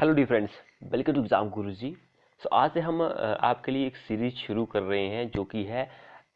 Hello dear friends, welcome to exam guruji. आज से हम आपके लिए एक सीरीज शुरू कर रहे हैं जो कि है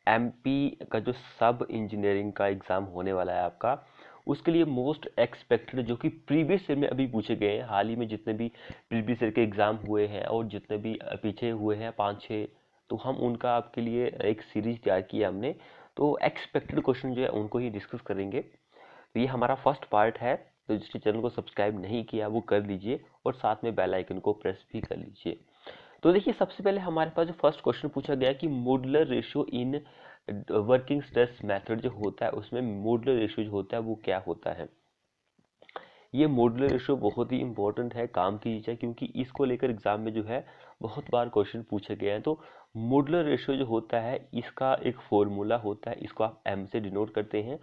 एमपी का जो सब इंजीनियरिंग का एग्ज़ाम होने वाला है आपका। उसके लिए मोस्ट एक्सपेक्टेड जो कि प्रीवियस ईयर में अभी पूछे गए हैं, हाल ही में जितने भी प्रीवियस ईयर के एग्ज़ाम हुए हैं और जितने भी पीछे हुए हैं 5-6, तो हम उनका आपके लिए एक सीरीज तैयार किया हमने। तो एक्सपेक्टेड क्वेश्चन जो है उनको ही डिस्कस करेंगे। तो ये हमारा फर्स्ट पार्ट है। तो जिसने चैनल को सब्सक्राइब नहीं किया वो कर लीजिए और साथ में बेल आइकन को प्रेस भी कर लीजिए। तो देखिए, सबसे पहले हमारे पास जो फर्स्ट क्वेश्चन पूछा गया कि modular ratio in working stress method जो होता है उसमें मॉडुलर रेशियो जो होता है वो क्या होता है। ये मॉडुलर रेशियो बहुत ही इंपॉर्टेंट है, काम की चीज़ है, क्योंकि इसको लेकर एग्जाम में जो है बहुत बार क्वेश्चन पूछे गए हैं। तो मॉडुलर रेशियो जो होता है इसका एक फॉर्मूला होता है, इसको आप एम से डिनोट करते हैं।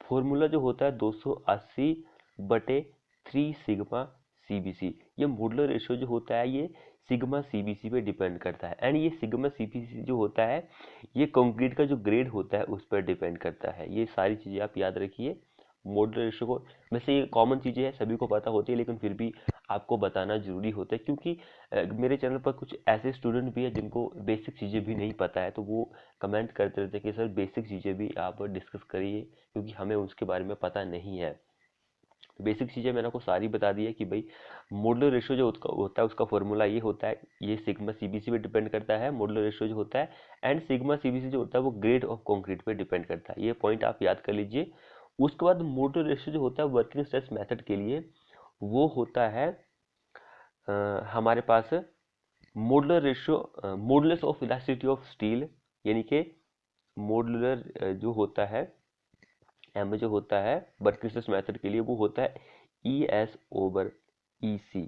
फॉर्मूला जो होता है 280/3 सिग्मा सीबीसी। ये मॉडुलर रेशियो जो होता है ये सिग्मा सीबीसी पे डिपेंड करता है। एंड ये सिग्मा सीबीसी जो होता है ये कंक्रीट का जो ग्रेड होता है उस पर डिपेंड करता है। ये सारी चीज़ें आप याद रखिए। मॉडुलर रेशियो को, वैसे ये कॉमन चीज़ें हैं, सभी को पता होती है, लेकिन फिर भी आपको बताना ज़रूरी होता है, क्योंकि मेरे चैनल पर कुछ ऐसे स्टूडेंट भी हैं जिनको बेसिक चीज़ें भी नहीं पता है। तो वो कमेंट करते रहते हैं कि सर बेसिक चीज़ें भी आप डिस्कस करिए, क्योंकि हमें उसके बारे में पता नहीं है। तो बेसिक चीज़ें मैंने आपको सारी बता दी है कि भाई मॉडुलर रेशियो जो होता है उसका फॉर्मूला ये होता है, ये सिग्मा सीबीसी पे डिपेंड करता है मॉडुलर रेशियो जो होता है। एंड सिग्मा सीबीसी जो होता है वो ग्रेड ऑफ कंक्रीट पे डिपेंड करता है। ये पॉइंट आप याद कर लीजिए। उसके बाद मॉडुलर रेशियो जो होता है वर्किंग स्ट्रेस मेथड के लिए वो होता है हमारे पास modular ratio modulus of elasticity of steel, यानी कि मॉडुलर जो होता है एम जो होता है वर्किंग स्ट्रेस मेथड के लिए वो होता है ई एस ओवर ई सी,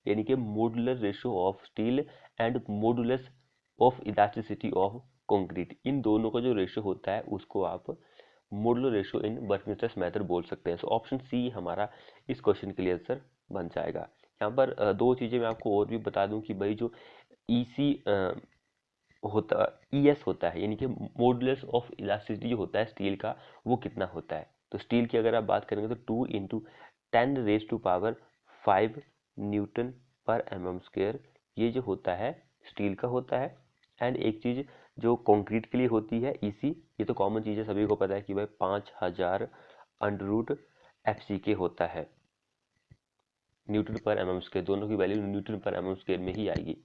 यानी कि modular ratio of steel and modulus of elasticity of concrete. इन दोनों का जो रेशियो होता है उसको आप modular ratio in working stress method बोल सकते हैं। सो ऑप्शन सी हमारा इस क्वेश्चन के लिए आंसर बन जाएगा। यहाँ पर दो चीज़ें मैं आपको और भी बता दूं कि भाई जो ई सी होता ई एस होता है, यानी कि मॉडुलस ऑफ इलास्टिसिटी जो होता है स्टील का वो कितना होता है। तो स्टील की अगर आप बात करेंगे तो 2 × 10⁵ न्यूटन पर एम स्क्वेयर ये जो होता है स्टील का होता है। एंड एक चीज़ जो कंक्रीट के लिए होती है ईसी, ये तो कॉमन चीज़ है, सभी को पता है कि भाई 5000 √FC के होता है। न्यूटन पर एम स्क्वेयर, दोनों की वैल्यू न्यूटन पर एम स्क्वेयर में ही आएगी।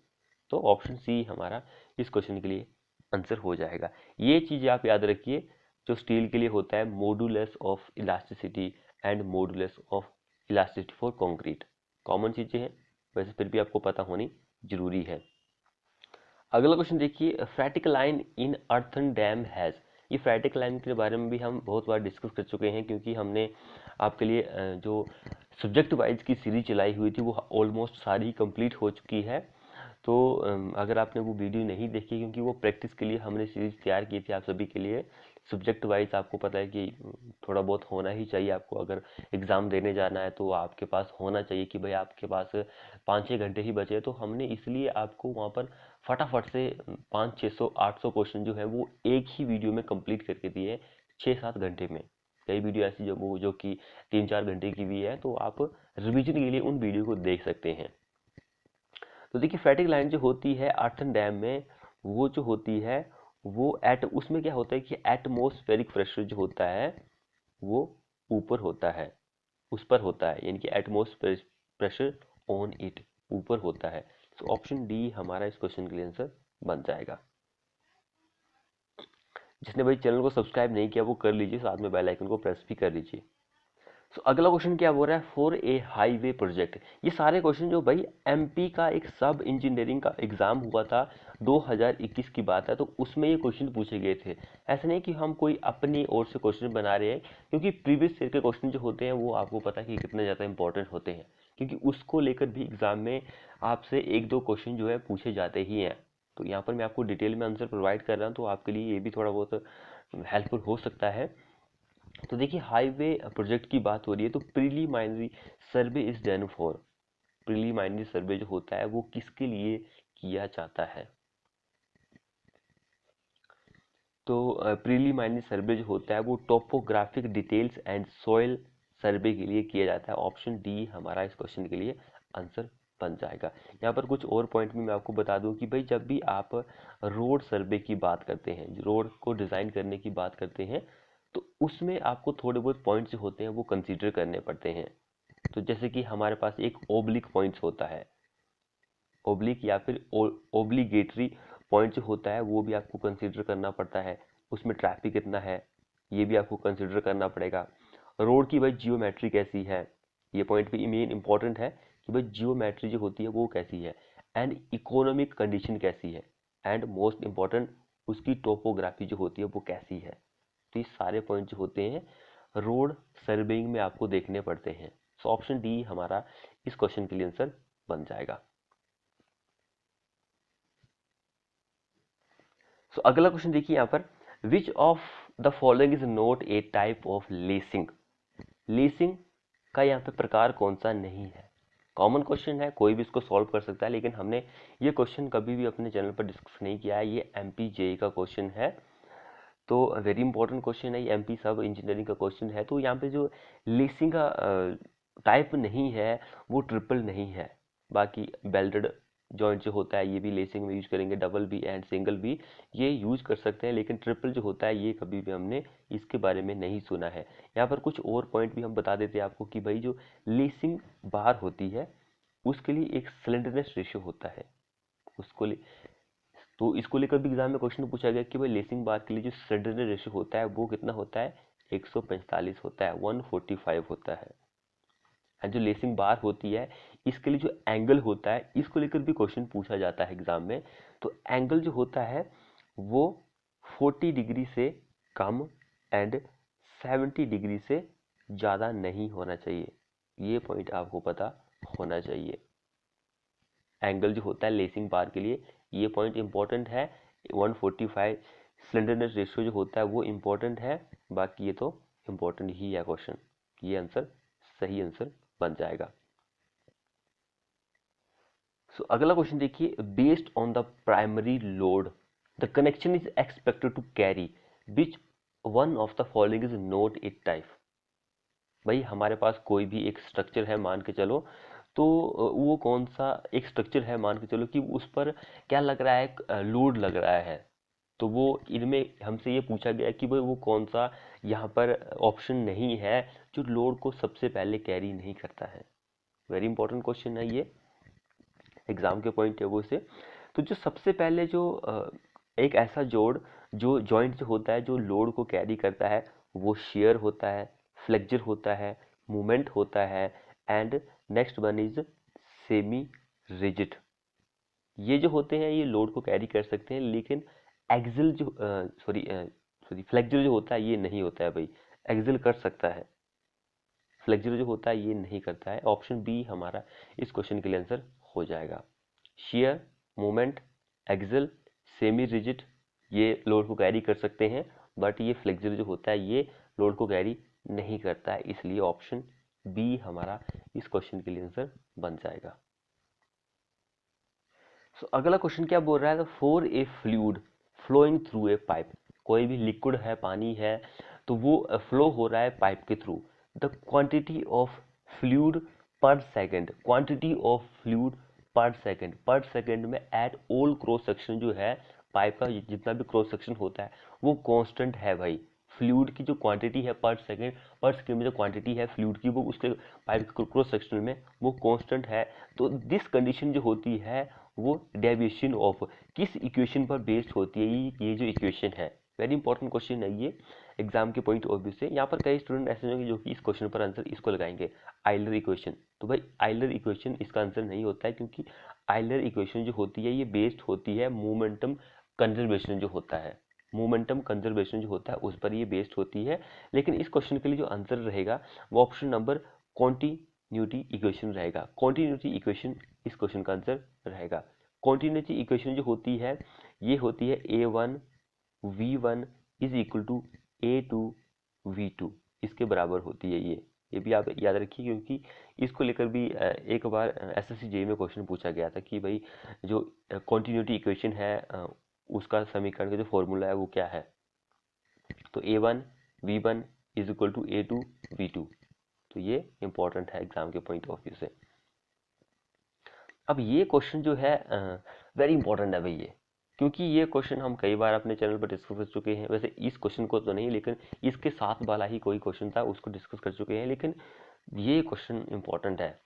तो ऑप्शन सी हमारा इस क्वेश्चन के लिए आंसर हो जाएगा। ये चीज़ आप याद रखिए, जो स्टील के लिए होता है modulus of elasticity and modulus of elasticity for concrete. Common चीज़ें हैं, वैसे फिर भी आपको पता होनी जरूरी है। अगला क्वेश्चन देखिए, phreatic line in earthen dam has. ये फ्रैटिक लाइन के बारे में भी हम बहुत बार डिस्कस कर चुके हैं, क्योंकि हमने आपके लिए जो सब्जेक्ट वाइज की सीरीज चलाई हुई थी वो ऑलमोस्ट सारी कंप्लीट हो चुकी है। तो अगर आपने वो वीडियो नहीं देखी, क्योंकि वो प्रैक्टिस के लिए हमने सीरीज तैयार की थी आप सभी के लिए सब्जेक्ट वाइज। आपको पता है कि थोड़ा बहुत होना ही चाहिए, आपको अगर एग्ज़ाम देने जाना है तो आपके पास होना चाहिए कि भाई आपके पास 5-6 घंटे ही बचे। तो हमने इसलिए आपको वहाँ पर फटाफट से 500-600-800 क्वेश्चन जो है वो एक ही वीडियो में कंप्लीट करके दिए 6-7 घंटे में। कई वीडियो ऐसी जो कि 3-4 घंटे की भी है, तो आप रिवीजन के लिए उन वीडियो को देख सकते हैं। तो देखिए, फैटिक लाइन जो होती है आर्थन डैम में वो जो होती है वो उसमें क्या होता है कि एटमॉस्फेरिक प्रेशर जो होता है वो ऊपर होता है, उस पर होता है, यानी कि एटमॉस्फेरिक प्रेशर ऑन इट ऊपर होता है। तो ऑप्शन डी हमारा इस क्वेश्चन के लिए आंसर बन जाएगा। जिसने भाई चैनल को सब्सक्राइब नहीं किया वो कर लीजिए, साथ में बेल आइकन को प्रेस भी कर लीजिए। तो अगला क्वेश्चन क्या बोल रहा है, फॉर ए हाईवे प्रोजेक्ट। ये सारे क्वेश्चन जो भाई एमपी का एक सब इंजीनियरिंग का एग्जाम हुआ था 2021 की बात है, तो उसमें ये क्वेश्चन पूछे गए थे। ऐसा नहीं कि हम कोई अपनी ओर से क्वेश्चन बना रहे हैं, क्योंकि प्रीवियस ईयर के क्वेश्चन जो होते हैं वो आपको पता है कि कितने ज़्यादा इंपॉर्टेंट होते हैं, क्योंकि उसको लेकर भी एग्जाम में आपसे 1-2 क्वेश्चन जो है पूछे जाते ही हैं। तो यहाँ पर मैं आपको डिटेल में आंसर प्रोवाइड कर रहा हूँ, तो आपके लिए ये भी थोड़ा बहुत हेल्पफुल हो सकता है। तो देखिए, हाईवे प्रोजेक्ट की बात हो रही है, तो preliminary survey is done for. Preliminary survey जो होता है वो किसके लिए किया जाता है। तो प्रीलिमिनरी सर्वे जो होता है वो टोपोग्राफिक डिटेल्स एंड सॉइल सर्वे के लिए किया जाता है। ऑप्शन डी हमारा इस क्वेश्चन के लिए आंसर बन जाएगा। यहाँ पर कुछ और पॉइंट भी मैं आपको बता दूं कि भाई जब भी आप रोड सर्वे की बात करते हैं, रोड को डिज़ाइन करने की बात करते हैं, तो उसमें आपको थोड़े बहुत पॉइंट्स जो होते हैं वो कंसीडर करने पड़ते हैं। तो जैसे कि हमारे पास एक ओब्लिक पॉइंट्स होता है, ओब्लिक या फिर ओब्लिगेटरी पॉइंट जो होता है वो भी आपको कंसीडर करना पड़ता है। उसमें ट्रैफिक कितना है ये भी आपको कंसीडर करना पड़ेगा। रोड की भाई जियोमेट्री कैसी है, ये पॉइंट भी मेन इंपॉर्टेंट है कि भाई जियोमेट्री जो होती है वो कैसी है, एंड इकोनॉमिक कंडीशन कैसी है, एंड मोस्ट इंपॉर्टेंट उसकी टोपोग्राफी जो होती है वो कैसी है। तो ये सारे पॉइंट जो होते हैं रोड सर्वेइंग में आपको देखने पड़ते हैं। सो ऑप्शन डी हमारा इस क्वेश्चन के लिए आंसर बन जाएगा। सो अगला क्वेश्चन देखिए यहाँ पर, विच of the following is not a type of lacing. Lacing का यहाँ पे प्रकार कौन सा नहीं है। कॉमन क्वेश्चन है, कोई भी इसको सॉल्व कर सकता है, लेकिन हमने ये क्वेश्चन कभी भी अपने चैनल पर डिस्कस नहीं किया है। ये एमपी जेई का क्वेश्चन है, तो वेरी इंपॉर्टेंट क्वेश्चन है, ये एमपी सब इंजीनियरिंग का क्वेश्चन है। तो यहाँ पे जो लेसिंग का टाइप नहीं है वो ट्रिपल नहीं है। बाकी बेल्टेड जॉइंट जो होता है ये भी लेसिंग में यूज करेंगे, डबल भी एंड सिंगल भी ये यूज कर सकते हैं, लेकिन ट्रिपल जो होता है ये कभी भी हमने इसके बारे में नहीं सुना है। यहाँ पर कुछ और पॉइंट भी हम बता देते हैं आपको कि भाई जो लेसिंग बार होती है उसके लिए एक स्लेंडरनेस रेशियो होता है उसको तो इसको लेकर भी एग्जाम में क्वेश्चन पूछा गया कि भाई लेसिंग बार के लिए जो स्लेंडरनेस रेशियो होता है वो कितना होता है, 145 होता है, 145 होता है। एंड जो लेसिंग बार होती है इसके लिए जो एंगल होता है इसको लेकर भी क्वेश्चन पूछा जाता है एग्जाम में। तो एंगल जो होता है वो 40 डिग्री से कम एंड 70 डिग्री से ज़्यादा नहीं होना चाहिए, ये पॉइंट आपको पता होना चाहिए। एंगल जो होता है लेसिंग बार के लिए ये पॉइंट इंपॉर्टेंट है। 145 स्लेंडरनेस रेशियो जो होता है वो इंपॉर्टेंट है, बाकी ये तो इंपॉर्टेंट ही है क्वेश्चन, ये आंसर सही आंसर बन जाएगा। सो अगला क्वेश्चन देखिए, based on the primary load the connection is expected to carry which one of the following is not it type. भाई हमारे पास कोई भी एक स्ट्रक्चर है मान के चलो, तो वो कौन सा एक स्ट्रक्चर है मान के चलो कि उस पर क्या लग रहा है, लोड लग रहा है। तो वो इनमें हमसे ये पूछा गया कि भाई वो कौन सा यहाँ पर ऑप्शन नहीं है जो लोड को सबसे पहले कैरी नहीं करता है। वेरी इंपॉर्टेंट क्वेश्चन है ये, एग्जाम के पॉइंट है वो से। तो जो सबसे पहले जो एक ऐसा जोड़ जो जॉइंट जो होता है जो लोड को कैरी करता है वो शेयर होता है, फ्लेक्चर होता है, मूवमेंट होता है, and next one is semi rigid. ये जो होते हैं ये लोड को कैरी कर सकते हैं, लेकिन एक्सिल जो सॉरी फ्लेक्चर जो होता है ये नहीं होता है भाई। एक्सिल कर सकता है, फ्लेक्चर जो होता है ये नहीं करता है। ऑप्शन बी हमारा इस क्वेश्चन के लिए आंसर हो जाएगा। Shear, moment, axial, semi rigid ये लोड को कैरी कर सकते हैं, बट ये फ्लेक्चर जो होता है ये लोड को कैरी नहीं करता है, इसलिए ऑप्शन बी हमारा इस क्वेश्चन के लिए आंसर बन जाएगा। सो अगला क्वेश्चन क्या बोल रहा है, for a fluid flowing through a pipe. कोई भी लिक्विड है, पानी है, तो वो फ्लो हो रहा है पाइप के through. The quantity of fluid पर सेकेंड, क्वांटिटी ऑफ फ्लूइड पर सेकेंड में एट ऑल क्रॉस सेक्शन जो है पाइप का जितना भी क्रॉस सेक्शन होता है वो कांस्टेंट है भाई। फ्लूइड की जो क्वांटिटी है पर सेकेंड में जो क्वांटिटी है फ्लूइड की वो उसके पाइप के क्रॉस सेक्शन में वो कांस्टेंट है। तो दिस कंडीशन जो होती है वो डेविएशन ऑफ किस इक्वेशन पर बेस्ड होती है, ये जो इक्वेशन है। वेरी इंपॉर्टेंट क्वेश्चन है ये एग्जाम के पॉइंट ऑफ व्यू से। यहाँ पर कई स्टूडेंट ऐसे होंगे जो कि इस क्वेश्चन पर आंसर इसको लगाएंगे, आइलर इक्वेशन। तो भाई आइलर इक्वेशन इसका आंसर नहीं होता है, क्योंकि आइलर इक्वेशन जो होती है ये बेस्ड होती है मोमेंटम कंजर्वेशन जो होता है, मोमेंटम कंजर्वेशन जो होता है उस पर ये बेस्ड होती है। लेकिन इस क्वेश्चन के लिए जो आंसर रहेगा वो ऑप्शन नंबर कॉन्टिन्यूटी इक्वेशन रहेगा। कॉन्टिन्यूटी इक्वेशन इस क्वेश्चन का आंसर रहेगा। कॉन्टिन्यूटी इक्वेशन जो होती है ये होती है a1 v1 is equal to a2 v2, इसके बराबर होती है ये भी आप याद रखिए, क्योंकि इसको लेकर भी एक बार एसएससी जेईई में क्वेश्चन पूछा गया था कि भाई जो कॉन्टिन्यूटी इक्वेशन है उसका समीकरण का जो फॉर्मूला है वो क्या है। तो a1 v1 is equal to a2 v2, तो ये इंपॉर्टेंट है एग्जाम के पॉइंट ऑफ व्यू से। अब ये क्वेश्चन जो है वेरी इंपॉर्टेंट है भाई ये, क्योंकि ये क्वेश्चन हम कई बार अपने चैनल पर डिस्कस कर चुके हैं। वैसे इस क्वेश्चन को तो नहीं, लेकिन इसके साथ वाला ही कोई क्वेश्चन था उसको डिस्कस कर चुके हैं, लेकिन ये क्वेश्चन इंपॉर्टेंट है,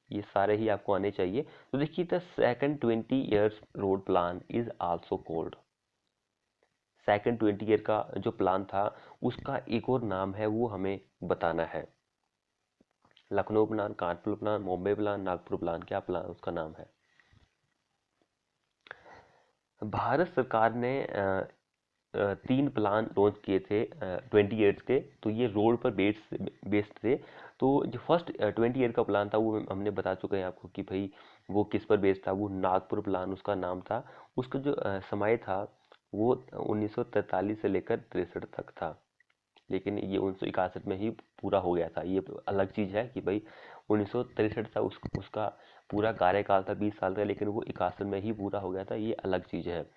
ये सारे ही आपको आने चाहिए। तो देखिए, the second 20 years road plan is also called, second 20 year का जो प्लान था उसका एक और नाम है, वो हमें बताना है। Lucknow plan, Kanpur plan, Mumbai plan, Nagpur plan, क्या प्लान उसका नाम है। भारत सरकार ने 3 प्लान लॉन्च किए थे 20 ईयर्स के, तो ये रोड पर बेस्ड थे। तो जो फर्स्ट 20 ईयर का प्लान था वो हमने बता चुके हैं आपको कि भाई वो किस पर बेस्ड था, वो नागपुर प्लान उसका नाम था। उसका जो समय था वो 1943 से लेकर 63 तक था, लेकिन ये 1961 में ही पूरा हो गया था। ये अलग चीज़ है कि भाई 1963 था उसका पूरा कार्यकाल था 20 साल का, लेकिन वो 61 में ही पूरा हो गया था, ये अलग चीज़ है।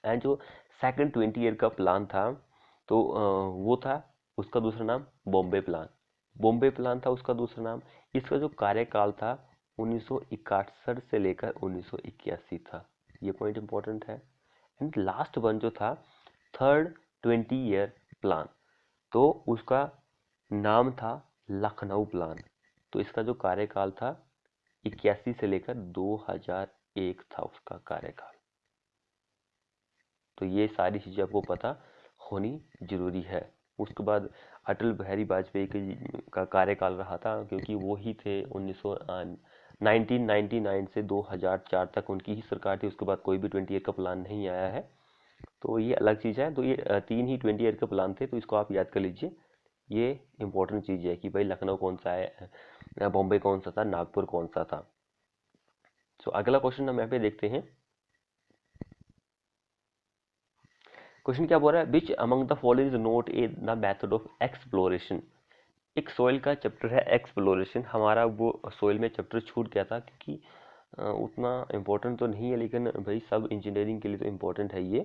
एंड जो सेकंड 20 ईयर का प्लान था, तो वो था उसका दूसरा नाम बॉम्बे प्लान। बॉम्बे प्लान था उसका दूसरा नाम। इसका जो कार्यकाल था 1961 से लेकर 1981 था, ये पॉइंट इंपॉर्टेंट है। एंड लास्ट वन जो था थर्ड 20 ईयर प्लान, तो उसका नाम था लखनऊ प्लान। तो इसका जो कार्यकाल था 81 से लेकर 2001 था उसका कार्यकाल। तो ये सारी चीज़ें आपको पता होनी जरूरी है। उसके बाद अटल बिहारी वाजपेयी का कार्यकाल रहा था, क्योंकि वो ही थे 1999 से 2004 तक उनकी ही सरकार थी। उसके बाद कोई भी 20 ईयर का प्लान नहीं आया है, तो ये अलग चीज़ है। तो ये 3 ही 20 ईयर के प्लान थे, तो इसको आप याद कर लीजिए। ये इंपॉर्टेंट चीज़ है कि भाई लखनऊ कौन सा है, बॉम्बे कौन सा था, नागपुर कौन सा था। तो अगला क्वेश्चन हम यहाँ पे देखते हैं। क्वेश्चन क्या बोल रहा है, which among the following is not A the method of exploration. एक सोइल का चैप्टर है एक्सप्लोरेशन, हमारा वो सोइल में चैप्टर छूट गया था, क्योंकि उतना इम्पोर्टेंट तो नहीं है, लेकिन भाई सब इंजीनियरिंग के लिए तो इम्पोर्टेंट है ये।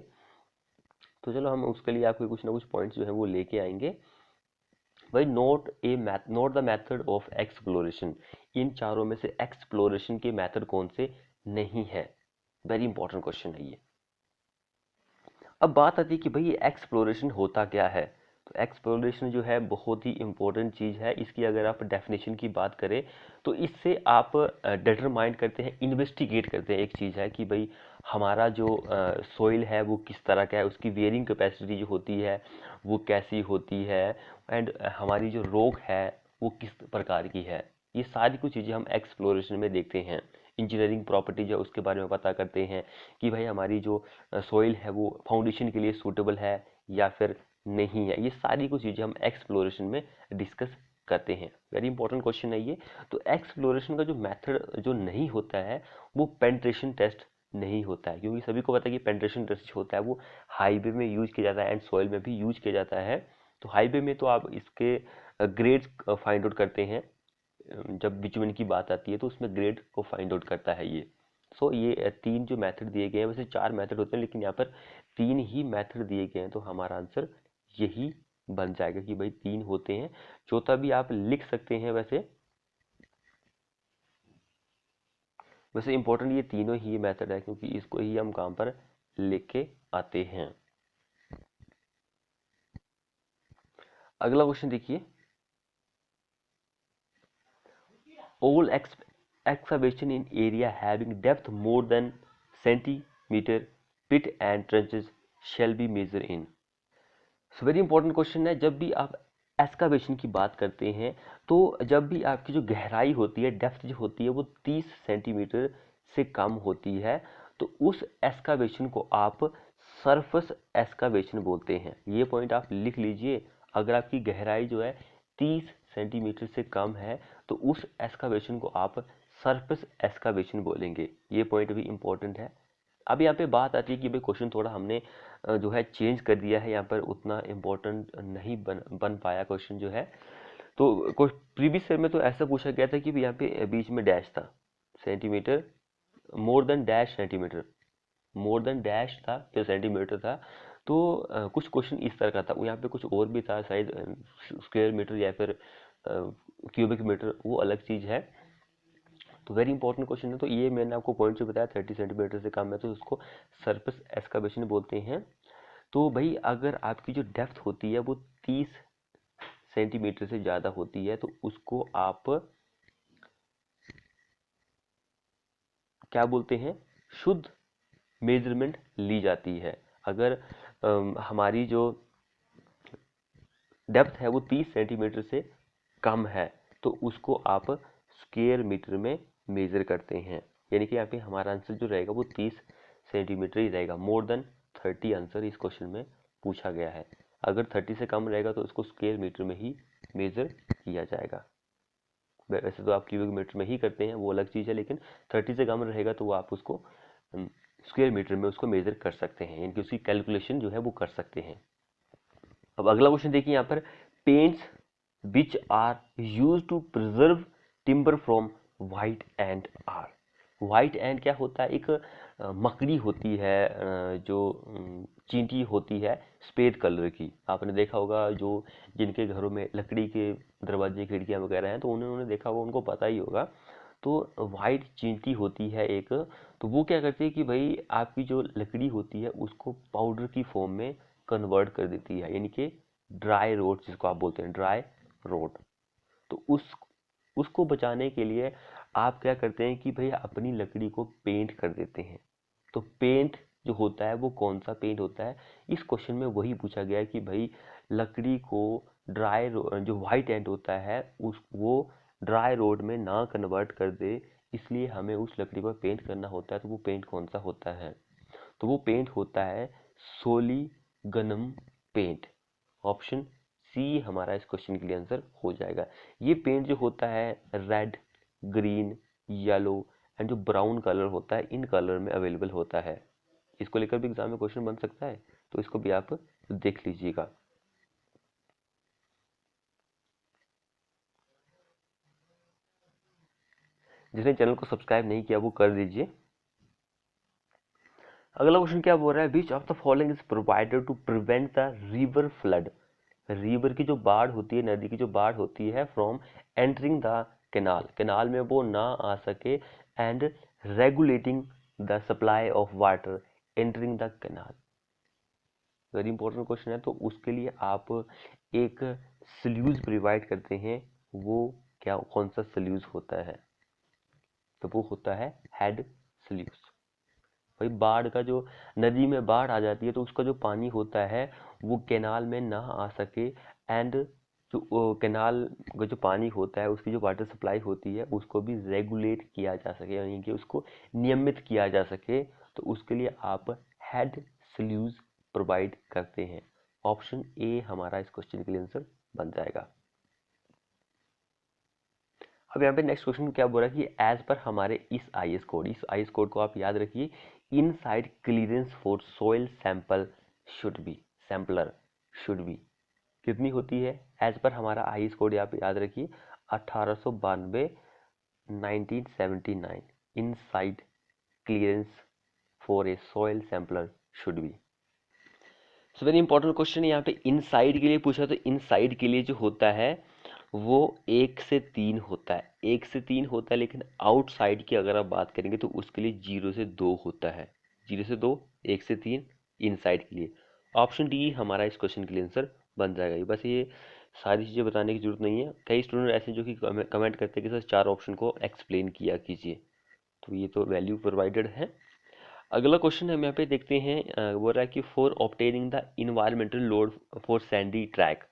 तो चलो हम उसके लिए आपको कुछ ना कुछ पॉइंट्स जो है वो लेके आएंगे। भाई not the method of exploration, इन चारों में से एक्सप्लोरेशन के मेथड कौन से नहीं है। वेरी इंपॉर्टेंट क्वेश्चन है ये। अब बात आती है कि भाई ये एक्सप्लोरेशन होता क्या है। तो एक्सप्लोरेशन जो है बहुत ही इंपॉर्टेंट चीज़ है। इसकी अगर आप डेफिनेशन की बात करें तो इससे आप डिटरमाइन करते हैं, इन्वेस्टिगेट करते हैं। एक चीज़ है कि भाई हमारा जो सोइल है वो किस तरह का है, उसकी वेयरिंग कैपेसिटी जो होती है वो कैसी होती है, एंड हमारी जो रॉक है वो किस प्रकार की है। ये सारी कुछ चीज़ें हम एक्सप्लोरेशन में देखते हैं। इंजीनियरिंग प्रॉपर्टीज है उसके बारे में पता करते हैं कि भाई हमारी जो सॉइल है वो फाउंडेशन के लिए सूटेबल है या फिर नहीं है। ये सारी कुछ चीज़ें हम एक्सप्लोरेशन में डिस्कस करते हैं। वेरी इंपॉर्टेंट क्वेश्चन है ये। तो एक्सप्लोरेशन का जो मेथड जो नहीं होता है वो पेंट्रेशन टेस्ट नहीं होता है, क्योंकि सभी को पता है कि पेंट्रेशन टेस्ट होता है वो हाईवे में यूज किया जाता है एंड सॉइल में भी यूज किया जाता है। तो हाईवे में तो आप इसके ग्रेड्स फाइंड आउट करते हैं, जब बिटुमेन की बात आती है तो उसमें ग्रेड को फाइंड आउट करता है ये। सो ये 3 जो मेथड दिए गए हैं, वैसे 4 मेथड होते हैं लेकिन यहाँ पर 3 ही मेथड दिए गए हैं, तो हमारा आंसर यही बन जाएगा कि भाई 3 होते हैं। चौथा भी आप लिख सकते हैं। वैसे इंपॉर्टेंट ये तीनों ही मेथड है, क्योंकि इसको ही हम काम पर लेके आते हैं। अगला क्वेश्चन देखिए, all excavation in area having depth more than centimeter pit and trenches shall be measured in। So very important question है। जब भी आप एक्सकावेशन की बात करते हैं तो जब भी आपकी जो गहराई होती है, डेप्थ जो होती है वो 30 सेंटीमीटर से कम होती है, तो उस एक्सकावेशन को आप सरफेस एक्सकावेशन बोलते हैं। ये पॉइंट आप लिख लीजिए। अगर आपकी गहराई जो है 30 सेंटीमीटर से कम है तो उस एक्सकावेशन को आप सरफेस एक्सकावेशन बोलेंगे। ये पॉइंट भी इंपॉर्टेंट है। अब यहाँ पे बात आती है कि भाई क्वेश्चन थोड़ा हमने जो है चेंज कर दिया है, यहाँ पर उतना इम्पोर्टेंट नहीं बन पाया क्वेश्चन जो है। तो प्रीवियस ईयर में तो ऐसा पूछा गया था कि यहाँ पे बीच में डैश था, centimetre more than dash centimetre, more than dash था फिर सेंटीमीटर था। तो कुछ क्वेश्चन इस तरह का था, यहाँ पे कुछ और भी था शायद, स्क्वायर मीटर या फिर क्यूबिक मीटर, वो अलग चीज़ है। तो वेरी इंपॉर्टेंट क्वेश्चन है। तो ये मैंने आपको पॉइंट जो बताया 30 सेंटीमीटर से कम है तो उसको सरफेस एक्सकवेशन बोलते हैं। तो भाई अगर आपकी जो डेप्थ होती है वो 30 सेंटीमीटर से ज़्यादा होती है तो उसको आप क्या बोलते हैं, शुद्ध मेजरमेंट ली जाती है। अगर हमारी जो डेप्थ है वो 30 सेंटीमीटर से कम है तो उसको आप स्क्वायर मीटर में मेज़र करते हैं। यानी कि यहाँ पे हमारा आंसर जो रहेगा वो 30 सेंटीमीटर ही रहेगा। मोर देन 30 आंसर इस क्वेश्चन में पूछा गया है। अगर 30 से कम रहेगा तो उसको स्क्वायर मीटर में ही मेज़र किया जाएगा। वैसे तो आप क्यूबिक मीटर में ही करते हैं, वो अलग चीज़ है, लेकिन 30 से कम रहेगा तो वो आप उसको स्क्वायर मीटर में उसको मेज़र कर सकते हैं, यानी कि उसकी कैलकुलेशन जो है वो कर सकते हैं। अब अगला क्वेश्चन देखिए यहाँ पर, paints which are used to preserve timber from white ant are. White ant क्या होता है, एक मकड़ी होती है, जो चींटी होती है सफ़ेद कलर की। आपने देखा होगा जो जिनके घरों में लकड़ी के दरवाजे खिड़कियां वगैरह हैं तो उन्होंने देखा होगा, उनको पता ही होगा। तो वाइट चींटी होती है एक, तो वो क्या करती है कि भाई आपकी जो लकड़ी होती है उसको पाउडर की फॉर्म में कन्वर्ट कर देती है, यानी कि ड्राई रोड जिसको आप बोलते हैं, ड्राई रोड। तो उसको बचाने के लिए आप क्या करते हैं कि भाई अपनी लकड़ी को पेंट कर देते हैं। तो पेंट जो होता है वो कौन सा पेंट होता है, इस क्वेश्चन में वही पूछा गया है कि भाई लकड़ी को जो व्हाइट एंड होता है उस वो ड्राई रोड में ना कन्वर्ट कर दे, इसलिए हमें उस लकड़ी पर पेंट करना होता है। तो वो पेंट कौन सा होता है, तो वो पेंट होता है सोलिगनम पेंट। ऑप्शन सी हमारा इस क्वेश्चन के लिए आंसर हो जाएगा। ये पेंट जो होता है रेड, ग्रीन, येलो एंड जो ब्राउन कलर होता है, इन कलर में अवेलेबल होता है। इसको लेकर भी एग्जाम में क्वेश्चन बन सकता है, तो इसको भी आप देख लीजिएगा। जिसने चैनल को सब्सक्राइब नहीं किया वो कर दीजिए। अगला क्वेश्चन क्या बोल रहा है, which of the following is provided to prevent the river flood. River की जो बाढ़ होती है, नदी की जो बाढ़ होती है, from entering the canal, canal में वो ना आ सके, and regulating the supply of water entering the canal. Very important question है। तो उसके लिए आप एक सल्यूज प्रोवाइड करते हैं, वो क्या कौन सा सल्यूज होता है, तो वो होता है हेड सल्यूज। भाई बाढ़ का जो नदी में बाढ़ आ जाती है तो उसका जो पानी होता है वो कैनाल में ना आ सके, एंड जो कैनाल का जो पानी होता है उसकी जो वाटर सप्लाई होती है उसको भी रेगुलेट किया जा सके, यानी कि उसको नियमित किया जा सके, तो उसके लिए आप हेड सल्यूज प्रोवाइड करते हैं। ऑप्शन ए हमारा इस क्वेश्चन के लिए आंसर बन जाएगा। अब यहाँ पे नेक्स्ट क्वेश्चन क्या बोल रहा है कि एज पर हमारे इस आई एस कोड को आप याद रखिए, inside clearance for soil sampler should be कितनी होती है। एज पर हमारा आई एस कोड आप याद रखिए 1892 1979, inside clearance for a soil sampler should be. So very important question यहाँ पे इनसाइड के लिए पूछा, तो इनसाइड के लिए जो होता है वो 1 से 3 होता है, 1 से 3 होता है, लेकिन आउटसाइड की अगर आप बात करेंगे तो उसके लिए 0 से 2 होता है। 0 से 2, 1 से 3 इनसाइड के लिए। ऑप्शन डी हमारा इस क्वेश्चन के लिए आंसर बन जाएगा। बस ये सारी चीज़ें बताने की जरूरत नहीं है। कई स्टूडेंट ऐसे जो कि कमेंट करते हैं कि सर 4 ऑप्शन को एक्सप्लेन किया कीजिए, तो ये तो वैल्यू प्रोवाइडेड है। अगला क्वेश्चन हम यहाँ पे देखते हैं, बोल रहा है कि for obtaining the environmental load for sandy track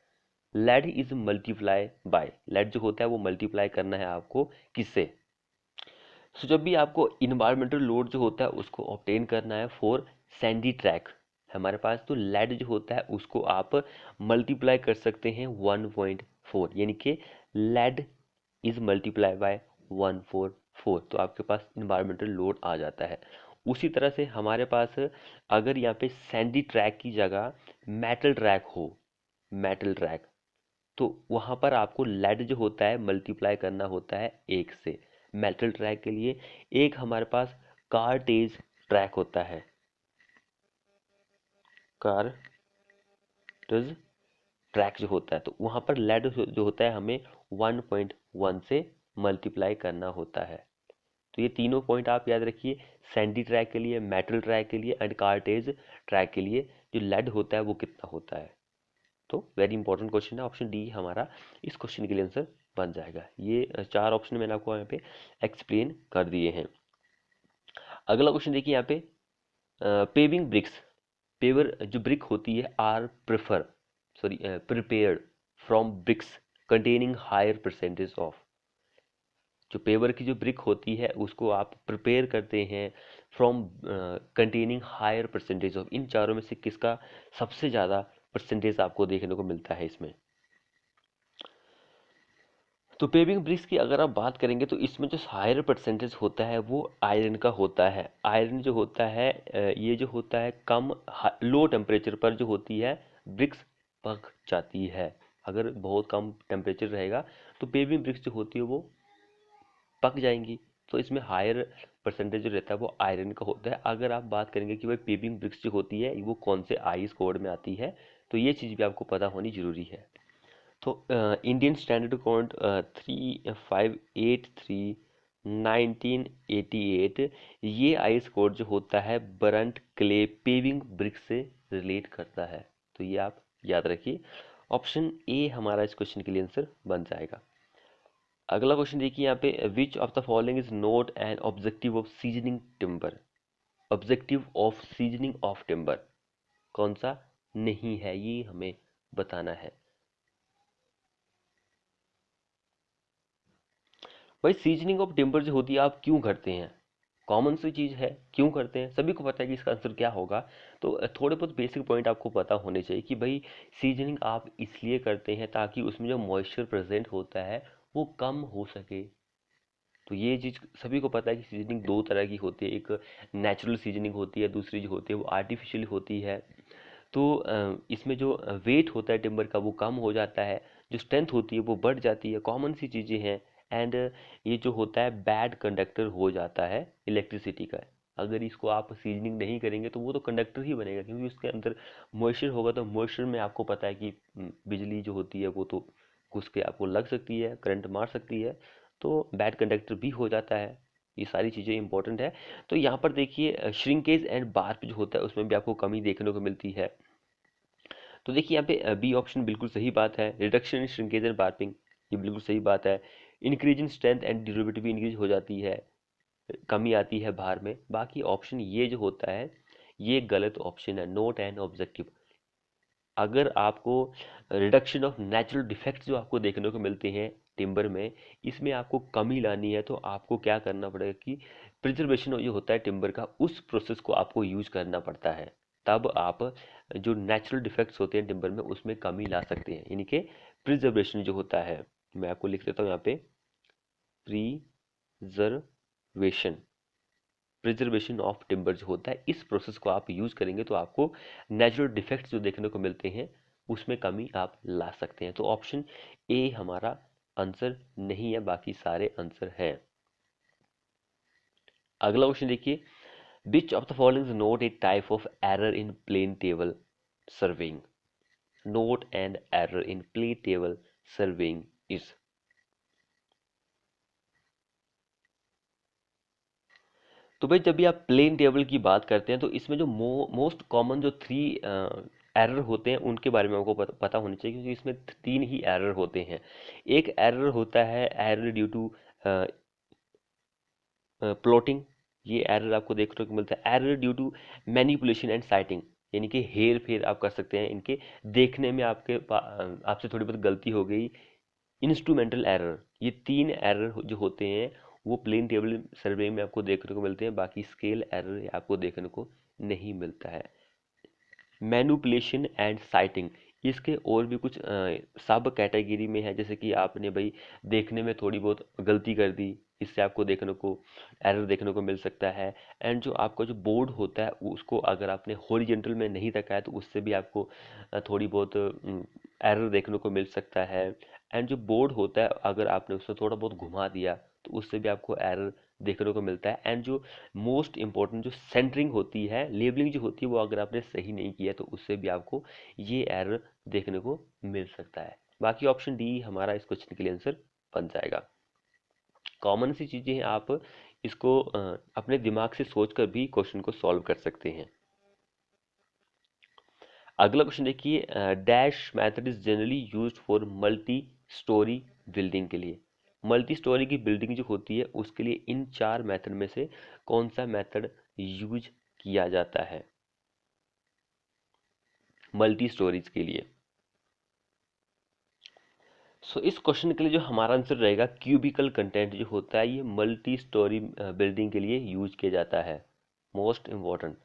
lead is multiply by. Lead जो होता है वो मल्टीप्लाई करना है आपको किससे। सो जब भी आपको इन्वायरमेंटल लोड जो होता है उसको ऑब्टेन करना है फॉर सैंडी ट्रैक हमारे पास, तो लेड जो होता है उसको आप मल्टीप्लाई कर सकते हैं 1.4, यानी कि लेड इज मल्टीप्लाई बाय 144, तो आपके पास इन्वायरमेंटल लोड आ जाता है। उसी तरह से हमारे पास अगर यहाँ पे सैंडी ट्रैक की जगह मेटल ट्रैक हो, मेटल ट्रैक, तो वहाँ पर आपको लेड जो होता है मल्टीप्लाई करना होता है 1 से। मेटल ट्रैक के लिए एक हमारे पास कार्टेज ट्रैक होता है, कार्टेज ट्रैक जो होता है, तो वहाँ पर लेड जो होता है हमें 1.1 से मल्टीप्लाई करना होता है। तो ये तीनों पॉइंट आप याद रखिए, सैंडी ट्रैक के लिए, मेटल ट्रैक के लिए एंड कार्टेज ट्रैक के लिए जो लेड होता है वो कितना होता है। तो वेरी इंपॉर्टेंट क्वेश्चन है, ऑप्शन डी हमारा इस क्वेश्चन के लिए आंसर बन जाएगा। ये 4 ऑप्शन मैंने आपको यहाँ पे एक्सप्लेन कर दिए हैं। अगला क्वेश्चन देखिए यहाँ पे, पेविंग ब्रिक्स, पेवर जो ब्रिक होती है are prepared from bricks containing higher percentage of, जो पेवर की जो ब्रिक होती है उसको आप प्रिपेयर करते हैं from containing higher percentage of, इन चारों में से किसका सबसे ज़्यादा परसेंटेज आपको देखने को मिलता है इसमें। तो पेविंग ब्रिक्स की अगर आप बात करेंगे तो इसमें जो हायर परसेंटेज होता है वो आयरन का होता है। आयरन जो होता है ये जो होता है कम लो टेम्परेचर पर जो होती है ब्रिक्स पक जाती है। अगर बहुत कम टेम्परेचर रहेगा तो पेविंग ब्रिक्स जो होती है वो पक जाएंगी। तो इसमें हायर परसेंटेज जो रहता है वो आयरन का होता है। अगर आप बात करेंगे कि भाई पेविंग ब्रिक्स जो होती है वो कौन से आईएस कोड में आती है, तो ये चीज़ भी आपको पता होनी जरूरी है। तो इंडियन स्टैंडर्ड कोड 3583 1988 ये आईएस कोड जो होता है बरंट क्ले पेविंग ब्रिक से रिलेट करता है। तो ये आप याद रखिए, ऑप्शन ए हमारा इस क्वेश्चन के लिए आंसर बन जाएगा। अगला क्वेश्चन देखिए यहाँ पे, which of the following is not an objective of seasoning timber, objective of seasoning of timber कौन सा नहीं है, ये हमें बताना है। भाई सीजनिंग ऑफ टिम्बर जो होती है आप क्यों करते हैं, कॉमन सी चीज़ है, क्यों करते हैं सभी को पता है कि इसका आंसर क्या होगा। तो थोड़े बहुत बेसिक पॉइंट आपको पता होने चाहिए कि भाई सीजनिंग आप इसलिए करते हैं ताकि उसमें जो मॉइस्चर प्रेजेंट होता है वो कम हो सके। तो ये चीज़ सभी को पता है कि सीजनिंग दो तरह की होती है, एक नेचुरल सीजनिंग होती है, दूसरी जो होती है वो आर्टिफिशियल होती है। तो इसमें जो वेट होता है टिम्बर का वो कम हो जाता है, जो स्ट्रेंथ होती है वो बढ़ जाती है, कॉमन सी चीज़ें हैं। एंड ये जो होता है बैड कंडक्टर हो जाता है इलेक्ट्रिसिटी का। अगर इसको आप सीजनिंग नहीं करेंगे तो वो तो कंडक्टर ही बनेगा, क्योंकि उसके अंदर मॉइस्चर होगा। तो मॉइस्चर में आपको पता है कि बिजली जो होती है वो तो घुस के आपको लग सकती है, करंट मार सकती है, तो बैड कंडक्टर भी हो जाता है। ये सारी चीज़ें इंपॉर्टेंट है। तो यहाँ पर देखिए श्रिंकेज एंड बार्प जो होता है उसमें भी आपको कमी देखने को मिलती है। तो देखिए यहाँ पे बी ऑप्शन बिल्कुल सही बात है, रिडक्शन इन श्रिंकेज एंड बार्पिंग, ये बिल्कुल सही बात है। Increase in strength and durability भी इंक्रीज हो जाती है, कमी आती है भार में। बाकी ऑप्शन ये जो होता है ये गलत ऑप्शन है, नोट एंड ऑब्जेक्टिव। अगर आपको रिडक्शन ऑफ नेचुरल डिफेक्ट्स जो आपको देखने को मिलते हैं टिम्बर में, इसमें आपको कमी लानी है तो आपको क्या करना पड़ेगा कि प्रिजर्वेशन जो होता है टिम्बर का उस प्रोसेस को आपको यूज करना पड़ता है। तब आप जो नेचुरल डिफेक्ट्स होते हैं टिम्बर में उसमें कमी ला सकते हैं, यानी कि प्रिजर्वेशन जो होता है। मैं आपको लिख देता हूँ यहाँ पे, प्रिजर्वेशन, प्रिजर्वेशन ऑफ टिम्बर जो होता है इस प्रोसेस को आप यूज करेंगे तो आपको नेचुरल डिफेक्ट्स जो देखने को मिलते हैं उसमें कमी आप ला सकते हैं। तो ऑप्शन ए हमारा आंसर नहीं है, बाकी सारे आंसर हैं। अगला क्वेश्चन देखिए, which of the following is not a type of error in plane table surveying, note and error in plane table surveying is. तो भाई जब भी आप प्लेन टेबल की बात करते हैं तो इसमें जो मोस्ट कॉमन जो 3 एरर होते हैं उनके बारे में आपको पता होना चाहिए, क्योंकि इसमें 3 ही एरर होते हैं। एक एरर होता है एरर ड्यू टू प्लॉटिंग, ये एरर आपको देखने को मिलता है। Error due to manipulation and sighting, यानी कि हेर फेर आप कर सकते हैं इनके, देखने में आपसे थोड़ी बहुत गलती हो गई। इंस्ट्रूमेंटल एरर, ये 3 एरर जो होते हैं वो प्लेन टेबल सर्वे में आपको देखने को मिलते हैं, बाकी स्केल एरर आपको देखने को नहीं मिलता है। मैनिपुलेशन एंड साइटिंग, इसके और भी कुछ सब कैटेगरी में है, जैसे कि आपने भाई देखने में थोड़ी बहुत गलती कर दी, इससे आपको देखने को एरर देखने को मिल सकता है। एंड जो आपका जो बोर्ड होता है उसको अगर आपने हॉरिजेंटल में नहीं रखा है तो उससे भी आपको थोड़ी बहुत एरर देखने को मिल सकता है। एंड जो बोर्ड होता है अगर आपने उसको थोड़ा बहुत घुमा दिया तो उससे भी आपको एरर देखने को मिलता है। एंड जो मोस्ट इंपॉर्टेंट जो सेंटरिंग होती है, लेबलिंग जो होती है, वो अगर आपने सही नहीं किया तो उससे भी आपको ये एरर देखने को मिल सकता है। बाकी ऑप्शन डी हमारा इस क्वेश्चन के लिए आंसर बन जाएगा। कॉमन सी चीज़ें हैं, आप इसको अपने दिमाग से सोचकर भी क्वेश्चन को सॉल्व कर सकते हैं। अगला क्वेश्चन देखिए, dash method is generally used for multi storey building के लिए। मल्टी स्टोरी की बिल्डिंग जो होती है उसके लिए इन 4 मेथड में से कौन सा मेथड यूज किया जाता है मल्टी स्टोरीज के लिए? सो इस क्वेश्चन के लिए जो हमारा आंसर रहेगा, क्यूबिकल कंटेंट जो होता है ये मल्टी स्टोरी बिल्डिंग के लिए यूज किया जाता है। मोस्ट इम्पॉर्टेंट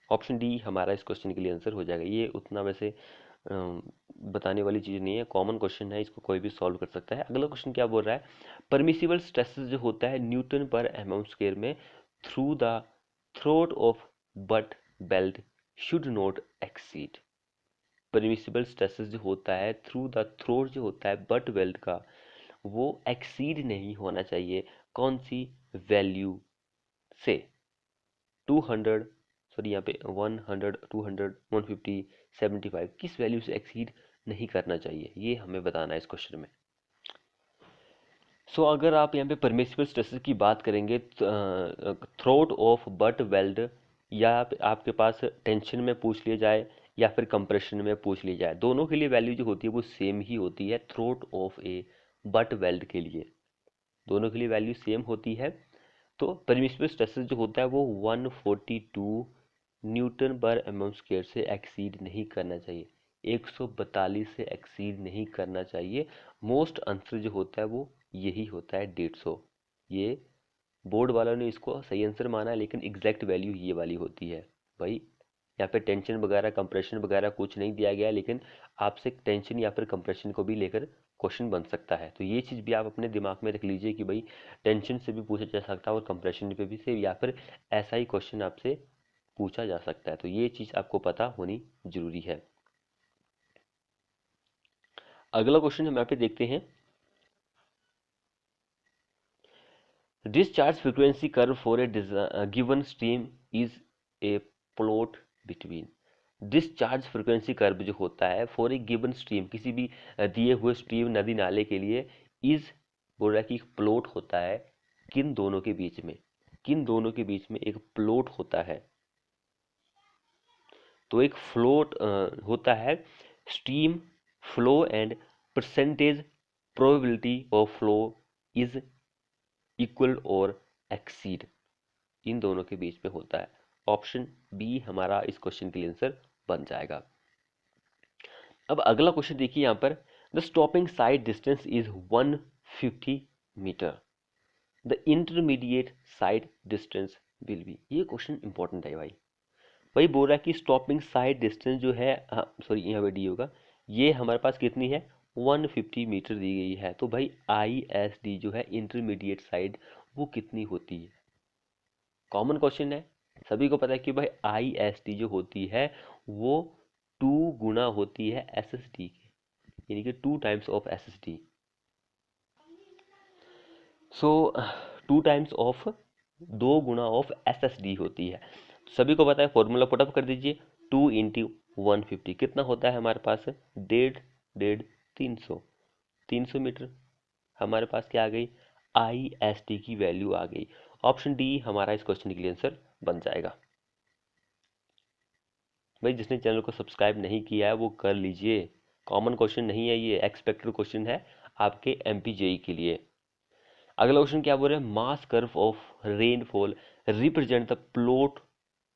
ऑप्शन डी हमारा इस क्वेश्चन के लिए आंसर हो जाएगा। ये उतना वैसे बताने वाली चीज़ नहीं है, कॉमन क्वेश्चन है, इसको कोई भी सॉल्व कर सकता है। अगला क्वेश्चन क्या बोल रहा है, परमिसिबल स्ट्रेसेस जो होता है न्यूटन पर एमएम स्क्वायर में through the throat of but belt should not exceed. Permissible stresses जो होता है थ्रू द थ्रोट जो होता है बट वेल्ट का, वो एक्सीड नहीं होना चाहिए कौन सी वैल्यू से? 200, सॉरी यहाँ पे 100, 200, 150, 75, किस वैल्यू से एक्सीड नहीं करना चाहिए, ये हमें बताना है इस क्वेश्चन में। सो अगर आप यहाँ पे परमिसिबल स्ट्रेसेस की बात करेंगे, थ्रोट ऑफ बट वेल्ड, या आपके पास टेंशन में पूछ लिया जाए या फिर कंप्रेशन में पूछ लिया जाए, दोनों के लिए वैल्यू जो होती है वो सेम ही होती है। Throat of A butt weld के लिए दोनों के लिए वैल्यू सेम होती है। तो परमिसिबल स्ट्रेसेस जो होता है वो 142 न्यूटन पर एमएम स्क्वायर से एक्सीड नहीं करना चाहिए, 142 से एक्सीड नहीं करना चाहिए। मोस्ट आंसर जो होता है वो यही होता है 150। ये बोर्ड वालों ने इसको सही आंसर माना है, लेकिन एग्जैक्ट वैल्यू ये वाली होती है भाई। यहाँ पे टेंशन वगैरह कंप्रेशन वगैरह कुछ नहीं दिया गया है, लेकिन आपसे टेंशन या फिर कंप्रेशन को भी लेकर क्वेश्चन बन सकता है। तो ये चीज़ भी आप अपने दिमाग में रख लीजिए कि भाई टेंशन से भी पूछा जा सकता है और कंप्रेशन पे भी से, या फिर ऐसा ही क्वेश्चन आपसे पूछा जा सकता है। तो ये चीज़ आपको पता होनी जरूरी है। अगला क्वेश्चन हम यहाँ पे देखते हैं, discharge frequency curve for a given stream is a plot between। Discharge frequency curve जो होता है फॉर ए गिवन स्ट्रीम, किसी भी दिए हुए स्ट्रीम नदी नाले के लिए, इज बोल रहा है कि एक प्लॉट होता है किन दोनों के बीच में, किन दोनों के बीच में एक प्लॉट होता है। तो एक फ्लोट होता है stream flow and percentage probability of flow is equal और एक्सीड, इन दोनों के बीच में होता है। ऑप्शन बी हमारा इस क्वेश्चन के लिए आंसर बन जाएगा। अब अगला क्वेश्चन देखिए यहाँ पर, the stopping sight distance is 150 metre, the intermediate sight distance will be. ये क्वेश्चन इंपॉर्टेंट है भाई। वही बोल रहा है कि स्टॉपिंग साइड डिस्टेंस जो है, सॉरी यहाँ पे डी होगा, ये हमारे पास कितनी है 150 मीटर दी गई है। तो भाई आई एस डी जो है इंटरमीडिएट साइड, वो कितनी होती है? कॉमन क्वेश्चन है, सभी को पता है कि भाई आई एस टी जो होती है वो 2 गुना होती है एस एस टी के, यानी कि 2 times of S S T. So 2 times of 2 Guna of S S D होती है। सभी को पता है, फॉर्मूला पुटअप कर दीजिए, 2 इंटू 150 कितना होता है हमारे पास? 1.5 300, 300 मीटर। हमारे पास क्या आ गई? आई एस टी की वैल्यू आ गई। ऑप्शन डी हमारा इस क्वेश्चन के लिए आंसर बन जाएगा। भाई जिसने चैनल को सब्सक्राइब नहीं किया है वो कर लीजिए, कॉमन क्वेश्चन नहीं है ये, एक्सपेक्टेड क्वेश्चन है आपके एमपीजेई के लिए। अगला क्वेश्चन क्या बोल रहे हैं, मास curve of rainfall represent the plot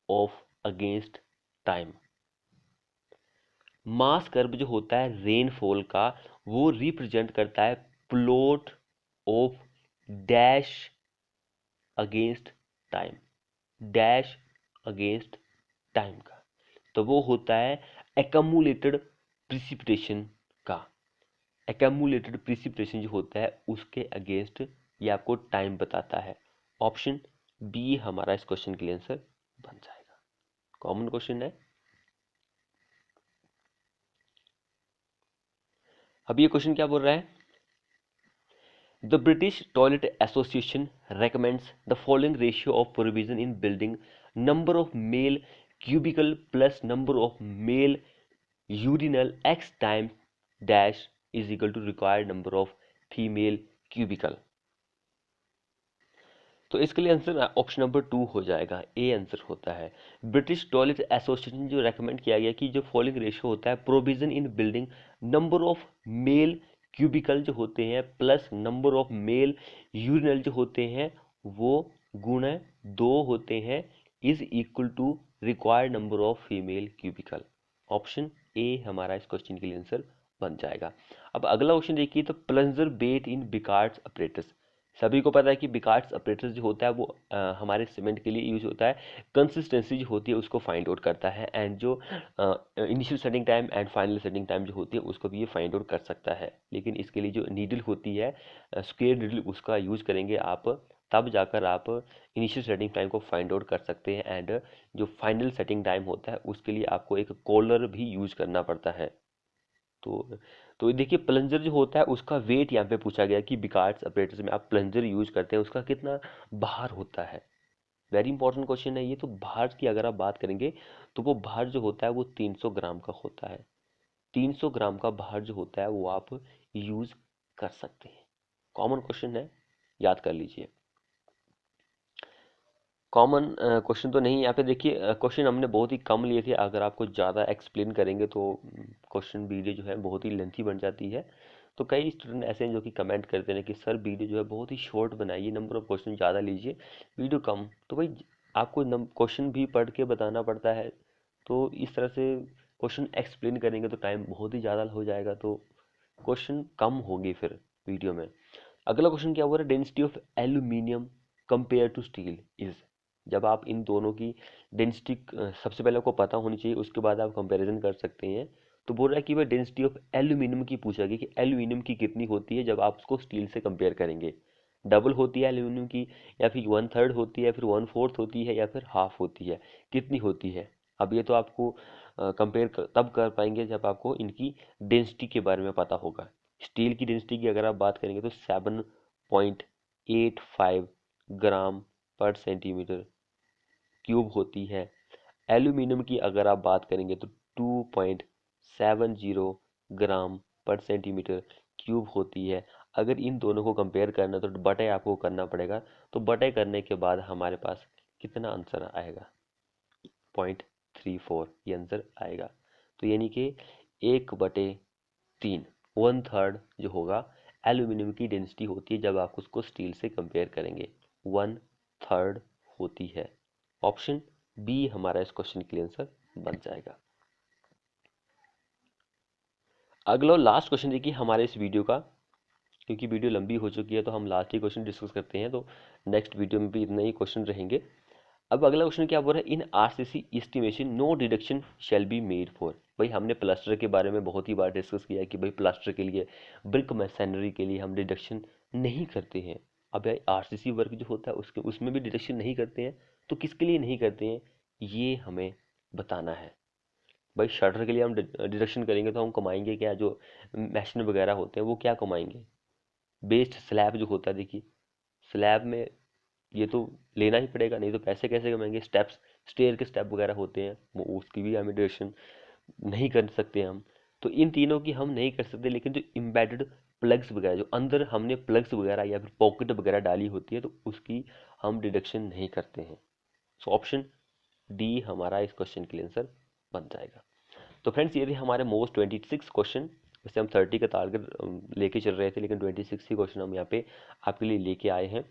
of against time. Mass curve जो होता है रेनफॉल का, वो रिप्रेजेंट करता है plot of dash against time, dash against time का। तो वो होता है एक्यूमुलेटेड प्रिसिपिटेशन का। एक्यूमुलेटेड प्रिसिपिटेशन जो होता है उसके अगेंस्ट ये आपको टाइम बताता है। ऑप्शन बी हमारा इस क्वेश्चन के लिए आंसर बन जाएगा। कॉमन क्वेश्चन है। अब ये क्वेश्चन क्या बोल रहा है, the British toilet association recommends the following ratio of provision in building: number of male cubicle plus number of male urinal x times dash is equal to required number of female cubicle। तो इसके लिए answer option number 2 हो जाएगा, ए answer होता है। British toilet association जो recommend किया गया कि जो फॉलोइंग रेशियो होता है, provision in building number of male cubicle जो होते हैं plus number of male urinal जो होते हैं वो गुणा 2 होते हैं, is equal to required number of female cubicle. Option A हमारा इस क्वेश्चन के लिए आंसर बन जाएगा। अब अगला क्वेश्चन देखिए, तो प्लंजर बेट इन बिकार्ड्स अपरेटस। सभी को पता है कि बिकार्ड्स अपरेटस जो होता है वो हमारे सीमेंट के लिए यूज होता है, कंसिस्टेंसी जो होती है उसको फाइंड आउट करता है, एंड जो initial setting time and final setting time जो होती है उसको भी ये फाइंड आउट कर सकता है। लेकिन इसके लिए जो नीडल होती है स्क्वायर नीडल, उसका यूज करेंगे आप, तब जाकर आप इनिशियल सेटिंग टाइम को फाइंड आउट कर सकते हैं, एंड जो फाइनल सेटिंग टाइम होता है उसके लिए आपको एक कॉलर भी यूज करना पड़ता है। तो देखिए प्लंजर जो होता है उसका वेट यहाँ पे पूछा गया कि बिकार्ड्स ऑपरेटर्स में आप प्लंजर यूज करते हैं उसका कितना भार होता है। वेरी इंपॉर्टेंट क्वेश्चन है ये। तो भार की अगर आप बात करेंगे तो वो भार जो होता है वो 300 ग्राम का होता है। 300 ग्राम का भार जो होता है वो आप यूज कर सकते हैं। कॉमन क्वेश्चन है, याद कर लीजिए। कॉमन क्वेश्चन तो नहीं, यहाँ पे देखिए क्वेश्चन हमने बहुत ही कम लिए थे। अगर आपको ज़्यादा एक्सप्लेन करेंगे तो क्वेश्चन वीडियो जो है बहुत ही लेंथी बन जाती है। तो कई स्टूडेंट ऐसे हैं जो कि कमेंट करते हैं कि सर वीडियो जो है बहुत ही शॉर्ट बनाइए, नंबर ऑफ क्वेश्चन ज़्यादा लीजिए, वीडियो कम। तो भाई आपको क्वेश्चन भी पढ़ के बताना पड़ता है, तो इस तरह से क्वेश्चन एक्सप्लेन करेंगे तो टाइम बहुत ही ज़्यादा हो जाएगा, तो क्वेश्चन कम होंगे फिर वीडियो में। अगला क्वेश्चन क्या हुआ है, density of aluminium compare to steel is. जब आप इन दोनों की डेंसिटी सबसे पहले आपको पता होनी चाहिए, उसके बाद आप कंपैरिजन कर सकते हैं। तो बोल रहा है कि भाई डेंसिटी ऑफ एल्यूमिनियम की पूछा गया कि एल्यूमिनियम की कितनी होती है जब आप उसको स्टील से कंपेयर करेंगे। डबल होती है एल्यूमिनियम की, या फिर 1/3 होती है, फिर 1/4 होती है, या फिर हाफ होती है, कितनी होती है। अब ये तो आपको कंपेयर तब कर पाएंगे जब आपको इनकी डेंसिटी के बारे में पता होगा। स्टील की डेंसिटी की अगर आप बात करेंगे तो 7.85 ग्राम पर सेंटीमीटर क्यूब होती है। एल्यूमिनियम की अगर आप बात करेंगे तो 2.70 ग्राम पर सेंटीमीटर क्यूब होती है। अगर इन दोनों को कंपेयर करना तो बटे आपको करना पड़ेगा, तो बटे करने के बाद हमारे पास कितना आंसर आएगा, 0.34 ये आंसर आएगा। तो यानी कि 1/3 1/3 जो होगा एल्यूमिनियम की डेंसिटी होती है जब आप उसको स्टील से कंपेयर करेंगे, 1/3 होती है। ऑप्शन बी हमारा इस क्वेश्चन के लिए आंसर बन जाएगा। अगला लास्ट क्वेश्चन देखिए हमारे इस वीडियो का, क्योंकि वीडियो लंबी हो चुकी है तो हम लास्ट ही क्वेश्चन डिस्कस करते हैं, तो नेक्स्ट वीडियो में भी इतने ही क्वेश्चन रहेंगे। अब अगला क्वेश्चन क्या बोल रहा है, in RCC estimation no deduction shall be made for. भाई हमने प्लास्टर के बारे में बहुत ही बार डिस्कस किया है कि भाई प्लास्टर के लिए, ब्रिक मैसनरी के लिए हम डिडक्शन नहीं करते हैं। अब यार आरसीसी वर्क जो होता है उसके उसमें भी डिडक्शन नहीं करते हैं, तो किसके लिए नहीं करते हैं ये हमें बताना है। भाई शटर के लिए हम डिडक्शन करेंगे तो हम कमाएंगे क्या, जो मैशन वगैरह होते हैं वो क्या कमाएंगे। बेस्ड स्लैब जो होता है, देखिए स्लैब में ये तो लेना ही पड़ेगा, नहीं तो पैसे कैसे कमाएंगे। स्टेप्स, स्टेयर के स्टेप वगैरह होते हैं वो उसकी भी हमें डिडक्शन नहीं कर सकते हम। तो इन तीनों की हम नहीं कर सकते, लेकिन जो इम्बेडेड प्लग्स वगैरह, जो अंदर हमने प्लग्स वगैरह या फिर पॉकेट वगैरह डाली होती है, तो उसकी हम डिडक्शन नहीं करते हैं। सो ऑप्शन डी हमारा इस क्वेश्चन के लिए आंसर बन जाएगा। तो फ्रेंड्स ये थे हमारे मोस्ट 26 क्वेश्चन। वैसे हम 30 का टारगेट लेके चल रहे थे, लेकिन 26 ही क्वेश्चन हम यहाँ पे आपके लिए लेके आए हैं।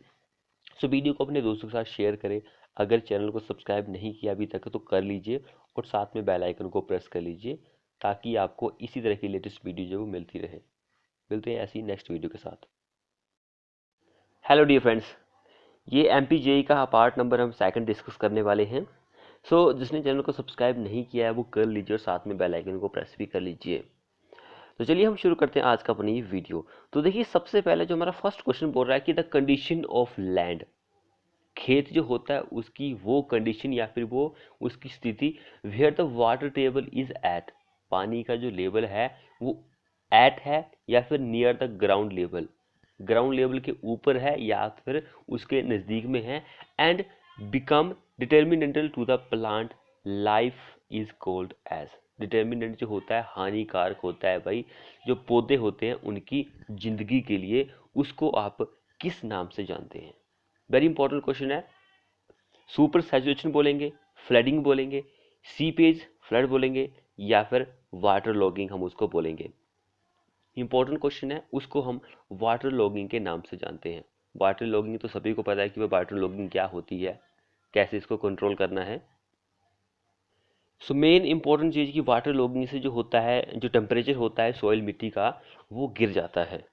सो वीडियो को अपने दोस्तों के साथ शेयर करें। अगर चैनल को सब्सक्राइब नहीं किया अभी तक तो कर लीजिए, और साथ में बेल आइकन को प्रेस कर लीजिए, ताकि आपको इसी तरह की लेटेस्ट वीडियो जो मिलती रहे। मिलते हैं ऐसी नेक्स्ट वीडियो के साथ। हेलो डियर फ्रेंड्स, ये MPJE का पार्ट नंबर हम सेकंड डिस्कस करने वाले हैं। जिसने चैनल को सब्सक्राइब नहीं किया है वो कर लीजिए, और साथ में बेल आइकन को प्रेस भी कर लीजिए। तो चलिए हम शुरू करते हैं आज का अपनी वीडियो। तो देखिए सबसे पहले जो हमारा फर्स्ट क्वेश्चन बोल रहा है कि द कंडीशन ऑफ लैंड, खेत जो होता है उसकी वो कंडीशन या फिर वो उसकी स्थिति, where the water table is at, पानी का जो लेवल है वो एट है या फिर near the ground level, ground level के ऊपर है या फिर उसके नज़दीक में है, and become detrimental to the plant life is called as. Detrimental जो होता है हानिकारक होता है भाई, जो पौधे होते हैं उनकी जिंदगी के लिए, उसको आप किस नाम से जानते हैं। वेरी इंपॉर्टेंट क्वेश्चन है। सुपर सैचुरेशन बोलेंगे, फ्लडिंग बोलेंगे, सीपेज फ्लड बोलेंगे, या फिर वाटर लॉगिंग हम उसको बोलेंगे। इंपॉर्टेंट क्वेश्चन है, उसको हम वाटर लॉगिंग के नाम से जानते हैं। वाटर लॉगिंग तो सभी को पता है कि वह वाटर लॉगिंग क्या होती है, कैसे इसको कंट्रोल करना है। सो मेन इंपॉर्टेंट चीज़ की वाटर लॉगिंग से जो होता है, जो टेम्परेचर होता है सॉइल मिट्टी का, वो गिर जाता है।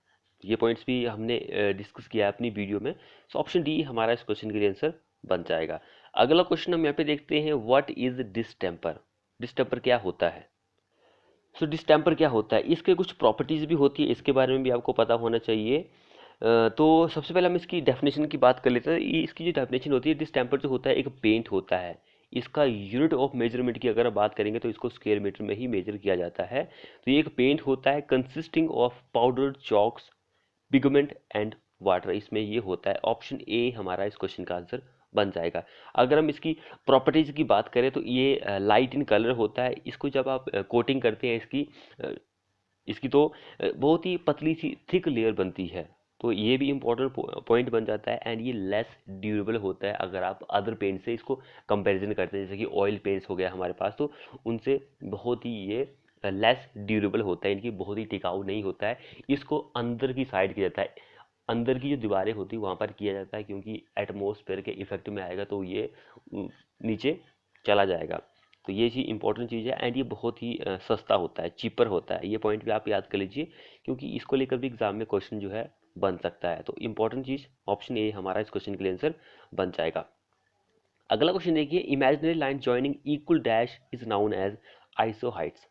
ये पॉइंट्स भी हमने डिस्कस किया है अपनी वीडियो में। सो ऑप्शन डी हमारा इस क्वेश्चन के लिए आंसर बन जाएगा। अगला क्वेश्चन हम यहाँ पे देखते हैं, व्हाट इज डिस्टेम्पर। डिस्टेम्पर क्या होता है? सो डिस्टेम्पर क्या होता है, इसके कुछ प्रॉपर्टीज़ भी होती है, इसके बारे में भी आपको पता होना चाहिए। तो सबसे पहले हम इसकी डेफिनेशन की बात कर लेते हैं। इसकी जो डेफिनेशन होती है, डिस्टेम्पर जो होता है एक पेंट होता है। इसका यूनिट ऑफ मेजरमेंट की अगर आप बात करेंगे तो इसको स्क्वायर मीटर में ही मेजर किया जाता है। तो ये एक पेंट होता है consisting of powdered chalks, pigment and water. इसमें ये होता है। ऑप्शन ए हमारा इस क्वेश्चन का आंसर बन जाएगा। अगर हम इसकी प्रॉपर्टीज की बात करें तो ये लाइट इन कलर होता है। इसको जब आप कोटिंग करते हैं अ, इसकी तो बहुत ही पतली सी थिक लेयर बनती है। तो ये भी इम्पोर्टेंट पॉइंट बन जाता है। एंड ये लेस ड्यूरेबल होता है अगर आप अदर पेंट से इसको कंपैरिजन करते हैं, जैसे कि ऑयल पेंट्स हो गया हमारे पास, तो उनसे बहुत ही ये लेस ड्यूरेबल होता है, इनकी बहुत ही टिकाऊ नहीं होता है। इसको अंदर की साइड किया जाता है, अंदर की जो दीवारें होती है वहाँ पर किया जाता है, क्योंकि एटमॉस्फेयर के इफेक्ट में आएगा तो ये नीचे चला जाएगा। तो ये चीज़ इंपॉर्टेंट चीज़ है। एंड ये बहुत ही सस्ता होता है, चीपर होता है। ये पॉइंट भी आप याद कर लीजिए, क्योंकि इसको लेकर भी एग्जाम में क्वेश्चन जो है बन सकता है। तो इंपॉर्टेंट चीज़ ऑप्शन ए हमारा इस क्वेश्चन के लिए आंसर बन जाएगा। अगला क्वेश्चन देखिए, imaginary line joining equal dash is known as isohyets.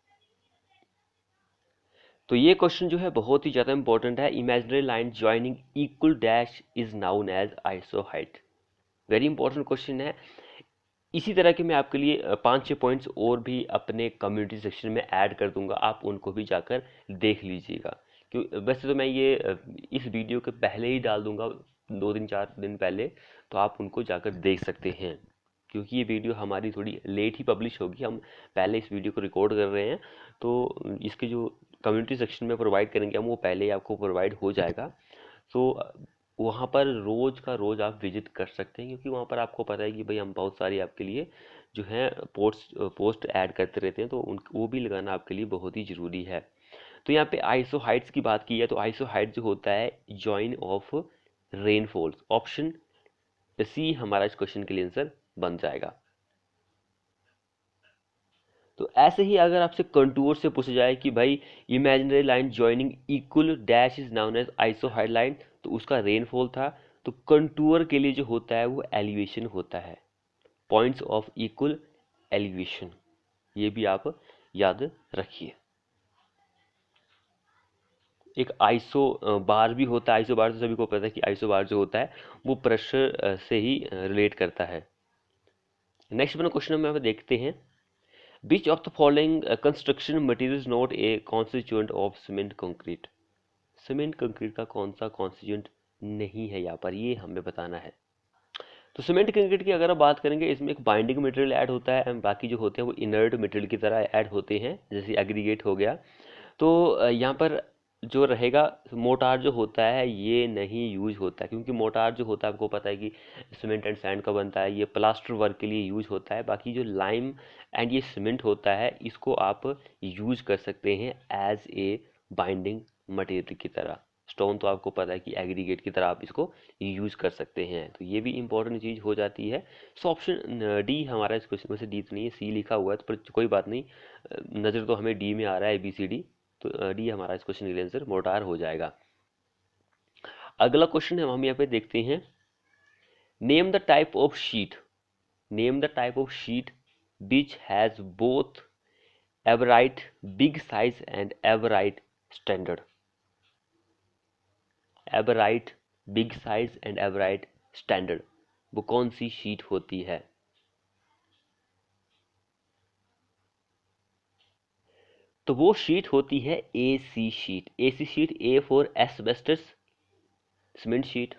तो ये क्वेश्चन जो है बहुत ही ज़्यादा इंपॉर्टेंट है। Imaginary line joining equal dash is known as isohyet. Very important question है। इसी तरह के मैं आपके लिए 5-6 पॉइंट्स और भी अपने कम्युनिटी सेक्शन में ऐड कर दूंगा, आप उनको भी जाकर देख लीजिएगा। क्यों, वैसे तो मैं ये इस वीडियो के पहले ही डाल दूंगा, 2-3-4 दिन पहले, तो आप उनको जाकर देख सकते हैं। क्योंकि ये वीडियो हमारी थोड़ी लेट ही पब्लिश होगी, हम पहले इस वीडियो को रिकॉर्ड कर रहे हैं, तो इसके जो कम्युनिटी सेक्शन में प्रोवाइड करेंगे हम, वो पहले ही आपको प्रोवाइड हो जाएगा। तो वहाँ पर रोज़ का रोज़ आप विजिट कर सकते हैं, क्योंकि वहाँ पर आपको पता है कि भाई हम बहुत सारी आपके लिए जो है पोस्ट ऐड करते रहते हैं, तो उन वो भी लगाना आपके लिए बहुत ही ज़रूरी है। तो यहाँ पे आइसोहाइट्स की बात की है, तो आइसोहाइट जो होता है join of rainfalls. Option C हमारा इस क्वेश्चन के लिए आंसर बन जाएगा। तो ऐसे ही अगर आपसे कंटूर से पूछा जाए कि भाई imaginary line joining equal dash is known as isohyet line, तो उसका रेनफॉल था। तो कंटूर के लिए जो होता है वो एलिवेशन होता है, पॉइंट्स ऑफ इक्वल एलिवेशन। ये भी आप याद रखिए। एक आइसो बार भी होता है। आइसो बार तो सभी को पता है कि आइसो बार जो होता है वो प्रेशर से ही रिलेट करता है। नेक्स्ट अपना क्वेश्चन हम यहाँ पे देखते हैं, Which of the following construction material is not a constituent of cement concrete? Cement concrete का कौन सा कॉन्स्टिट्यूएंट नहीं है यहाँ पर, ये हमें बताना है। तो सीमेंट कंक्रीट की अगर आप बात करेंगे, इसमें एक बाइंडिंग मटेरियल ऐड होता है एंड बाकी जो होते हैं वो इनर्ट मटेरियल की तरह ऐड होते हैं, जैसे एग्रीगेट हो गया। तो यहाँ पर जो रहेगा, मोटार जो होता है ये नहीं यूज होता है, क्योंकि मोटार जो होता है आपको पता है कि सीमेंट एंड सैंड का बनता है, ये प्लास्टर वर्क के लिए यूज होता है। बाकी जो लाइम एंड ये सीमेंट होता है, इसको आप यूज कर सकते हैं एज ए बाइंडिंग मटेरियल की तरह। स्टोन तो आपको पता है कि एग्रीगेट की तरह आप इसको यूज कर सकते हैं। तो ये भी इंपॉर्टेंट चीज़ हो जाती है। सो ऑप्शन डी हमारा इस क्वेश्चन में से डी तो नहीं है, सी लिखा हुआ है, तो पर कोई बात नहीं, नज़र तो हमें डी में आ रहा है, ABCD। तो डी हमारा इस क्वेश्चन का आंसर मोटार हो जाएगा। अगला क्वेश्चन हम यहाँ पे देखते हैं, name the type of sheet, name the type of sheet which has both Everite big size and Everite standard. Everite big size and Everite standard, वो कौन सी शीट होती है? तो वो शीट होती है AC sheet. AC sheet, A for asbestos cement sheet.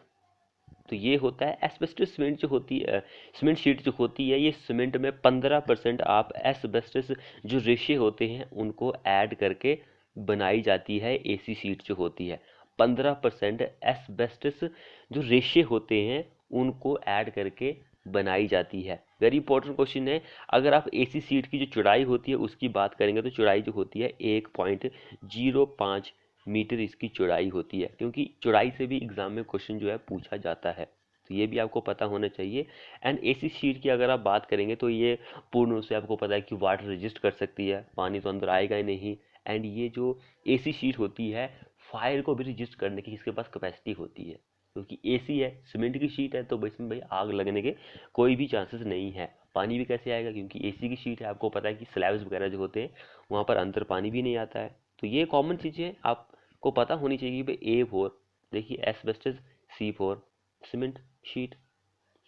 तो ये होता है एस्बेस्टस सीमेंट जो होती है, सीमेंट शीट जो होती है, ये सीमेंट में 15% आप एस्बेस्टस जो रेशे होते हैं उनको ऐड करके बनाई जाती है। AC शीट जो होती है 15% एस्बेस्टस जो रेशे होते हैं उनको ऐड करके बनाई जाती है। वेरी इंपॉर्टेंट क्वेश्चन है। अगर आप एसी शीट की जो चौड़ाई होती है उसकी बात करेंगे तो चौड़ाई जो होती है 1.05 मीटर इसकी चौड़ाई होती है, क्योंकि चौड़ाई से भी एग्जाम में क्वेश्चन जो है पूछा जाता है, तो ये भी आपको पता होना चाहिए। एंड एसी शीट की अगर आप बात करेंगे तो ये पूर्ण रूप से आपको पता है कि वाटर रेजिस्ट कर सकती है, पानी तो अंदर आएगा ही नहीं। एंड ये जो एसी शीट होती है फायर को भी रेजिस्ट करने की इसके पास कैपेसिटी होती है, क्योंकि एसी है, सीमेंट की शीट है, तो इसमें भाई आग लगने के कोई भी चांसेस नहीं है। पानी भी कैसे आएगा, क्योंकि एसी की शीट है, आपको पता है कि स्लैब्स वगैरह जो होते हैं वहाँ पर अंदर पानी भी नहीं आता है। तो ये कॉमन चीज़ें आपको पता होनी चाहिए कि भाई A4 देखिए asbestos, C4 cement sheet,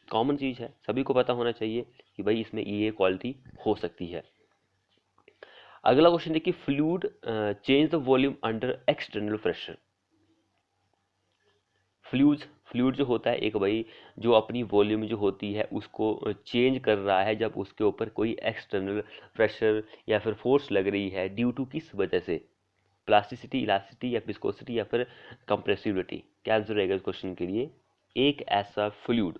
common चीज़ है, सभी को पता होना चाहिए कि भाई इसमें ये क्वालिटी हो सकती है। अगला क्वेश्चन देखिए, fluid change the volume under external pressure. Fluid जो होता है एक भाई जो अपनी वॉल्यूम जो होती है उसको चेंज कर रहा है जब उसके ऊपर कोई एक्सटर्नल प्रेशर या फिर फोर्स लग रही है, ड्यू टू किस वजह से, प्लास्टिसिटी, इलास्टिसिटी या विस्कोसिटी या फिर कंप्रेसिबिलिटी। क्या आंसर रहेगा इस क्वेश्चन के लिए? एक ऐसा फ्लूइड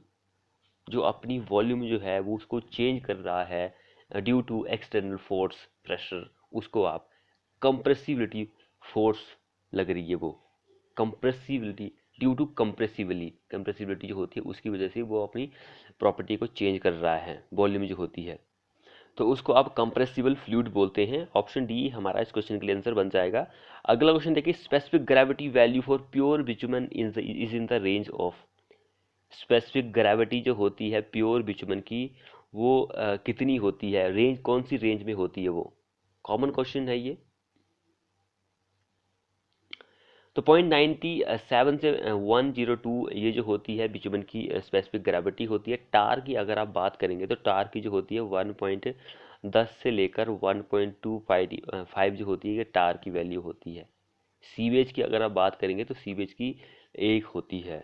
जो अपनी वॉल्यूम जो है वो उसको चेंज कर रहा है due to external force pressure, उसको आप कंप्रेसिबिलिटी फोर्स लग रही है वो, कंप्रेसिबिलिटी ड्यू टू कंप्रेसिबिलिटी जो होती है उसकी वजह से वो अपनी प्रॉपर्टी को चेंज कर रहा है, वॉल्यूम जो होती है, तो उसको आप कंप्रेसिबल फ्लूइड बोलते हैं। ऑप्शन डी हमारा इस क्वेश्चन के लिए आंसर बन जाएगा। अगला क्वेश्चन देखिए, specific gravity value for pure bitumen is in the range of. Specific gravity जो होती है प्योर बिटुमेन की वो कितनी होती है, रेंज कौन सी रेंज में होती है वो, कॉमन क्वेश्चन है ये। तो 0.97 से 102 ये जो होती है बिटुमेन की स्पेसिफिक ग्रेविटी होती है। टार की अगर आप बात करेंगे तो टार की जो होती है 1.10 से लेकर 1.25 जो होती है ये टार की वैल्यू होती है। सीवेज की अगर आप बात करेंगे तो सीवेज की 1 होती है,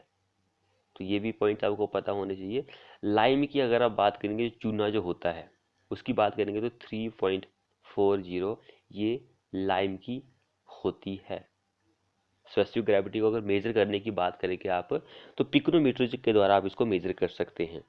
तो ये भी पॉइंट आपको पता होने चाहिए। लाइम की अगर आप बात करेंगे, चूना जो होता है उसकी बात करेंगे तो 3.40 ये लाइम की होती है। स्पेसिफिक ग्रेविटी को अगर मेजर करने की बात करेंगे आप तो पिकोनोमीटर के द्वारा आप इसको मेजर कर सकते हैं।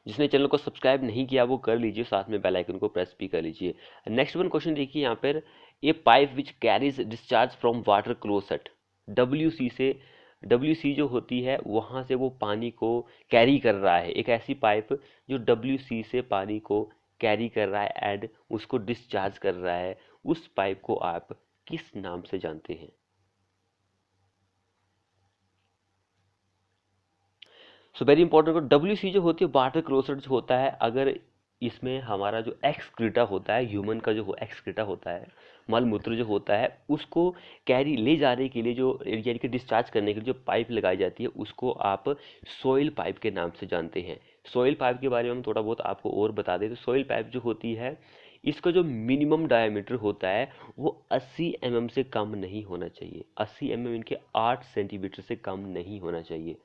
जिसने चैनल को सब्सक्राइब नहीं किया वो कर लीजिए, साथ में बेल आइकन को प्रेस भी कर लीजिए। नेक्स्ट वन क्वेश्चन देखिए यहाँ पर, a pipe which carries discharge from water closet, WC से, WC जो होती है वहाँ से वो पानी को कैरी कर रहा है, एक ऐसी पाइप जो WC से पानी को कैरी कर रहा है एंड उसको डिस्चार्ज कर रहा है, उस पाइप को आप किस नाम से जानते हैं? सो वेरी इंपॉर्टेंट, WC जो होती है वाटर क्लोसेट जो होता है, अगर इसमें हमारा जो एक्सक्रीटा होता है, ह्यूमन का जो एक्सक्रीटा होता है, मल मूत्र जो होता है, उसको कैरी ले जाने के लिए जो यानी कि डिस्चार्ज करने के लिए जो पाइप लगाई जाती है उसको आप सोइल पाइप के नाम से जानते हैं। सोइल पाइप के बारे में हम थोड़ा बहुत आपको और बता दें तो सोइल पाइप जो होती है इसका जो मिनिमम डायमीटर होता है वो 80 mm से कम नहीं होना चाहिए, 80 mm इनके 8 सेंटीमीटर से कम नहीं होना चाहिए।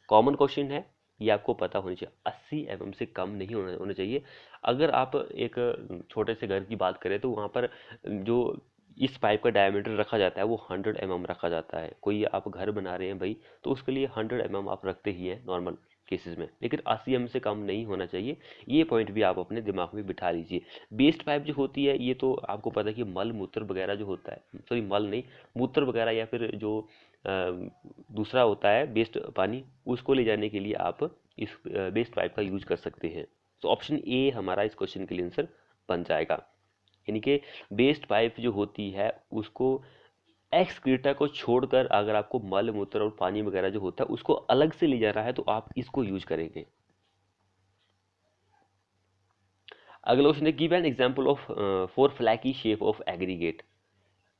कॉमन क्वेश्चन है, ये आपको पता होनी चाहिए, 80 mm से कम नहीं होना चाहिए। अगर आप एक छोटे से घर की बात करें तो वहाँ पर जो इस पाइप का डायमीटर रखा जाता है वो 100 mm रखा जाता है। कोई आप घर बना रहे हैं भाई तो उसके लिए 100 mm आप रखते ही हैं नॉर्मल केसेस में, लेकिन 80 mm से कम नहीं होना चाहिए। ये पॉइंट भी आप अपने दिमाग में बिठा लीजिए। बेस्ट पाइप जो होती है ये तो आपको पता है कि मल मूत्र वगैरह जो होता है, सॉरी मल नहीं, मूत्र वगैरह या फिर जो दूसरा होता है बेस्ट पानी, उसको ले जाने के लिए आप इस बेस्ट पाइप का यूज कर सकते हैं। तो ऑप्शन ए हमारा इस क्वेश्चन के लिए आंसर बन जाएगा, यानी कि बेस्ट पाइप जो होती है उसको एक्सक्रीटा को छोड़कर अगर आपको मल मूत्र और पानी वगैरह जो होता है उसको अलग से ले जाना है तो आप इसको यूज करेंगे। अगला क्वेश्चन है, give an example of for flaky shape of aggregate.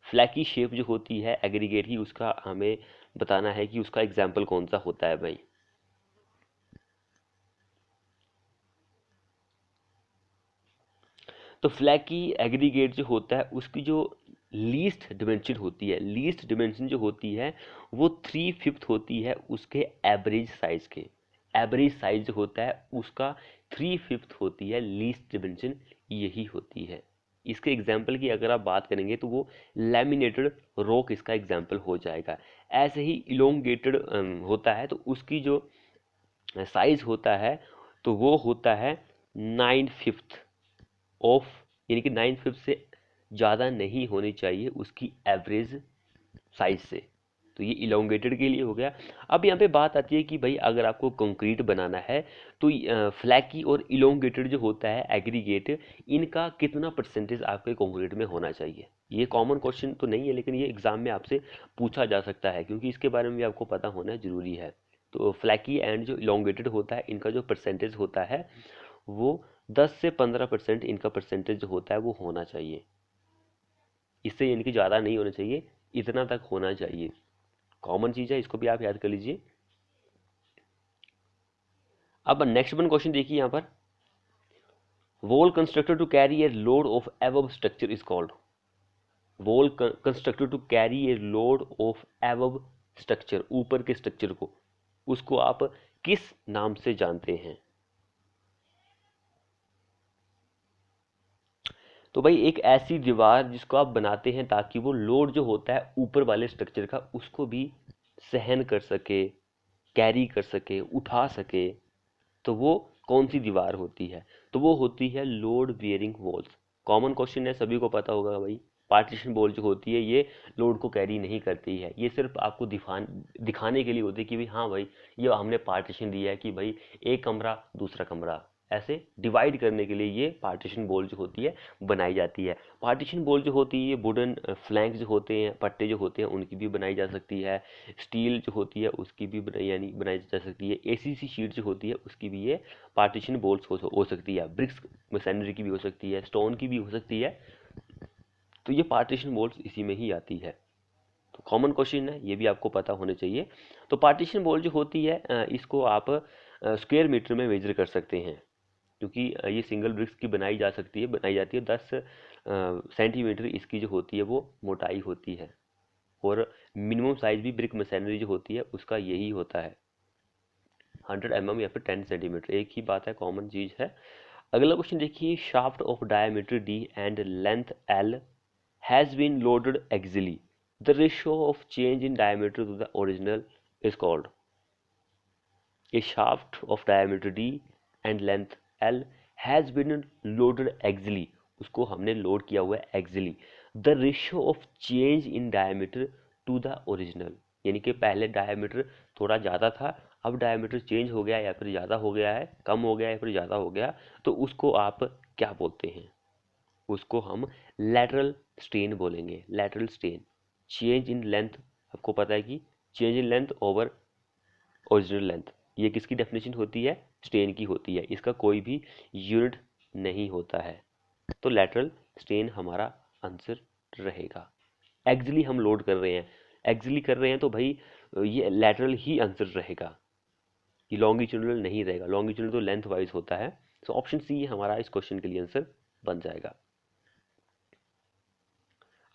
Flaky shape जो होती है एग्रीगेट की, उसका हमें बताना है कि उसका एग्जाम्पल कौन सा होता है भाई। तो फ्लैकी एग्रीगेट जो होता है उसकी जो लीस्ट डिमेंशन होती है, लीस्ट डिमेंशन जो होती है वो 3/5 होती है उसके एवरेज साइज के। एवरेज साइज जो होता है उसका 3/5 होती है लीस्ट डिमेंशन, यही होती है। इसके एग्जाम्पल की अगर आप बात करेंगे तो वो लैमिनेटेड रॉक इसका एग्जाम्पल हो जाएगा। ऐसे ही इलोंगेटेड होता है तो उसकी जो साइज होता है तो वो होता है 9/5 ऑफ, यानी कि 9/5 से ज़्यादा नहीं होनी चाहिए उसकी एवरेज साइज से। तो ये इलोंगेटेड के लिए हो गया। अब यहाँ पे बात आती है कि भाई अगर आपको कंक्रीट बनाना है तो फ्लैकी और इलोंगेटेड जो होता है एग्रीगेट, इनका कितना परसेंटेज आपके कंक्रीट में होना चाहिए। ये कॉमन क्वेश्चन तो नहीं है लेकिन ये एग्जाम में आपसे पूछा जा सकता है, क्योंकि इसके बारे में भी आपको पता होना जरूरी है। तो फ्लैकी एंड जो इलोंगेटेड होता है इनका जो परसेंटेज होता है वो 10 से 15% इनका परसेंटेज जो होता है वो होना चाहिए। इससे यानी कि ज़्यादा नहीं होना चाहिए, इतना तक होना चाहिए। कॉमन चीज़ है, इसको भी आप याद कर लीजिए। अब नेक्स्ट वन क्वेश्चन देखिए यहाँ पर, wall constructed to carry a load of above structure is called. Wall constructed to carry a load of above structure, ऊपर के स्ट्रक्चर को, उसको आप किस नाम से जानते हैं। तो भाई एक ऐसी दीवार जिसको आप बनाते हैं ताकि वो लोड जो होता है ऊपर वाले स्ट्रक्चर का उसको भी सहन कर सके, कैरी कर सके, उठा सके, तो वो कौन सी दीवार होती है। तो वो होती है load bearing walls. Common question है, सभी को पता होगा भाई। पार्टीशन वॉल जो होती है ये लोड को कैरी नहीं करती है, ये सिर्फ आपको दिखाने के लिए होती है कि भाई हाँ भाई ये हमने पार्टीशन दिया है कि भाई एक कमरा दूसरा कमरा, ऐसे डिवाइड करने के लिए ये पार्टीशन वॉल जो होती है बनाई जाती है। पार्टीशन वॉल जो होती है ये वुडन फ्लैंक्स जो होते हैं, पट्टे जो होते हैं उनकी भी बनाई जा सकती है। स्टील जो होती है उसकी भी बनाई जा सकती है। एसीसी शीट जो होती है उसकी भी ये पार्टीशन वॉल्स हो सकती है। ब्रिक्स मशीनरी की भी हो सकती है, स्टोन की भी हो सकती है। तो ये पार्टीशन वॉल्स इसी में ही आती है। तो कॉमन क्वेश्चन है, ये भी आपको पता होने चाहिए। तो पार्टीशन वॉल जो होती है इसको आप स्क्वायर मीटर में मेजर कर सकते हैं, क्योंकि ये सिंगल ब्रिक्स की बनाई जाती है 10 सेंटीमीटर इसकी जो होती है वो मोटाई होती है। और मिनिमम साइज भी ब्रिक मशीनरी जो होती है उसका यही होता है 100 mm या फिर 10 सेंटीमीटर, एक ही बात है, कॉमन चीज है। अगला क्वेश्चन देखिए, shaft of diameter d and length l has been loaded axially, the ratio of change in diameter to the original is called। A shaft of diameter d and length l has been loaded axially, उसको हमने load किया हुआ है axially, the ratio of change in diameter to the original, यानी कि पहले diameter थोड़ा ज़्यादा था, अब डायमीटर चेंज हो गया या फिर ज़्यादा हो गया है, कम हो गया या फिर ज़्यादा हो गया, तो उसको आप क्या बोलते हैं। उसको हम लैटरल स्ट्रेन बोलेंगे, lateral strain. Change in length, आपको पता है कि change in length over original length, ये किसकी डेफिनेशन होती है, स्ट्रेन की होती है, इसका कोई भी यूनिट नहीं होता है। तो लैटरल स्ट्रेन हमारा आंसर रहेगा। एक्सियली हम लोड कर रहे हैं, एक्सियली कर रहे हैं तो भाई ये लैटरल ही आंसर रहेगा, ये लॉन्गिट्यूडनल नहीं रहेगा, लॉन्गिट्यूडनल तो लेंथ वाइज होता है। तो ऑप्शन सी हमारा इस क्वेश्चन के लिए आंसर बन जाएगा।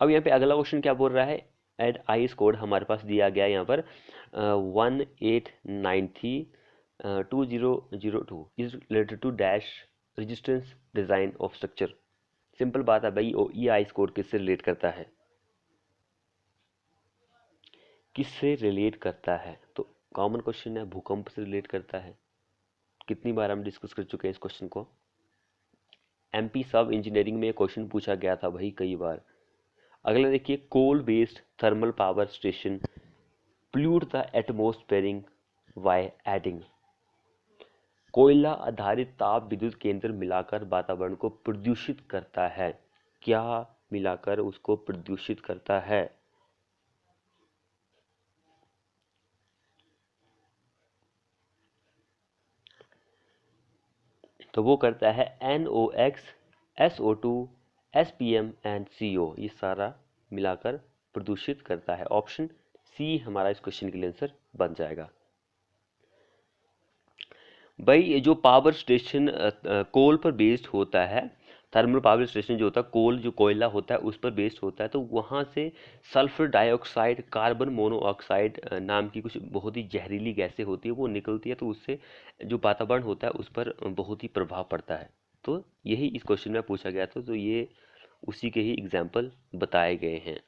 अब यहाँ पे अगला क्वेश्चन क्या बोल रहा है, एड आई कोड हमारे पास दिया गया है यहाँ पर 1893-2002 is related to dash resistance design of structure. Simple बात है भाई, ये आई कोड किससे रिलेट करता है, किससे रिलेट करता है। तो कॉमन क्वेश्चन है, भूकंप से रिलेट करता है। कितनी बार हम डिस्कस कर चुके हैं इस क्वेश्चन को, एमपी सब इंजीनियरिंग में क्वेश्चन पूछा गया था भाई कई बार। अगला देखिए, coal based thermal power station pollute the atmosphere by adding. कोयला आधारित ताप विद्युत केंद्र मिलाकर वातावरण को प्रदूषित करता है, क्या मिलाकर उसको प्रदूषित करता है। तो वो करता है NOx, SO2, SPM and CO, ये सारा मिलाकर प्रदूषित करता है। ऑप्शन सी हमारा इस क्वेश्चन के लिए आंसर बन जाएगा। भाई ये जो पावर स्टेशन कोल पर बेस्ड होता है, थर्मल पावर स्टेशन जो होता है, कोल जो कोयला होता है उस पर बेस्ड होता है, तो वहाँ से सल्फर डाइऑक्साइड, कार्बन मोनोऑक्साइड नाम की कुछ बहुत ही जहरीली गैसें होती है, वो निकलती है, तो उससे जो वातावरण होता है उस पर बहुत ही प्रभाव पड़ता है। तो यही इस क्वेश्चन में पूछा गया था, तो ये उसी के ही एग्जाम्पल बताए गए हैं।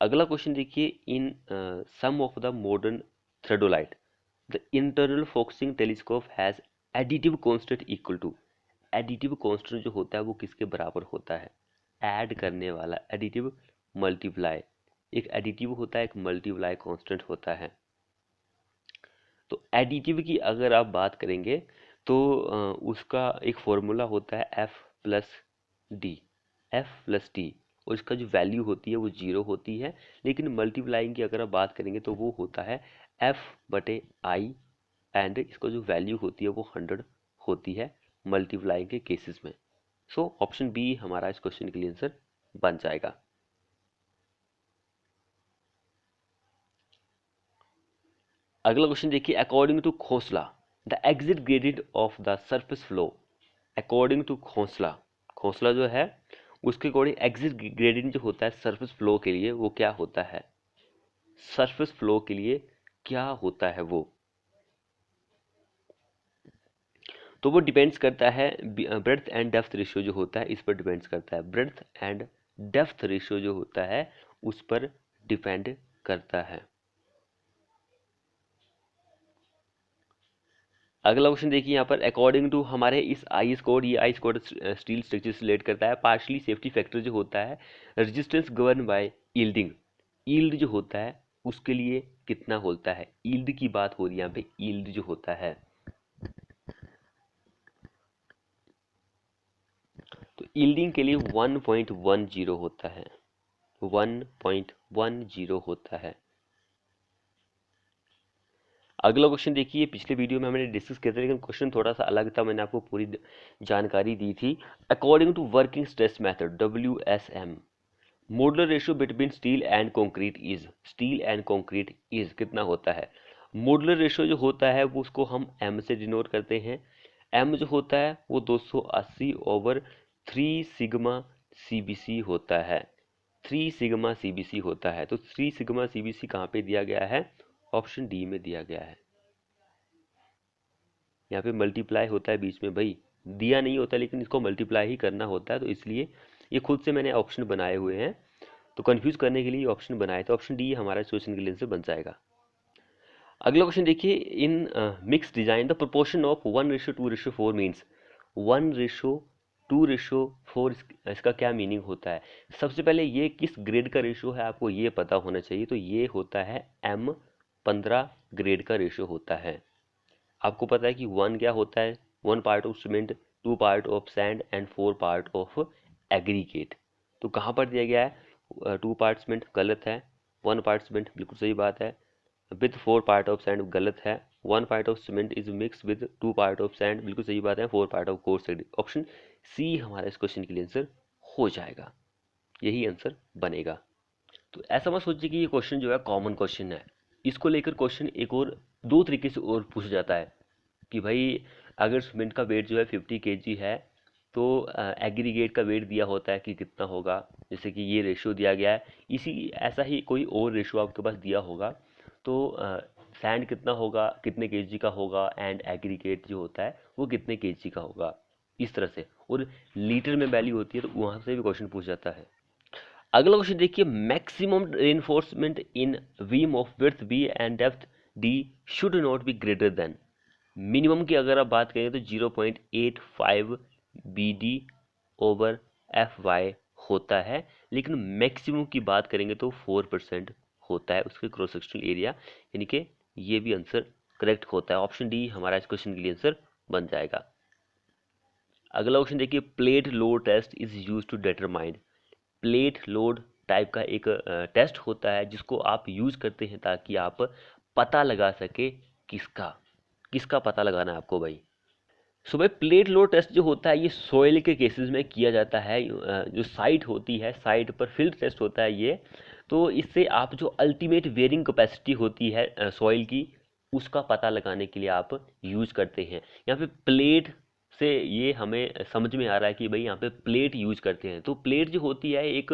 अगला क्वेश्चन देखिए, in some of the modern theodolite the internal focusing telescope has additive constant equal to. Additive constant जो होता है वो किसके बराबर होता है? ऐड करने वाला एडिटिव मल्टीप्लाई, एक एडिटिव होता है, एक मल्टीप्लाई कांस्टेंट होता है। तो एडिटिव की अगर आप बात करेंगे तो उसका एक फॉर्मूला होता है F plus D, F plus D, और इसका जो वैल्यू होती है वो 0 होती है। लेकिन मल्टीप्लाइंग की अगर आप बात करेंगे तो वो होता है एफ बटे आई, एंड इसको जो वैल्यू होती है वो 100 होती है मल्टीप्लाइंग के केसेस में। सो ऑप्शन बी हमारा इस क्वेश्चन के लिए आंसर बन जाएगा। अगला क्वेश्चन देखिए, according to Khosla the exit gradient of the surface flow. According to Khosla, Khosla जो है उसके अकॉर्डिंग एग्जिट ग्रेडियंट जो होता है सरफेस फ्लो के लिए वो क्या होता है? सरफेस फ्लो के लिए क्या होता है वो? तो वो डिपेंड्स करता है ब्रेड्थ एंड डेप्थ रेशियो जो होता है इस पर डिपेंड्स करता है। ब्रेड्थ एंड डेप्थ रेशियो जो होता है उस पर डिपेंड करता है। अगला क्वेश्चन देखिए यहाँ पर, अकॉर्डिंग टू हमारे इस आई स्क्वाड, ये आई स्क्वाड स्टील स्ट्रक्चर से रिलेट करता है। पार्शली सेफ्टी फैक्टर जो होता है resistance govern by yielding, yield जो होता है उसके लिए कितना होता है? यील्ड की बात हो रही है यहाँ पे, यील्ड जो होता है। तो यील्डिंग के लिए 1.10 होता है, 1.10 होता है। अगला क्वेश्चन देखिए, पिछले वीडियो में हमने डिस्कस किया था लेकिन क्वेश्चन थोड़ा सा अलग था, मैंने आपको पूरी जानकारी दी थी। According to working stress method WSM, modular ratio between steel and concrete is, steel and concrete is कितना होता है? मॉडुलर रेशियो जो होता है वो उसको हम M से डिनोट करते हैं। M जो होता है वो 280/3 सिग्मा CBC होता है, 3 सिग्मा CBC होता है। तो 3 सिग्मा CBC कहाँ पे दिया गया है? ऑप्शन डी में दिया गया है। यहाँ पे मल्टीप्लाई होता है बीच में, भाई दिया नहीं होता लेकिन इसको मल्टीप्लाई ही करना होता है, तो इसलिए ये खुद से मैंने ऑप्शन बनाए हुए हैं, तो कंफ्यूज करने के लिए ऑप्शन बनाए। तो ऑप्शन डी हमारा क्वेश्चन के लिए आंसर बन जाएगा। अगला क्वेश्चन देखिए, in mix design the proportion of 1:2:4 means, 1:2:4 इसका क्या मीनिंग होता है? सबसे पहले ये किस ग्रेड का रेशियो है आपको ये पता होना चाहिए। तो ये होता है M15 ग्रेड का रेशियो होता है। आपको पता है कि 1 क्या होता है? 1 part of cement, 2 part of sand and 4 part of aggregate. तो कहाँ पर दिया गया है? 2 पार्ट सीमेंट गलत है, 1 पार्ट सीमेंट बिल्कुल सही बात है, विथ 4 पार्ट ऑफ सैंड गलत है, 1 part of cement is mix with 2 part of sand बिल्कुल सही बात है, 4 part of coarse sand. Option C हमारा इस क्वेश्चन के लिए आंसर हो जाएगा, यही आंसर बनेगा। तो ऐसा मत सोचिए कि ये क्वेश्चन जो है कॉमन क्वेश्चन है, इसको लेकर क्वेश्चन एक और दो तरीके से और पूछा जाता है कि भाई अगर सीमेंट का वेट जो है 50 kg है तो एग्रीगेट का वेट दिया होता है कि कितना होगा, जैसे कि ये रेशियो दिया गया है, इसी ऐसा ही कोई और रेशियो आपके पास दिया होगा, तो सैंड कितना होगा, कितने केजी का होगा, एंड एग्रीगेट जो होता है वो कितने केजी का होगा, इस तरह से, और लीटर में वैल्यू होती है तो वहाँ से भी क्वेश्चन पूछ जाता है। अगला क्वेश्चन देखिए, maximum reinforcement in beam of width B and depth D should not be greater than. Minimum की अगर आप बात करें तो 0.85 BD ओवर FY होता है, लेकिन मैक्सिमम की बात करेंगे तो 4% होता है उसके क्रॉस सेक्शनल एरिया, यानी कि ये भी आंसर करेक्ट होता है। ऑप्शन डी हमारा इस क्वेश्चन के लिए आंसर बन जाएगा। अगला क्वेश्चन देखिए, plate load test is use to determine. Plate load type का एक टेस्ट होता है जिसको आप यूज करते हैं ताकि आप पता लगा सके किसका किसका पता लगाना है आपको भाई। सो भाई प्लेट लोड टेस्ट जो होता है ये सॉइल के केसेस में किया जाता है, जो साइट होती है साइट पर फील्ड टेस्ट होता है ये। तो इससे आप जो अल्टीमेट वेयरिंग कैपेसिटी होती है सॉइल की उसका पता लगाने के लिए आप यूज करते हैं। यहाँ पे प्लेट से ये हमें समझ में आ रहा है कि भाई यहाँ पे प्लेट यूज करते हैं। तो प्लेट जो होती है एक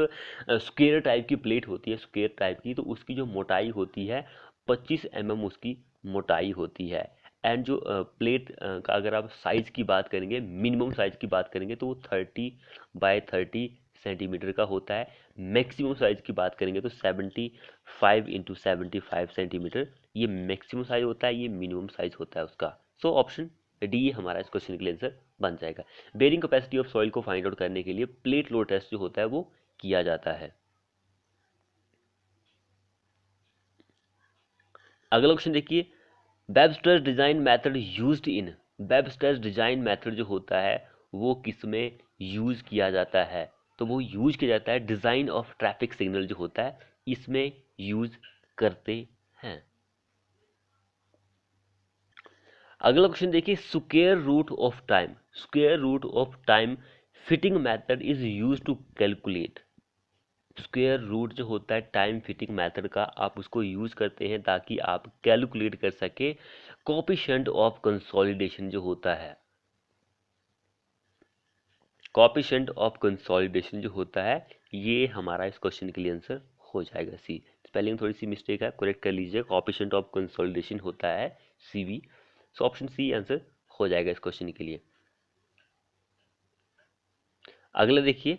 स्क्वायर टाइप की प्लेट होती है, स्क्वायर टाइप की, तो उसकी जो मोटाई होती है 25 mm उसकी मोटाई होती है। एंड जो प्लेट का अगर आप साइज की बात करेंगे, मिनिमम साइज की बात करेंगे तो वो 30 बाय 30 सेंटीमीटर का होता है। मैक्सिमम साइज की बात करेंगे तो 75 इंटू 75 सेंटीमीटर ये मैक्सिमम साइज होता है, ये मिनिमम साइज होता है उसका। सो ऑप्शन डी हमारा इस क्वेश्चन के लिए आंसर बन जाएगा। बेरिंग कैपेसिटी ऑफ सॉइल को फाइंड आउट करने के लिए प्लेट लोड टेस्ट जो होता है वो किया जाता है। अगला क्वेश्चन देखिए, Webster's design method used in, Webster's design method जो होता है वो किस में यूज किया जाता है? तो वो यूज किया जाता है डिजाइन ऑफ ट्रैफिक सिग्नल जो होता है इसमें यूज करते हैं। अगला क्वेश्चन देखिए, square root of time, square root of time fitting method is use to calculate. Square root जो होता है टाइम फिटिंग मेथड का, आप उसको यूज करते हैं ताकि आप कैलकुलेट कर सके कोएफिशिएंट ऑफ कंसोलिडेशन जो होता है। कोएफिशिएंट ऑफ कंसोलिडेशन जो होता है ये हमारा इस क्वेश्चन के लिए आंसर हो जाएगा सी। स्पेलिंग थोड़ी सी मिस्टेक है, करेक्ट कर लीजिए। कोएफिशिएंट ऑफ कंसोलिडेशन होता है CV. So option C answer हो जाएगा इस क्वेश्चन के लिए। अगला देखिए,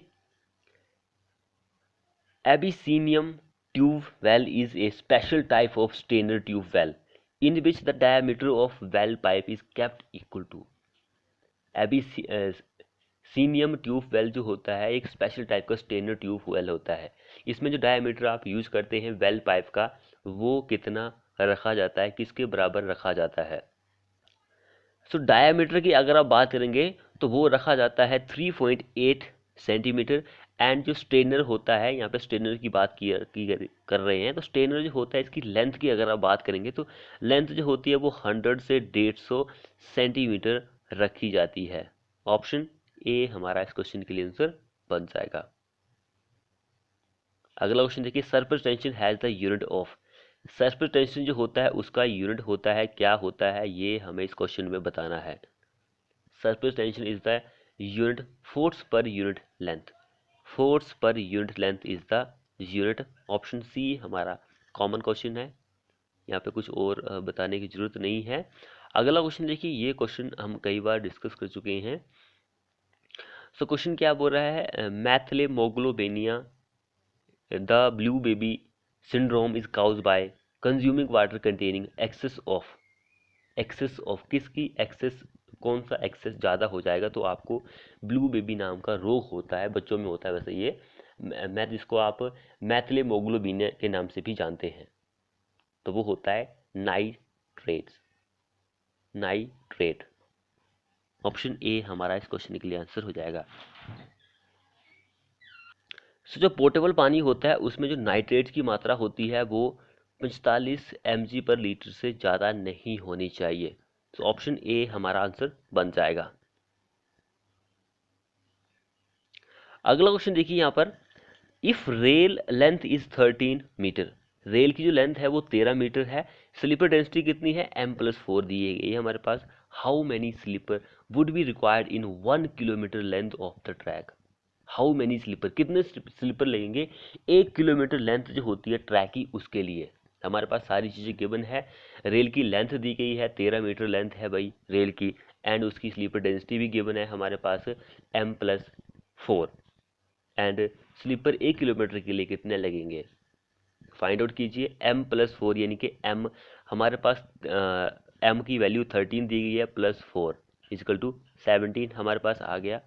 Abyssinian tube well is a special type of stainer tube well in which the diameter of well pipe is kept equal to। Abyssinian tube well जो होता है एक स्पेशल टाइप का स्टेनर ट्यूब वेल होता है। इसमें जो डायमीटर आप यूज करते हैं वेल पाइप का वो कितना रखा जाता है, किसके बराबर रखा जाता है? सो डायमीटर की अगर आप बात करेंगे तो वो रखा जाता है 3.8 सेंटीमीटर। एंड जो स्ट्रेनर होता है, यहाँ पे स्ट्रेनर की बात कर रहे हैं, तो स्ट्रेनर जो होता है इसकी लेंथ की अगर आप बात करेंगे तो लेंथ जो होती है वो 100 से 150 सेंटीमीटर रखी जाती है। ऑप्शन ए हमारा इस क्वेश्चन के लिए आंसर बन जाएगा। अगला क्वेश्चन देखिए, surface tension has the unit of, surface tension जो होता है उसका यूनिट होता है क्या होता है, ये हमें इस क्वेश्चन में बताना है। Surface tension is the unit force per unit length, force per unit length is the unit. Option C हमारा कॉमन क्वेश्चन है, यहाँ पे कुछ और बताने की जरूरत नहीं है। अगला क्वेश्चन देखिए, ये क्वेश्चन हम कई बार डिस्कस कर चुके हैं। सो क्वेश्चन क्या बोल रहा है, methaemoglobinaemia the blue baby syndrome is caused by consuming water containing excess of, excess of किसकी एक्सेस, कौन सा एक्सेस ज़्यादा हो जाएगा तो आपको ब्लू बेबी नाम का रोग होता है, बच्चों में होता है वैसे ये, मैं जिसको आप मैथलेमोग्लोबिनिया के नाम से भी जानते हैं, तो वो होता है नाइट्रेट्स, नाइट्रेट। ऑप्शन ए हमारा इस क्वेश्चन के लिए आंसर हो जाएगा। सो जो पोर्टेबल पानी होता है उसमें जो नाइट्रेट की मात्रा होती है वो 45 mg पर लीटर से ज़्यादा नहीं होनी चाहिए। तो ऑप्शन ए हमारा आंसर बन जाएगा। अगला क्वेश्चन देखिए यहाँ पर, if rail length is 13 metre, rail की जो लेंथ है वो 13 मीटर है, स्लीपर डेंसिटी कितनी है m+4 दी गई है हमारे पास। How many sleeper would be required in 1 kilometre length of the track, how many sleeper, कितने स्लीपर लगेंगे 1 किलोमीटर लेंथ जो होती है ट्रैक की उसके लिए। हमारे पास सारी चीज़ें गिवन है, रेल की लेंथ दी गई है 13 मीटर लेंथ है भाई रेल की, एंड उसकी स्लीपर डेंसिटी भी गिवन है हमारे पास m+4, एंड स्लीपर 1 किलोमीटर के लिए कितने लगेंगे फाइंड आउट कीजिए। m+4 यानी कि m हमारे पास m की वैल्यू 13 दी गई है, +4 = 17 हमारे पास आ गया,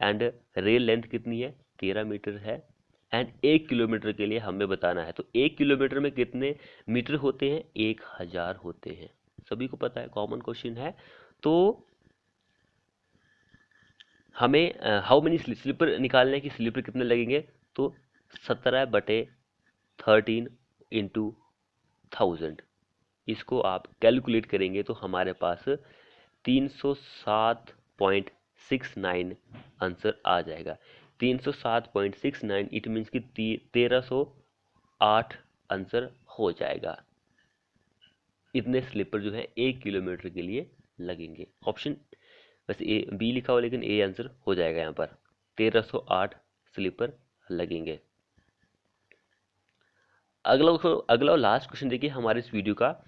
एंड रेल लेंथ कितनी है 13 मीटर है, एंड 1 किलोमीटर के लिए हमें बताना है। तो 1 किलोमीटर में कितने मीटर होते हैं, 1000 होते हैं, सभी को पता है, कॉमन क्वेश्चन है। तो हमें हाउ मेनी स्लीपर निकालने की, स्लीपर कितने लगेंगे, तो 17/13 इंटू 1000, इसको आप कैलकुलेट करेंगे तो हमारे पास 307.69 आंसर आ जाएगा। 307.69 इट मीन्स कि 1308 आंसर हो जाएगा। इतने स्लीपर जो है 1 किलोमीटर के लिए लगेंगे। ऑप्शन बस ए बी लिखा हो लेकिन ए आंसर हो जाएगा यहाँ पर, 1308 स्लीपर लगेंगे। अगला और लास्ट क्वेश्चन देखिए हमारे इस वीडियो का,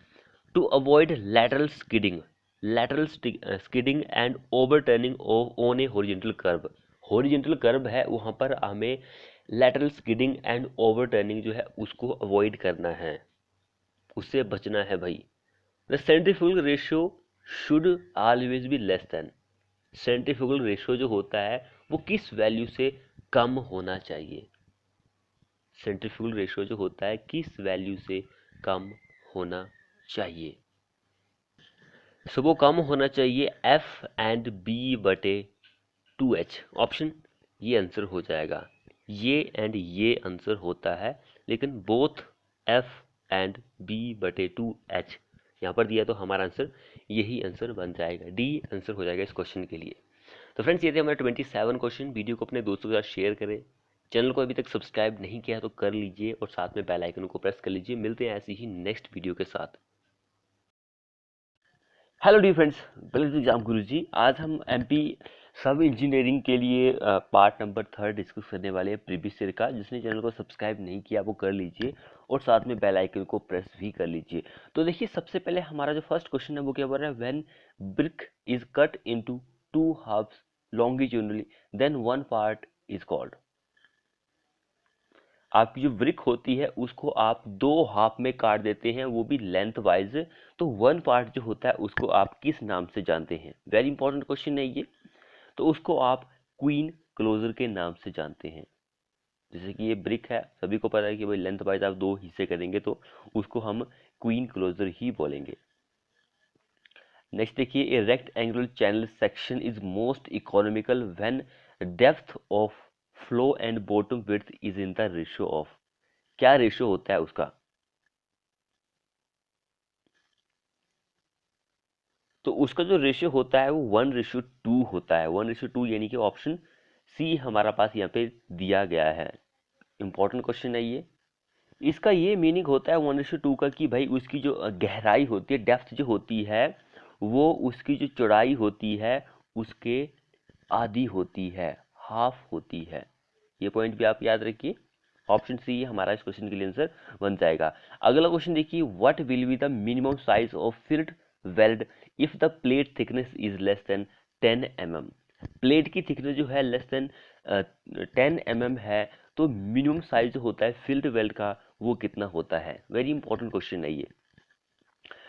to avoid lateral skidding, lateral skidding and overturning on a horizontal curve, horizontal curve है वहाँ पर हमें लैटरल स्किडिंग एंड ओवरटर्निंग जो है उसको अवॉइड करना है, उससे बचना है भाई। The centrifugal ratio should always be less than, centrifugal ratio जो होता है वो किस वैल्यू से कम होना चाहिए, सेंट्रीफ्यूगल रेशियो जो होता है किस वैल्यू से कम होना चाहिए। सो वो कम होना चाहिए F/B/2H, ऑप्शन ये आंसर हो जाएगा। ये एंड ये आंसर होता है, लेकिन बोथ F/B/2H यहाँ पर दिया तो हमारा आंसर यही आंसर बन जाएगा, डी आंसर हो जाएगा इस क्वेश्चन के लिए। तो फ्रेंड्स ये थे हमारे 27 क्वेश्चन। वीडियो को अपने दोस्तों के साथ शेयर करें, चैनल को अभी तक सब्सक्राइब नहीं किया तो कर लीजिए और साथ में बेल आइकन को प्रेस कर लीजिए। मिलते हैं ऐसी ही नेक्स्ट वीडियो के साथ। Hello dear friends, welcome to exam Guru ji. आज हम एमपी सब इंजीनियरिंग के लिए पार्ट नंबर 3 डिस्कस करने वाले हैं प्रीवियस ईयर का। जिसने चैनल को सब्सक्राइब नहीं किया वो कर लीजिए और साथ में बेल आइकन को प्रेस भी कर लीजिए। तो देखिए सबसे पहले हमारा जो फर्स्ट क्वेश्चन है वो क्या बोल रहा है, when brick is cut into 2 halves longitudinally then one part is called. आपकी जो ब्रिक होती है उसको आप 2 हाफ में काट देते हैं, वो भी लेंथ वाइज, तो वन पार्ट जो होता है उसको आप किस नाम से जानते हैं। वेरी इंपॉर्टेंट क्वेश्चन है ये। तो उसको आप क्वीन क्लोजर के नाम से जानते हैं। जैसे कि ये ब्रिक है, सभी को पता है कि भाई लेंथ वाइज आप 2 हिस्से करेंगे तो उसको हम क्वीन क्लोजर ही बोलेंगे। नेक्स्ट देखिए, a rectangular channel section is most economical when depth of flow and bottom width is in the ratio of. क्या रेशियो होता है उसका? तो उसका जो रेशियो होता है वो 1:2 होता है। 1:2 यानी कि ऑप्शन सी हमारा पास यहाँ पे दिया गया है। इंपॉर्टेंट क्वेश्चन है ये। इसका ये मीनिंग होता है 1:2 का कि भाई उसकी जो गहराई होती है, डेप्थ जो होती है, वो उसकी जो चौड़ाई होती है उसके आधी होती है, हाफ होती है। ये पॉइंट भी आप याद रखिए। ऑप्शन सी हमारा इस क्वेश्चन के लिए आंसर बन जाएगा। अगला क्वेश्चन देखिए, what will be the minimum size of field weld if the plate thickness is less then 10 mm। Plate की थिकनेस जो है लेस देन 10 mm है, तो मिनिमम साइज जो होता है फिल्ड वेल्ड का वो कितना होता है। वेरी इंपॉर्टेंट क्वेश्चन है ये।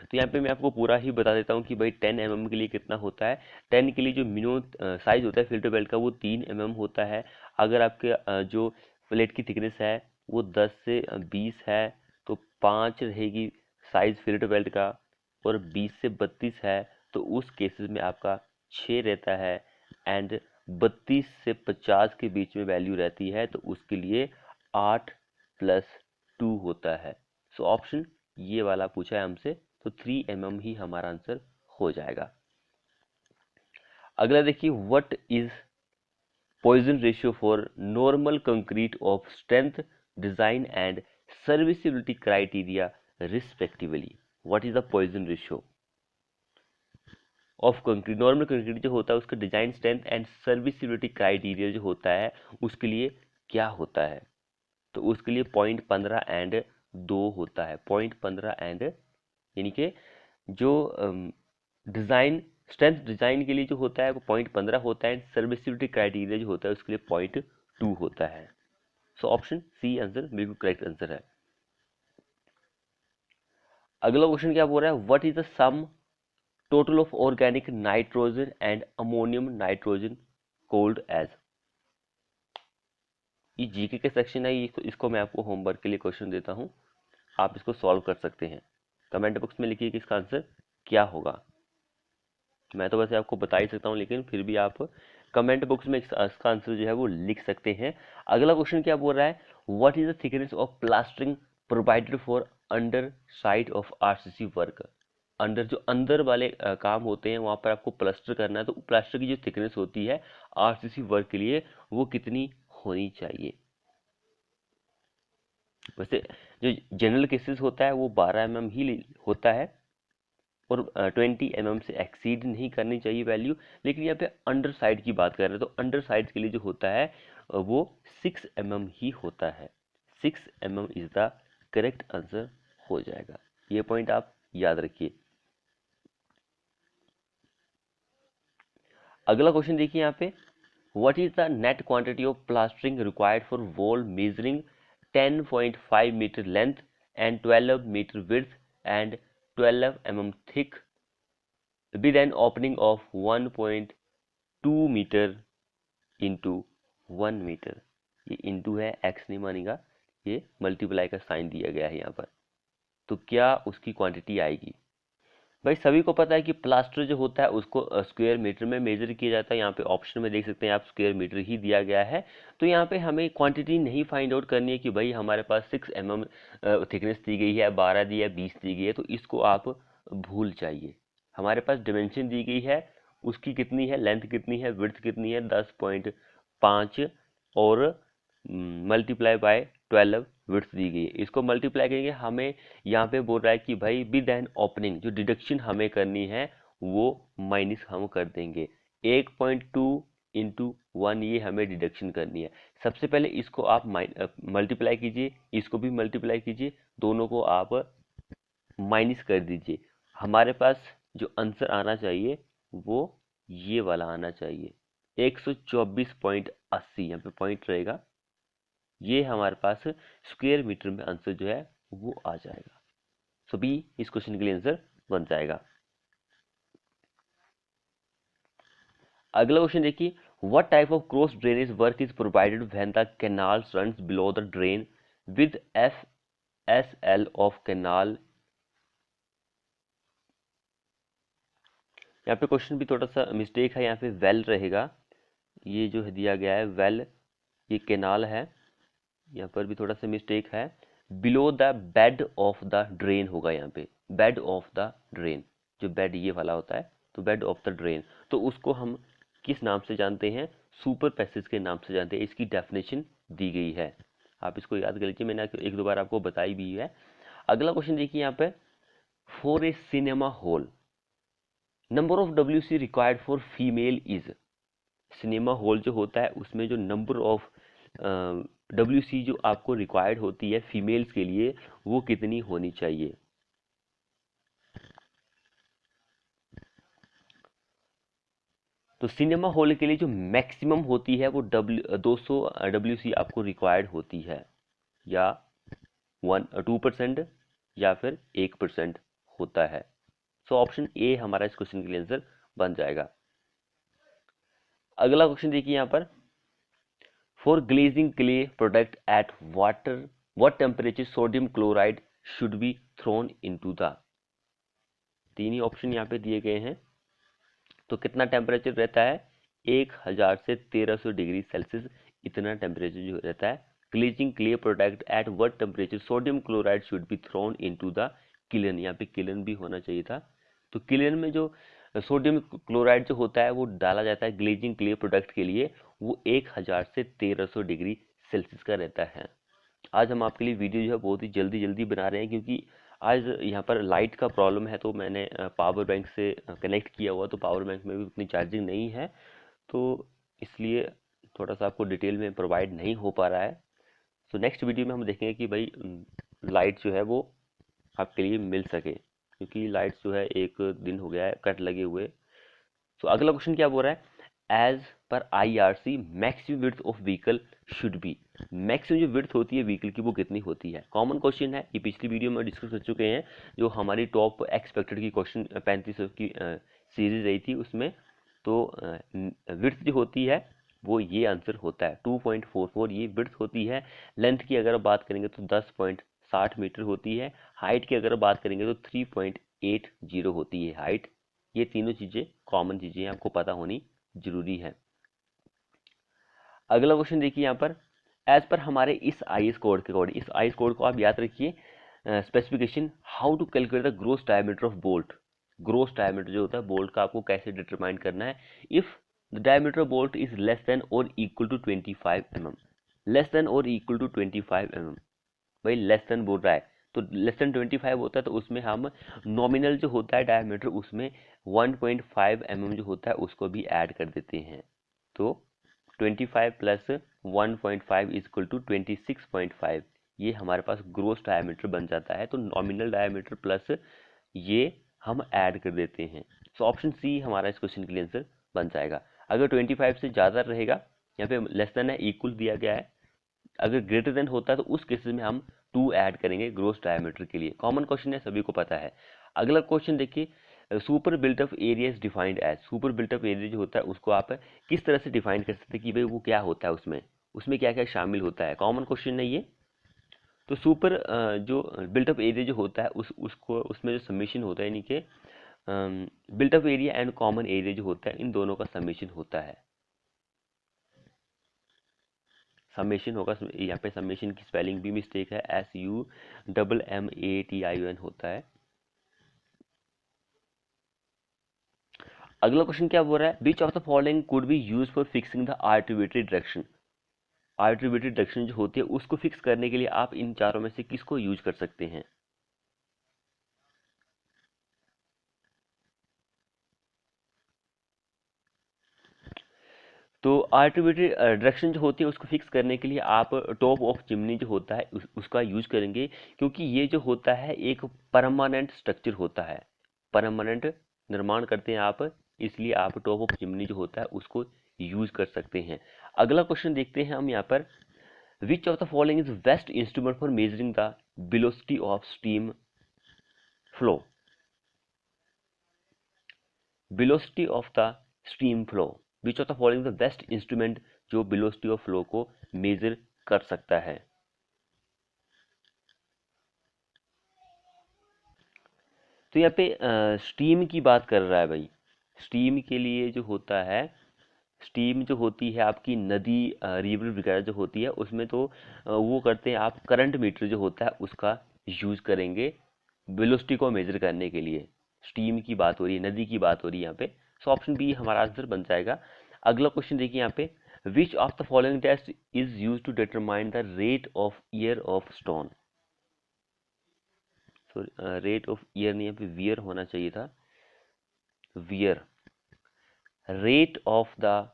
तो यहाँ पे मैं आपको पूरा ही बता देता हूँ कि भाई 10 mm के लिए कितना होता है। 10 के लिए जो मिनिमम साइज होता है फिल्टर बेल्ट का वो 3 mm होता है। अगर आपके जो प्लेट की थिकनेस है वो 10 से 20 है तो 5 रहेगी साइज फिल्टर बेल्ट का, और 20 से 32 है तो उस केसेस में आपका 6 रहता है, एंड 32 से 50 के बीच में वैल्यू रहती है तो उसके लिए 8+2 होता है। सो ऑप्शन ये वाला पूछा है हमसे, तो 3 mm ही हमारा आंसर हो जाएगा। अगला देखिए, what is Poisson ratio for normal concrete of strength, design and serviceability criteria respectively. What is the Poisson ratio of concrete, normal concrete जो होता है उसका design strength and serviceability criteria जो होता है उसके लिए क्या होता है। तो उसके लिए 0.15 एंड 2 होता है। 0.15 एंड यानी कि जो डिज़ाइन स्ट्रेंथ डिज़ाइन के लिए जो होता है वो 0.15 होता है, सर्विसिबिलिटी क्राइटेरिया जो होता है उसके लिए 0.2 होता है। सो ऑप्शन सी आंसर बिल्कुल करेक्ट आंसर है। अगला क्वेश्चन क्या बोल रहा है, what is the sum total of organic nitrogen and ammonium nitrogen called as. ये जीके के सेक्शन है, इसको मैं आपको होमवर्क के लिए क्वेश्चन देता हूँ, आप इसको सॉल्व कर सकते हैं। कमेंट बॉक्स में लिखिए कि इसका आंसर क्या होगा। मैं तो वैसे आपको बता ही सकता हूँ, लेकिन फिर भी आप कमेंट बॉक्स में इसका आंसर जो है वो लिख सकते हैं। अगला क्वेश्चन क्या बोल रहा है, what is the thickness of plastering provided for under side of RCC work. Under जो अंदर वाले काम होते हैं वहां पर आपको प्लास्टर करना है, तो प्लास्टर की जो थिकनेस होती है आरसीसी वर्क के लिए वो कितनी होनी चाहिए। वैसे जो जनरल केसेस होता है वो 12 mm ही होता है और 20 mm से एक्सीड नहीं करनी चाहिए वैल्यू। लेकिन यहाँ पे अंडर साइड की बात कर रहे हैं, तो अंडर साइड के लिए जो होता है वो 6 mm ही होता है। 6 mm is the correct answer हो जाएगा। ये पॉइंट आप याद रखिए। अगला क्वेश्चन देखिए यहाँ पे, what is the net quantity of plastering required for wall measuring 10.5 metre length and 12 metre width and 12 mm thick with an opening of 1.2 metre into 1 metre. ये इंटू है, एक्स नहीं मानेगा, ये मल्टीप्लाई का साइन दिया गया है यहाँ पर। तो क्या उसकी क्वांटिटी आएगी? भाई सभी को पता है कि प्लास्टर जो होता है उसको स्क्वायर मीटर में मेजर किया जाता है। यहाँ पे ऑप्शन में देख सकते हैं आप, स्क्वायर मीटर ही दिया गया है। तो यहाँ पे हमें क्वांटिटी नहीं फाइंड आउट करनी है कि भाई हमारे पास 6 mm थिकनेस दी गई है, 12 दी है, 20 दी गई है, तो इसको आप भूल जाइए। हमारे पास डिमेंशन दी गई है, उसकी कितनी है, लेंथ कितनी है, विड्थ कितनी है, 10.5 और मल्टीप्लाई बाय 12 विड्थ दी गई है। इसको मल्टीप्लाई करेंगे, हमें यहाँ पे बोल रहा है कि भाई विद एन ओपनिंग, जो डिडक्शन हमें करनी है वो माइनस हम कर देंगे। 1.2 इंटू 1 ये हमें डिडक्शन करनी है। सबसे पहले इसको आप मल्टीप्लाई कीजिए, इसको भी मल्टीप्लाई कीजिए, दोनों को आप माइनस कर दीजिए। हमारे पास जो आंसर आना चाहिए वो ये वाला आना चाहिए, 124.80, यहाँ पे पॉइंट रहेगा। ये हमारे पास स्क्वायर मीटर में आंसर जो है वो आ जाएगा। सो बी इस क्वेश्चन के लिए आंसर बन जाएगा। अगला क्वेश्चन देखिए, what type of cross drainage work is provided when the canal runs below the drain with FSL of canal. यहाँ पे क्वेश्चन भी थोड़ा सा मिस्टेक है, यहाँ पे वेल रहेगा, ये जो है दिया गया है वेल, ये कैनाल है, यहाँ पर भी थोड़ा सा मिस्टेक है। Below the bed of the drain होगा, यहाँ पे बेड ऑफ द ड्रेन, जो बेड ये वाला होता है, तो बेड ऑफ द ड्रेन, तो उसको हम किस नाम से जानते हैं, सुपर पैसेज के नाम से जानते हैं। इसकी डेफिनेशन दी गई है, आप इसको याद कर लीजिए, मैंने एक दो बार आपको बताई भी है। अगला क्वेश्चन देखिए यहाँ पे, for a cinema hall number of WC required for female is. Cinema hall जो होता है उसमें जो नंबर ऑफ WC जो आपको रिक्वायर्ड होती है फीमेल्स के लिए, वो कितनी होनी चाहिए। तो सिनेमा हॉल के लिए जो मैक्सिमम होती है वो 200 WC आपको रिक्वायर्ड होती है, या 2% या फिर 1% होता है। सो ऑप्शन ए हमारा इस क्वेश्चन के लिए आंसर बन जाएगा। अगला क्वेश्चन देखिए यहाँ पर, for glazing clay product at water what temperature sodium chloride should be thrown into the. तीन ही ऑप्शन यहाँ पे दिए गए हैं, तो कितना टेम्परेचर रहता है, 1000 से 1300 डिग्री सेल्सियस, इतना टेम्परेचर जो रहता है। Glazing clay product at what temperature sodium chloride should be thrown into the kiln, यहाँ पे किलन भी होना चाहिए था। तो किलन में जो सोडियम क्लोराइड जो होता है वो डाला जाता है ग्लेजिंग क्ले प्रोडक्ट के लिए, वो 1000 से 1300 डिग्री सेल्सियस का रहता है। आज हम आपके लिए वीडियो जो है बहुत ही जल्दी बना रहे हैं, क्योंकि आज यहाँ पर लाइट का प्रॉब्लम है, तो मैंने पावर बैंक से कनेक्ट किया हुआ, तो पावर बैंक में भी उतनी चार्जिंग नहीं है, तो इसलिए थोड़ा सा आपको डिटेल में प्रोवाइड नहीं हो पा रहा है। तो नेक्स्ट वीडियो में हम देखेंगे कि भाई लाइट जो है वो आपके लिए मिल सके, क्योंकि लाइट जो है एक दिन हो गया है कट लगे हुए। तो अगला क्वेश्चन क्या बोल रहा है, as per IRC maximum width of vehicle should be. Maximum जो विड्थ होती है व्हीकल की वो कितनी होती है, कॉमन क्वेश्चन है, ये पिछली वीडियो में डिस्कस कर चुके हैं, जो हमारी टॉप एक्सपेक्टेड की क्वेश्चन 3500 की सीरीज रही थी उसमें। तो विड्थ जो होती है वो ये आंसर होता है, 2.44 ये विड्थ होती है। लेंथ की अगर बात करेंगे तो 10.60 मीटर होती है। हाइट की अगर बात करेंगे तो 3.80 होती है हाइट। ये तीनों चीजें कॉमन चीजें आपको पता होनी जरूरी है। अगला क्वेश्चन देखिए यहाँ पर, एज पर हमारे इस IS कोड के अकॉर्डिंग, इस IS कोड को आप याद रखिए, specification how to calculate the gross diameter of bolt. Gross diameter जो होता है बोल्ट का, आपको कैसे डिटरमाइन करना है। If the diameter of bolt is less than और equal to 25 mm, less than और इक्वल टू 25 mm, भाई लेस देन बोल रहा है, तो लेस देन 25 होता है, तो उसमें हम नॉमिनल जो होता है डायमीटर उसमें 1.5 mm जो होता है उसको भी ऐड कर देते हैं। तो 25 प्लस 1.5 इक्वल टू 26.5, ये हमारे पास ग्रोस डायमीटर बन जाता है। तो नॉमिनल डायमीटर प्लस ये हम ऐड कर देते हैं। सो ऑप्शन सी हमारा इस क्वेश्चन के लिए आंसर बन जाएगा। अगर 25 से ज़्यादा रहेगा, यहाँ पे लेस देन है, इक्वल दिया गया है, अगर ग्रेटर देन होता है तो उस केसेस में हम 2 ऐड करेंगे ग्रोस डायमीटर के लिए। कॉमन क्वेश्चन है, सभी को पता है। अगला क्वेश्चन देखिए, super built up area is defined as. Super built up area जो होता है उसको आप किस तरह से डिफाइन कर सकते हैं कि भाई वो क्या होता है, उसमें क्या क्या शामिल होता है। कॉमन क्वेश्चन है ये। तो सुपर जो बिल्टअप एरिया जो होता है उसको उसमें जो समीशन होता है, यानी कि built up area and common area जो होता है, इन दोनों का समीशन होता है। समेशन होगा, यहाँ पे समेशन की स्पेलिंग भी मिस्टेक है, SUMMATION होता है। अगला क्वेश्चन क्या बोल रहा है, which of the following could be use for fixing the arbitrary direction. Arbitrary direction जो होती है उसको फिक्स करने के लिए आप इन चारों में से किसको यूज कर सकते हैं। तो आर्बिट्रेरी डायरेक्शन जो होती है उसको फिक्स करने के लिए आप टॉप ऑफ चिमनी जो होता है उसका यूज करेंगे, क्योंकि ये जो होता है एक परमानेंट स्ट्रक्चर होता है, परमानेंट निर्माण करते हैं आप, इसलिए आप टॉप ऑफ चिमनी जो होता है उसको यूज कर सकते हैं। अगला क्वेश्चन देखते हैं हम यहाँ पर, विच of the following is best instrument for measuring the velocity of steam flow. Velocity of the steam flow, which of the following the best instrument जो वेलोसिटी ऑफ फ्लो को मेजर कर सकता है। तो यहाँ पे स्टीम की बात कर रहा है भाई। स्टीम के लिए जो होता है, स्टीम जो होती है आपकी नदी रिवर वगैरह जो होती है उसमें, तो वो करते हैं आप करंट मीटर जो होता है उसका यूज करेंगे वेलोसिटी को मेजर करने के लिए। स्टीम की बात हो रही है, नदी की बात हो रही है यहाँ पे। सो ऑप्शन बी हमारा आंसर बन जाएगा। अगला क्वेश्चन देखिए यहाँ पे, which of the following test is use to determine the rate of year of stone. So rate of year नहीं, यहाँ पे वियर होना चाहिए था, wear, rate of the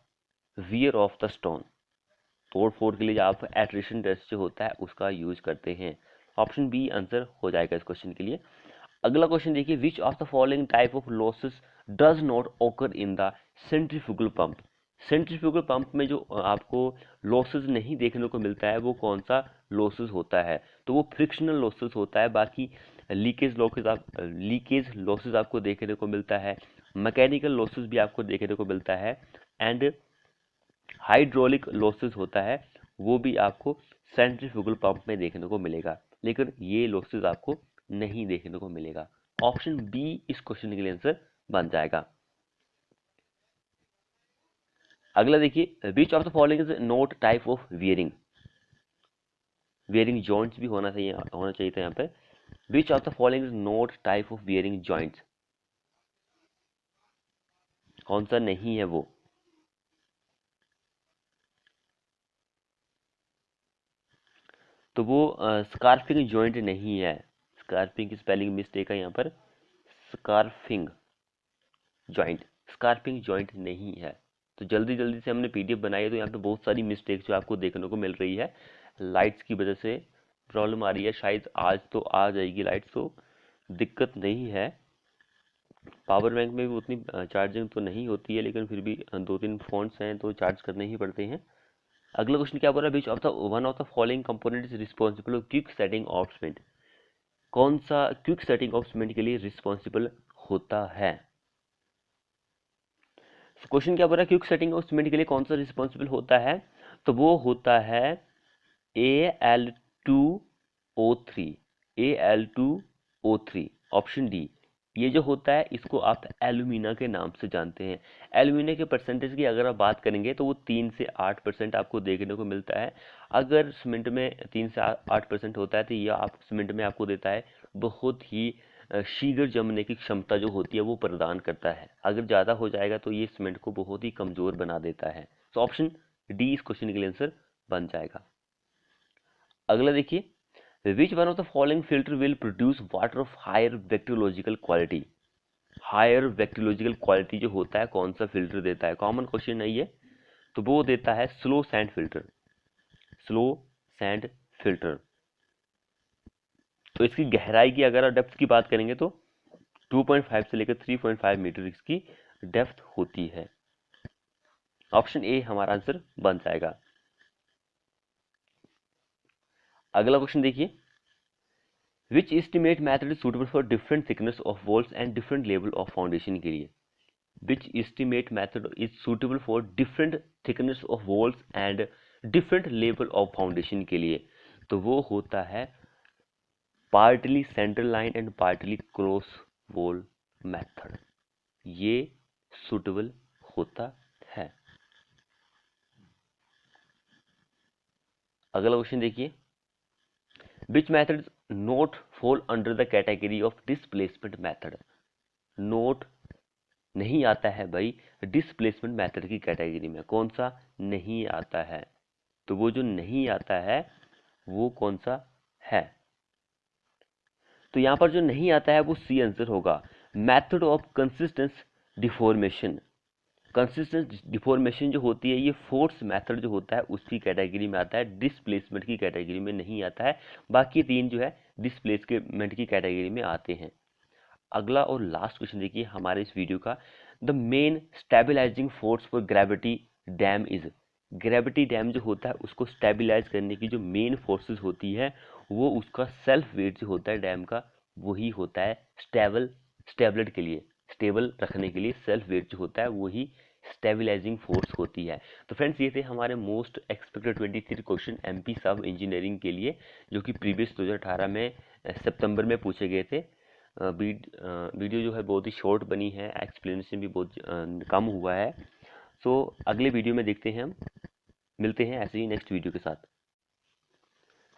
wear of the stone. तोड़ फोड़ के लिए आप एट्रिशन टेस्ट जो होता है उसका यूज करते हैं। ऑप्शन बी आंसर हो जाएगा इस क्वेश्चन के लिए। अगला क्वेश्चन देखिए, which of the following type of losses does not occur in the centrifugal pump. Centrifugal pump में जो आपको लॉसेस नहीं देखने को मिलता है वो कौन सा लॉसेस होता है, तो वो फ्रिक्शनल लॉसेस होता है। बाकी लीकेज लॉसेस आपको देखने को मिलता है, मैकेनिकल लॉसेस भी आपको देखने को मिलता है, एंड हाइड्रोलिक लॉसेस होता है, वो भी आपको सेंट्रीफ्यूगल पंप में देखने को मिलेगा, लेकिन ये लॉसेस आपको नहीं देखने को मिलेगा। ऑप्शन बी इस क्वेश्चन के लिए आंसर बन जाएगा। अगला देखिए, which of the following is not type of wearing. Wearing joints भी होना चाहिए था यहाँ पे। Which of the following is not type of wearing joints, कौन सा नहीं है वो। तो वो स्कार्फिंग जॉइंट नहीं है। स्कार्फिंग की स्पेलिंग मिस्टेक है यहाँ पर, स्कार्फिंग जॉइंट, स्कार्पिंग जॉइंट नहीं है। तो जल्दी जल्दी से हमने पीडीएफ बनाई है, तो यहाँ पे बहुत सारी मिस्टेक जो आपको देखने को मिल रही है, लाइट्स की वजह से प्रॉब्लम आ रही है। शायद आज तो आ जाएगी लाइट्स, तो दिक्कत नहीं है। पावर बैंक में भी उतनी चार्जिंग तो नहीं होती है, लेकिन फिर भी 2-3 फोन्स हैं तो चार्ज करने ही पड़ते हैं। अगला क्वेश्चन क्या बोल रहा है, which of the one of the following component is responsible quick setting of cement. कौन सा क्विक सेटिंग ऑफ सीमेंट के लिए रिस्पॉन्सिबल होता है। क्वेश्चन क्या बोल रहा है, क्विक सेटिंग ऑफ सीमेंट के लिए कौन सा रिस्पॉन्सिबल होता है, तो वो होता है Al2O3, Al2O3, ऑप्शन डी। ये जो होता है इसको आप एल्यूमिना के नाम से जानते हैं। एल्यूमिना के परसेंटेज की अगर आप बात करेंगे तो वो 3 से 8% आपको देखने को मिलता है। अगर सीमेंट में 3 से 8% होता है तो ये आप सीमेंट में आपको देता है बहुत ही शीघ्र जमने की क्षमता जो होती है वो प्रदान करता है। अगर ज़्यादा हो जाएगा तो ये सीमेंट को बहुत ही कमज़ोर बना देता है। तो ऑप्शन डी इस क्वेश्चन के लिए आंसर बन जाएगा। अगला देखिए, which one of the following filter will produce water of higher bacteriological quality. Higher bacteriological quality जो होता है कौन सा फिल्टर देता है, कॉमन क्वेश्चन है ये। तो वो देता है slow sand filter, slow sand filter. तो इसकी गहराई की अगर आप डेप्थ की बात करेंगे तो 2.5 से लेकर 3.5 मीटर इसकी डेप्थ होती है। ऑप्शन ए हमारा आंसर बन जाएगा। अगला क्वेश्चन देखिए, which estimate method is suitable for different thickness of walls and different level of foundation के लिए। Which estimate method is suitable for different thickness of walls and different level of foundation के लिए, तो वो होता है partly central line and partly cross wall method, ये suitable होता है। अगला क्वेश्चन देखिए, which method not fall under the category of displacement method. Not नहीं आता है भाई डिस्प्लेसमेंट मेथड की कैटेगरी में, कौन सा नहीं आता है, तो वो जो नहीं आता है वो कौन सा है, तो यहां पर जो नहीं आता है वो सी आंसर होगा, method of consistence deformation. Consistence deformation जो होती है ये फोर्स मेथड जो होता है उसकी कैटेगरी में आता है, डिस्प्लेसमेंट की कैटेगरी में नहीं आता है। बाकी तीन जो है डिस्प्लेसमेंट की कैटेगरी में आते हैं। अगला और लास्ट क्वेश्चन देखिए हमारे इस वीडियो का, the main stabilising force for gravity dam is. Gravity dam जो होता है उसको स्टेबलाइज करने की जो मेन फोर्सेस होती है वो उसका सेल्फ वेट जो होता है डैम का वही होता है स्टेबल के लिए, स्टेबल रखने के लिए सेल्फ वेट जो होता है वही स्टेबलाइजिंग फोर्स होती है। तो फ्रेंड्स ये थे हमारे मोस्ट एक्सपेक्टेड 23 क्वेश्चन एमपी सब इंजीनियरिंग के लिए, जो कि प्रीवियस 2018 में सितंबर में पूछे गए थे। वीडियो जो है बहुत ही शॉर्ट बनी है, एक्सप्लेनेशन भी बहुत कम हुआ है। सो अगले वीडियो में देखते हैं, हम मिलते हैं ऐसे ही नेक्स्ट वीडियो के साथ।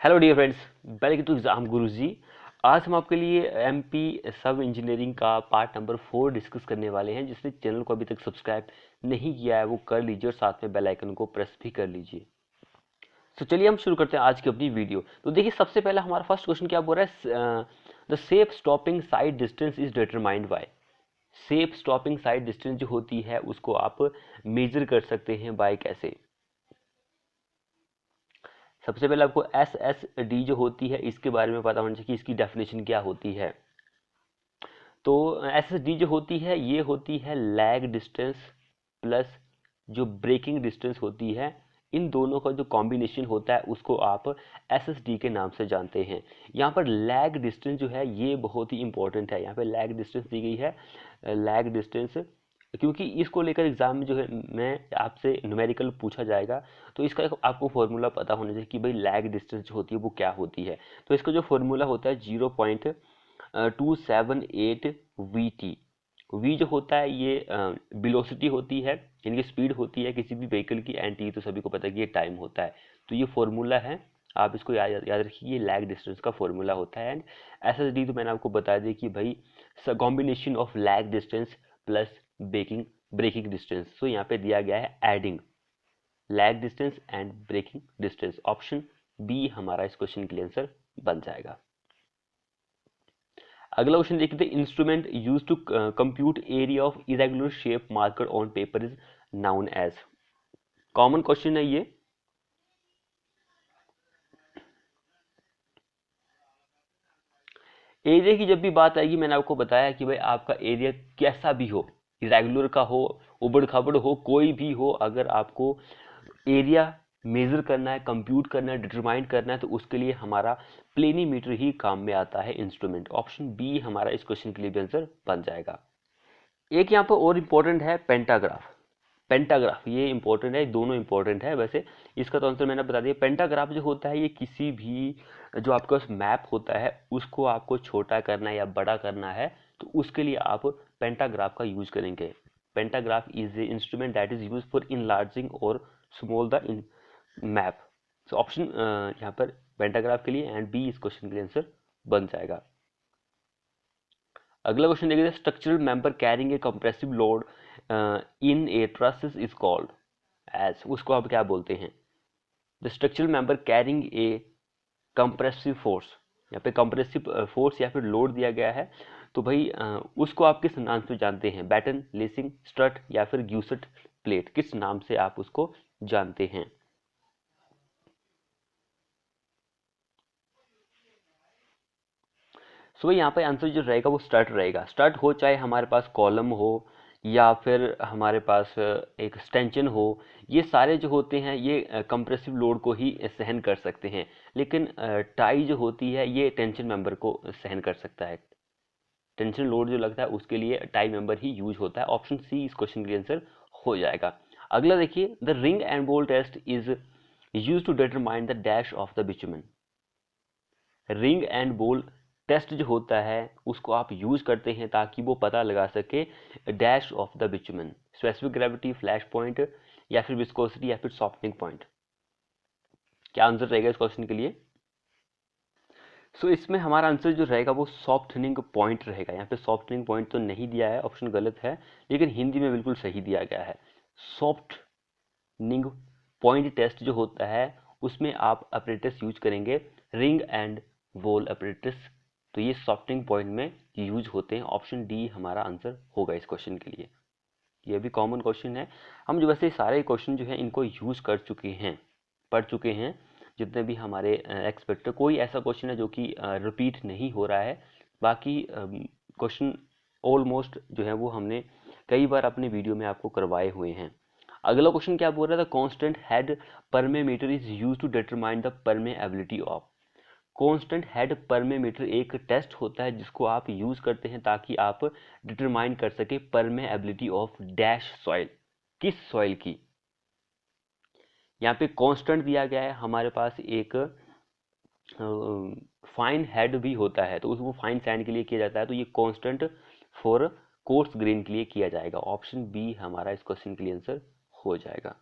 Hello dear friends, welcome to exam guruji. आज हम आपके लिए एमपी सब इंजीनियरिंग का पार्ट नंबर 4 डिस्कस करने वाले हैं। जिसने चैनल को अभी तक सब्सक्राइब नहीं किया है वो कर लीजिए और साथ में बेल आइकन को प्रेस भी कर लीजिए। तो चलिए हम शुरू करते हैं आज की अपनी वीडियो। तो देखिए सबसे पहला हमारा फर्स्ट क्वेश्चन क्या बोल रहा है, the safe stopping sight distance is determined by. Safe stopping sight distance जो होती है उसको आप मेजर कर सकते हैं बाय कैसे। सबसे पहले आपको एस एस डी जो होती है इसके बारे में पता होना चाहिए कि इसकी डेफिनेशन क्या होती है। तो एस एस डी जो होती है ये होती है लैग डिस्टेंस प्लस जो ब्रेकिंग डिस्टेंस होती है, इन दोनों का जो कॉम्बिनेशन होता है उसको आप एस एस डी के नाम से जानते हैं। यहाँ पर लैग डिस्टेंस जो है ये बहुत ही इंपॉर्टेंट है, यहाँ पे लैग डिस्टेंस दी गई है। लैग डिस्टेंस क्योंकि इसको लेकर एग्जाम में जो है मैं आपसे न्यूमेरिकल पूछा जाएगा, तो इसका एक आपको फॉर्मूला पता होना चाहिए कि भाई लैग डिस्टेंस जो होती है वो क्या होती है। तो इसका जो फॉर्मूला होता है 0.278 वी टी। वी जो होता है ये वेलोसिटी होती है, यानी कि स्पीड होती है किसी भी व्हीकल की, एंड टी तो सभी को पता है कि ये टाइम होता है। तो ये फॉर्मूला है, आप इसको याद रखिए, ये लैग डिस्टेंस का फॉर्मूला होता है। एंड एस एस डी तो मैंने आपको बता दिया कि भाई combination of lag distance plus braking distance. So यहाँ पे दिया गया है adding lag distance and braking distance. Option B हमारा इस क्वेश्चन के लिए आंसर बन जाएगा। अगला क्वेश्चन देखते हैं, instrument use to compute area of irregular shape marker on paper is known as. Common question है ये। एरिया की जब भी बात आएगी मैंने आपको बताया कि भाई आपका एरिया कैसा भी हो, इरेगुलर का हो, उबड़ खाबड़ हो, कोई भी हो, अगर आपको एरिया मेजर करना है, कंप्यूट करना है, डिटरमाइन करना है, तो उसके लिए हमारा प्लेनीमीटर ही काम में आता है इंस्ट्रूमेंट। ऑप्शन बी हमारा इस क्वेश्चन के लिए भी आंसर बन जाएगा। एक यहाँ पर और इम्पोर्टेंट है पेंटाग्राफ। पेंटाग्राफ ये इंपॉर्टेंट है, दोनों इंपॉर्टेंट है वैसे। इसका तो आंसर मैंने बता दिया। पेंटाग्राफ जो होता है ये किसी भी जो आपका मैप होता है उसको आपको छोटा करना है या बड़ा करना है, तो उसके लिए आप पेंटाग्राफ का यूज करेंगे। Pantograph is a instrument that is use for enlarging और small the map. So option यहाँ पर पेंटाग्राफ के लिए एंड बी इस क्वेश्चन के लिए आंसर बन जाएगा। अगला क्वेश्चन देखिए, structural member carrying a compressive load in a truss is called as. उसको आप क्या बोलते हैं। The structural member carrying a compressive force, यहाँ पे कंप्रेसिव फोर्स या फिर लोड दिया गया है, तो भाई उसको आप किस नाम से जानते हैं। बैटन, लेसिंग, स्ट्रट या फिर ग्यूसेट प्लेट, किस नाम से आप उसको जानते हैं। सो यहाँ पे आंसर जो रहेगा वो स्ट्रट रहेगा। स्ट्रट हो चाहे हमारे पास कॉलम हो या फिर हमारे पास एक स्टेंशन हो, ये सारे जो होते हैं ये कंप्रेसिव लोड को ही सहन कर सकते हैं, लेकिन टाई जो होती है ये टेंशन मेंबर को सहन कर सकता है। टेंशन लोड जो लगता है उसके लिए टाई मेंबर ही यूज होता है। ऑप्शन सी इस क्वेश्चन के आंसर हो जाएगा। अगला देखिए, the ring and ball test is use to determine the dash of the bitumen. Ring and ball test जो होता है उसको आप यूज करते हैं ताकि वो पता लगा सके dash of the bitumen, specific gravity, flash point, या फिर विस्कोसिटी, या फिर सॉफ्टनिंग पॉइंट। क्या आंसर रहेगा इस क्वेश्चन के लिए? सो इसमें हमारा आंसर जो रहेगा वो सॉफ्टनिंग पॉइंट रहेगा। यहाँ पे सॉफ्टनिंग पॉइंट तो नहीं दिया है, ऑप्शन गलत है, लेकिन हिंदी में बिल्कुल सही दिया गया है। सॉफ्टनिंग पॉइंट टेस्ट जो होता है उसमें आप अपरेटस यूज करेंगे, रिंग एंड बोल अपरेटस, तो ये सॉफ्टनिंग पॉइंट में यूज होते हैं। ऑप्शन डी हमारा आंसर होगा इस क्वेश्चन के लिए। ये भी कॉमन क्वेश्चन है, हम जो वैसे सारे क्वेश्चन जो है इनको यूज कर चुके हैं, पढ़ चुके हैं, जितने भी हमारे एक्सपेक्ट, कोई ऐसा क्वेश्चन है जो कि रिपीट नहीं हो रहा है। बाकी क्वेश्चन ऑलमोस्ट जो है वो हमने कई बार अपने वीडियो में आपको करवाए हुए हैं। अगला क्वेश्चन क्या बोल रहा था, constant head permeameter is use to determine the permeability of. Constant head permeameter एक टेस्ट होता है जिसको आप यूज करते हैं ताकि आप डिटरमाइन कर सके परमेबिलिटी ऑफ डैश सॉइल, किस सॉइल की। यहाँ पे कांस्टेंट दिया गया है, हमारे पास एक फाइन हेड भी होता है तो उसको फाइन सैंड के लिए किया जाता है, तो ये कांस्टेंट फॉर कोर्स ग्रेन के लिए किया जाएगा। ऑप्शन बी हमारा इस क्वेश्चन के लिए आंसर हो जाएगा।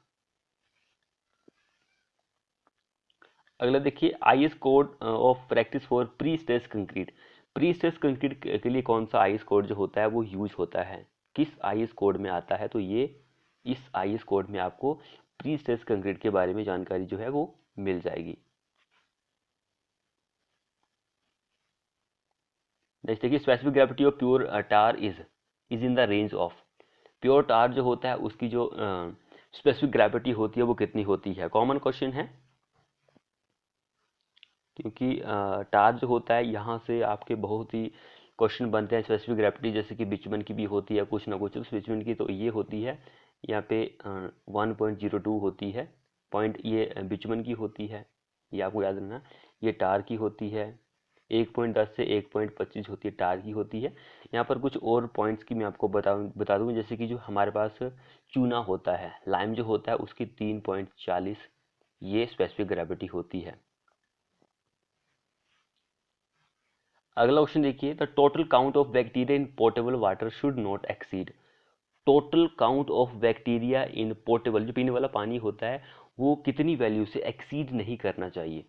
अगला देखिए, IS code of practice for pre stress concrete. Pre stress concrete के लिए कौन सा आईएस कोड जो होता है वो यूज होता है, किस आईएस कोड में आता है, तो ये इस आईएस कोड में आपको प्री स्ट्रेस कंक्रीट के बारे में जानकारी जो है वो मिल जाएगी। नेक्स्ट देखिए, specific gravity of pure tar is in the range of. Pure tar जो होता है उसकी जो स्पेसिफिक ग्रेविटी होती है वो कितनी होती है, कॉमन क्वेश्चन है, क्योंकि टार जो होता है यहाँ से आपके बहुत ही क्वेश्चन बनते हैं। स्पेसिफिक ग्रेविटी जैसे कि बिचुमन की भी होती है कुछ ना कुछ, तो बिचुमन की तो ये होती है यहाँ पे 1.02 होती है पॉइंट, ये बिचुमन की होती है, ये आपको याद रखना। ये टार की होती है 1.10 से 1.25 होती है, टार की होती है। यहाँ पर कुछ और पॉइंट्स की मैं आपको बता दूँ, जैसे कि जो हमारे पास चूना होता है, लाइम जो होता है उसकी 3.40 ये स्पेसिफिक ग्रेविटी होती है। अगला क्वेश्चन देखिए, the total count of bacteria in portable water should not exceed. Total count of bacteria in portable, जो पीने वाला पानी होता है, वो कितनी वैल्यू से एक्सीड नहीं करना चाहिए।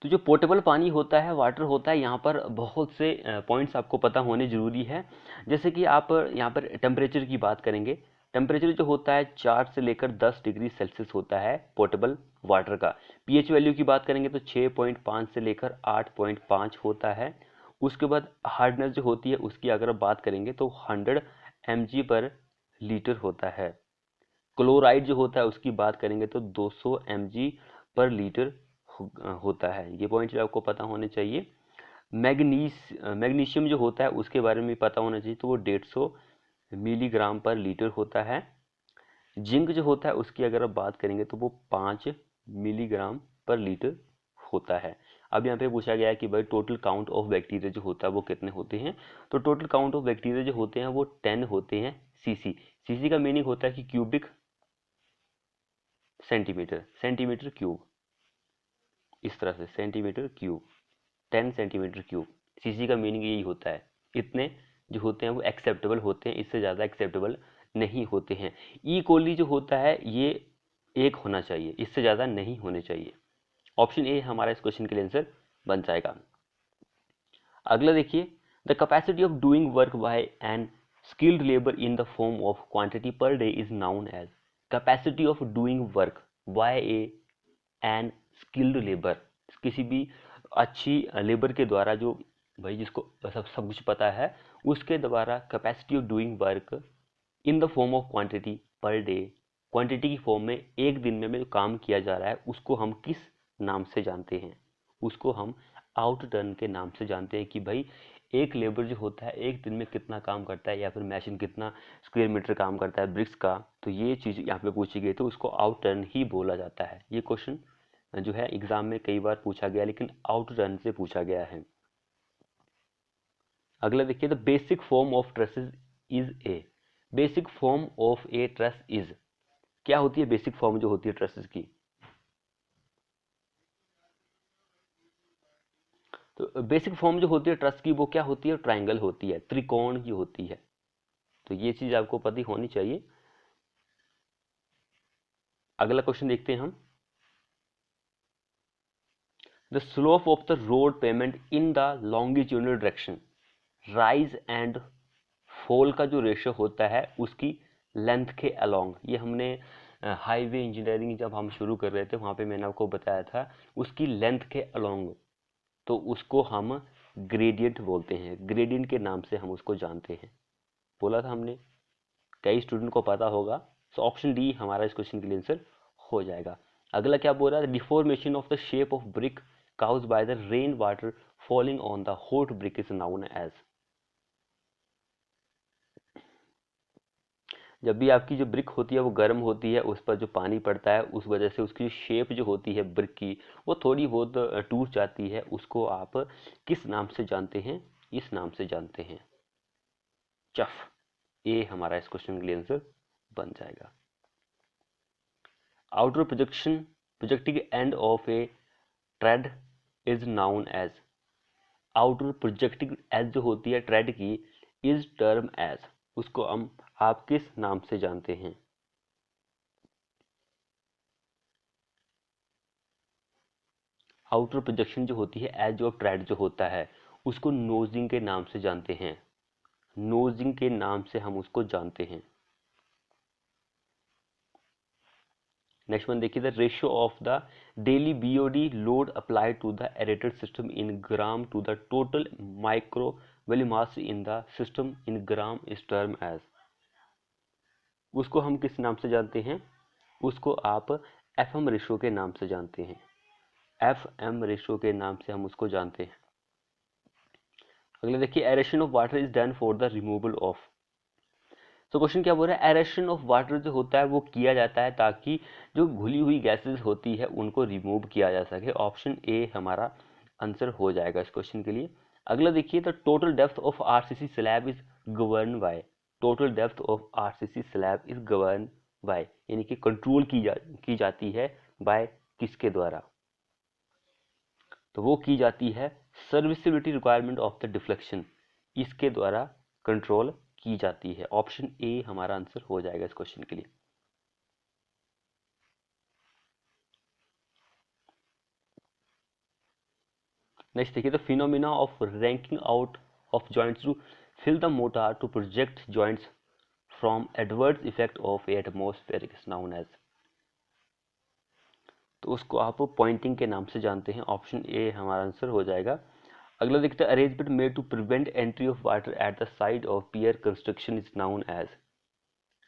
तो जो पोर्टेबल पानी होता है, वाटर होता है, यहाँ पर बहुत से पॉइंट्स आपको पता होने जरूरी है। जैसे कि आप यहाँ पर टेम्परेचर की बात करेंगे, टेम्परेचर जो होता है 4 से लेकर 10 डिग्री सेल्सियस होता है पोर्टेबल वाटर का। पीएच वैल्यू की बात करेंगे तो 6.5 से लेकर 8.5 होता है। उसके बाद हार्डनेस जो होती है उसकी अगर आप बात करेंगे तो 100 mg पर लीटर होता है। क्लोराइड जो होता है उसकी बात करेंगे तो 200 mg पर लीटर होता है। ये पॉइंट आपको पता होने चाहिए। मैग्नीशियम जो होता है उसके बारे में पता होना चाहिए, तो वो 150 मिलीग्राम पर लीटर होता है। जिंक जो होता है उसकी अगर आप बात करेंगे तो वो 5 मिलीग्राम पर लीटर होता है। अब यहाँ पे पूछा गया है कि भाई टोटल काउंट ऑफ बैक्टीरिया जो होता है वो कितने होते हैं, तो टोटल काउंट ऑफ बैक्टीरिया जो होते हैं वो 10 होते हैं। सीसी, सीसी का मीनिंग होता है कि क्यूबिक सेंटीमीटर, सेंटीमीटर क्यूब, इस तरह से centimetre cube, 10 centimetre cube, CC का मीनिंग यही होता है। इतने जो होते हैं वो एक्सेप्टेबल होते हैं, इससे ज़्यादा एक्सेप्टेबल नहीं होते हैं। ई कोली जो होता है ये एक होना चाहिए, इससे ज़्यादा नहीं होने चाहिए। ऑप्शन ए हमारा इस क्वेश्चन के लिए आंसर बन जाएगा। अगला देखिए, the capacity of doing work by an skilled labour in the form of quantity per day is known as. Capacity of doing work by a an skilled labour, किसी भी अच्छी लेबर के द्वारा, जो भाई जिसको सब कुछ पता है, उसके द्वारा capacity of doing work in the form of quantity per day, quantity की फॉर्म में एक दिन में जो काम किया जा रहा है उसको हम किस नाम से जानते हैं, उसको हम आउटडन के नाम से जानते हैं कि भाई एक लेबर जो होता है एक दिन में कितना काम करता है, या फिर मशीन कितना स्क्वायर मीटर काम करता है ब्रिक्स का, तो ये चीज़ यहाँ पे पूछी गई तो उसको आउट रन ही बोला जाता है। ये क्वेश्चन जो है एग्जाम में कई बार पूछा गया, लेकिन आउट रन से पूछा गया है। अगला देखिए, the basic form of trusses is a. Basic form of A truss is, क्या होती है बेसिक फॉर्म जो होती है ट्रसेस की? तो बेसिक फॉर्म जो होती है ट्रस की वो क्या होती है? ट्रायंगल होती है, त्रिकोण की होती है। तो ये चीज आपको पता होनी चाहिए। अगला क्वेश्चन देखते हैं हम। The slope of the road payment in the longitudinal direction, rise and fall का जो रेशियो होता है उसकी लेंथ के अलोंग, ये हमने हाईवे इंजीनियरिंग जब हम शुरू कर रहे थे वहां पे मैंने आपको बताया था, उसकी लेंथ के अलोंग, तो उसको हम ग्रेडियंट बोलते हैं, ग्रेडियंट के नाम से हम उसको जानते हैं। बोला था हमने, कई स्टूडेंट को पता होगा। सो ऑप्शन डी हमारा इस क्वेश्चन के लिए आंसर हो जाएगा। अगला क्या बोल रहा है? Deformation of the shape of brick caused by the rain water falling on the hot brick is known as। जब भी आपकी जो ब्रिक होती है वो गर्म होती है, उस पर जो पानी पड़ता है उस वजह से उसकी शेप जो होती है ब्रिक की वो थोड़ी बहुत टूट जाती है, उसको आप किस नाम से जानते हैं? इस नाम से जानते हैं, चफ। ए हमारा इस क्वेश्चन के लिए आंसर बन जाएगा। Outer projecting end of a tread is known as. Outer projecting edge जो होती है ट्रेड की, इज टर्म एज, उसको हम आप किस नाम से जानते हैं? आउटर प्रोजेक्शन जो होती है एज ऑफ ट्रेड जो होता है उसको नोजिंग के नाम से जानते हैं, नोजिंग के नाम से हम उसको जानते हैं। नेक्स्ट वन देखिए, the ratio of the daily BOD load applied to the aerated system in gram to the total micro value mass in the system in gram is term as. उसको हम किस नाम से जानते हैं? उसको आप एफ एम रेशियो के नाम से जानते हैं, एफ एम रेशियो के नाम से हम उसको जानते हैं। अगला देखिए, aeration of water is done for the removal of. तो क्वेश्चन क्या बोल रहा है? एरेशन ऑफ वाटर जो होता है वो किया जाता है ताकि जो घुली हुई गैसेस होती है उनको रिमूव किया जा सके। ऑप्शन ए हमारा आंसर हो जाएगा इस क्वेश्चन के लिए। अगला देखिए, the total depth of RCC slab is govern by. Total depth of RCC slab is govern by, यानी कि कंट्रोल की जाती है बाय किसके द्वारा? तो वो की जाती है serviceability requirement of the deflection, इसके द्वारा कंट्रोल की जाती है। ऑप्शन ए हमारा आंसर हो जाएगा इस क्वेश्चन के लिए। नेक्स्ट देखिए, the phenomena of raking out of joints to fill the mortar to project joints from adverse effect of atmosphere is known as. तो उसको आप पॉइंटिंग के नाम से जानते हैं। ऑप्शन ए हमारा आंसर हो जाएगा। अगला देखते हैं, arrangement made to prevent entry of water at the side of pier construction is known as.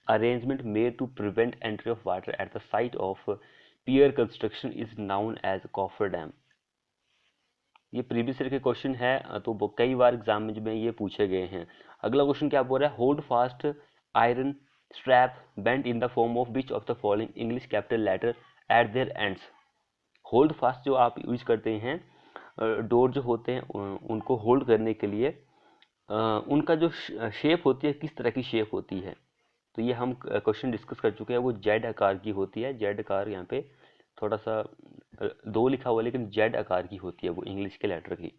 Arrangement made to prevent entry of water at the site of pier construction is known as coffer dam। ये previous year के question है, तो कई बार exam में ये पूछे गए हैं। अगला क्वेश्चन क्या बोल रहा है? Hold fast iron strap bent in the form of which of the following English capital letter at their ends. Hold fast जो आप यूज करते हैं, डोर जो होते हैं उनको होल्ड करने के लिए, उनका जो शेप होती है किस तरह की शेप होती है? तो ये हम क्वेश्चन डिस्कस कर चुके हैं, वो जेड आकार की होती है। जेड आकार यहाँ पे थोड़ा सा दो लिखा हुआ है, लेकिन जेड आकार की होती है वो इंग्लिश के लेटर की।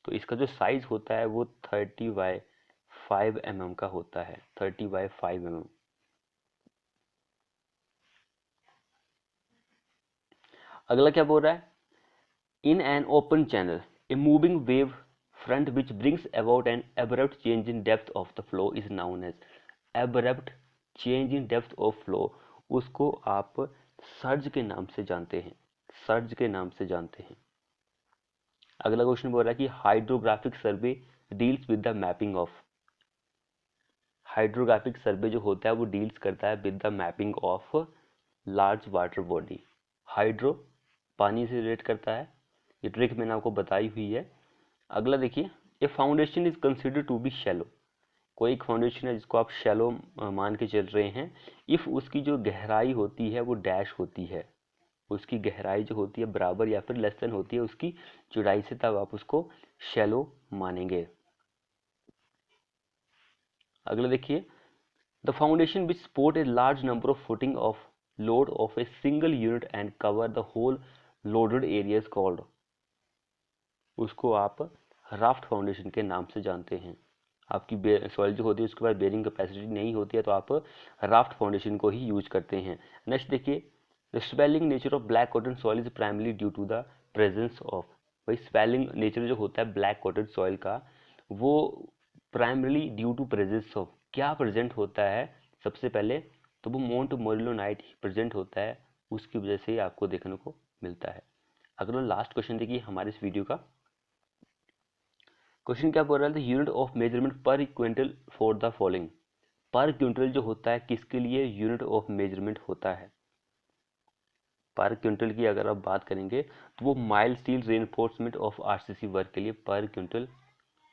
तो इसका जो साइज होता है वो 30/5 mm का होता है, 30/5 mm। अगला क्या बोल रहा है? In an open channel a moving wave front which brings about an abrupt change in depth of the flow is known as. Abrupt change in depth of flow, उसको आप सर्ज के नाम से जानते हैं, सर्ज के नाम से जानते हैं। अगला क्वेश्चन बोल रहा है कि hydrographic survey deals with the mapping of. Hydrographic survey जो होता है वो डील्स करता है with the mapping of large water body. Hydro पानी से रिलेट करता है, ये ट्रिक मैंने आपको बताई हुई है। अगला देखिए, a foundation is considered to be shallow, कोई एक फाउंडेशन है जिसको आप शैलो मान के चल रहे हैं, इफ उसकी जो गहराई होती है वो डैश होती है, उसकी गहराई जो होती है बराबर या फिर लेस देन होती है उसकी चौड़ाई से, तब आप उसको शैलो मानेंगे। अगला देखिए, the foundation which support a large number of footing of load of a single unit and cover the whole loaded area is called, उसको आप राफ्ट फाउंडेशन के नाम से जानते हैं। आपकी सॉइल जो होती है उसके पास बेरिंग कैपेसिटी नहीं होती है तो आप राफ्ट फाउंडेशन को ही यूज करते हैं। नेक्स्ट देखिए, the swelling nature of black cotton soil is primarily due to the presence of, भाई स्वेलिंग नेचर जो होता है ब्लैक कॉटन सॉइल का वो primarily due to presence of, क्या प्रेजेंट होता है सबसे पहले तो वो मोंट मोरिलोनाइट ही प्रेजेंट होता है, उसकी वजह से ही आपको देखने को मिलता है। अगला लास्ट क्वेश्चन देखिए हमारे इस वीडियो का, क्वेश्चन क्या बोल रहा है, यूनिट ऑफ मेजरमेंट पर क्विंटल फॉर द फॉलोइंग, पर क्विंटल जो होता है किसके लिए यूनिट ऑफ मेजरमेंट होता है, पर क्विंटल की अगर आप बात करेंगे तो वो mile steel reinforcement of RCC work के लिए पर क्विंटल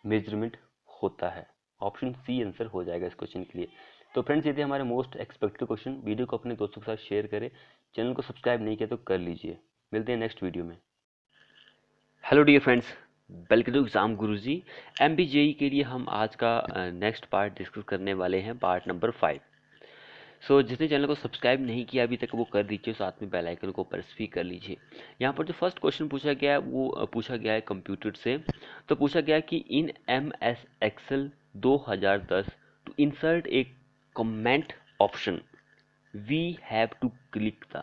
मेजरमेंट होता है। ऑप्शन सी आंसर हो जाएगा इस क्वेश्चन के लिए। तो फ्रेंड्स, ये थे हमारे मोस्ट एक्सपेक्टेड क्वेश्चन। वीडियो को अपने दोस्तों के साथ शेयर करें, चैनल को सब्सक्राइब नहीं किया तो कर लीजिए। मिलते हैं नेक्स्ट वीडियो में। Hello dear friends, welcome to exam guruji. MBJE के लिए हम आज का नेक्स्ट पार्ट डिस्कस करने वाले हैं, पार्ट नंबर 5। सो जिसने चैनल को सब्सक्राइब नहीं किया अभी तक वो कर दीजिए, साथ में बेल आइकन को प्रेस भी कर लीजिए। यहाँ पर जो फर्स्ट क्वेश्चन पूछा गया है वो पूछा गया है कंप्यूटर से। तो पूछा गया कि in MS Excel 2010 to insert a comment option we have to click the,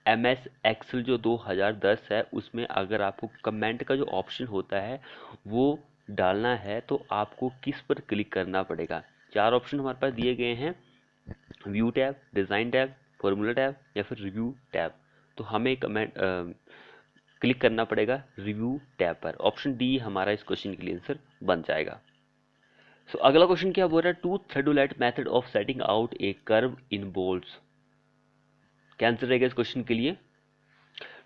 MS Excel जो 2010 है उसमें अगर आपको कमेंट का जो ऑप्शन होता है वो डालना है तो आपको किस पर क्लिक करना पड़ेगा। 4 ऑप्शन हमारे पास दिए गए हैं, view tab, design tab, formula tab या फिर रिव्यू टैब। तो हमें कमेंट क्लिक करना पड़ेगा रिव्यू टैब पर। ऑप्शन डी हमारा इस क्वेश्चन के लिए आंसर बन जाएगा। सो अगला क्वेश्चन क्या बोल रहा है, two theodolite method of setting out a curve in bolts, क्या आंसर रहेगा इस क्वेश्चन के लिए।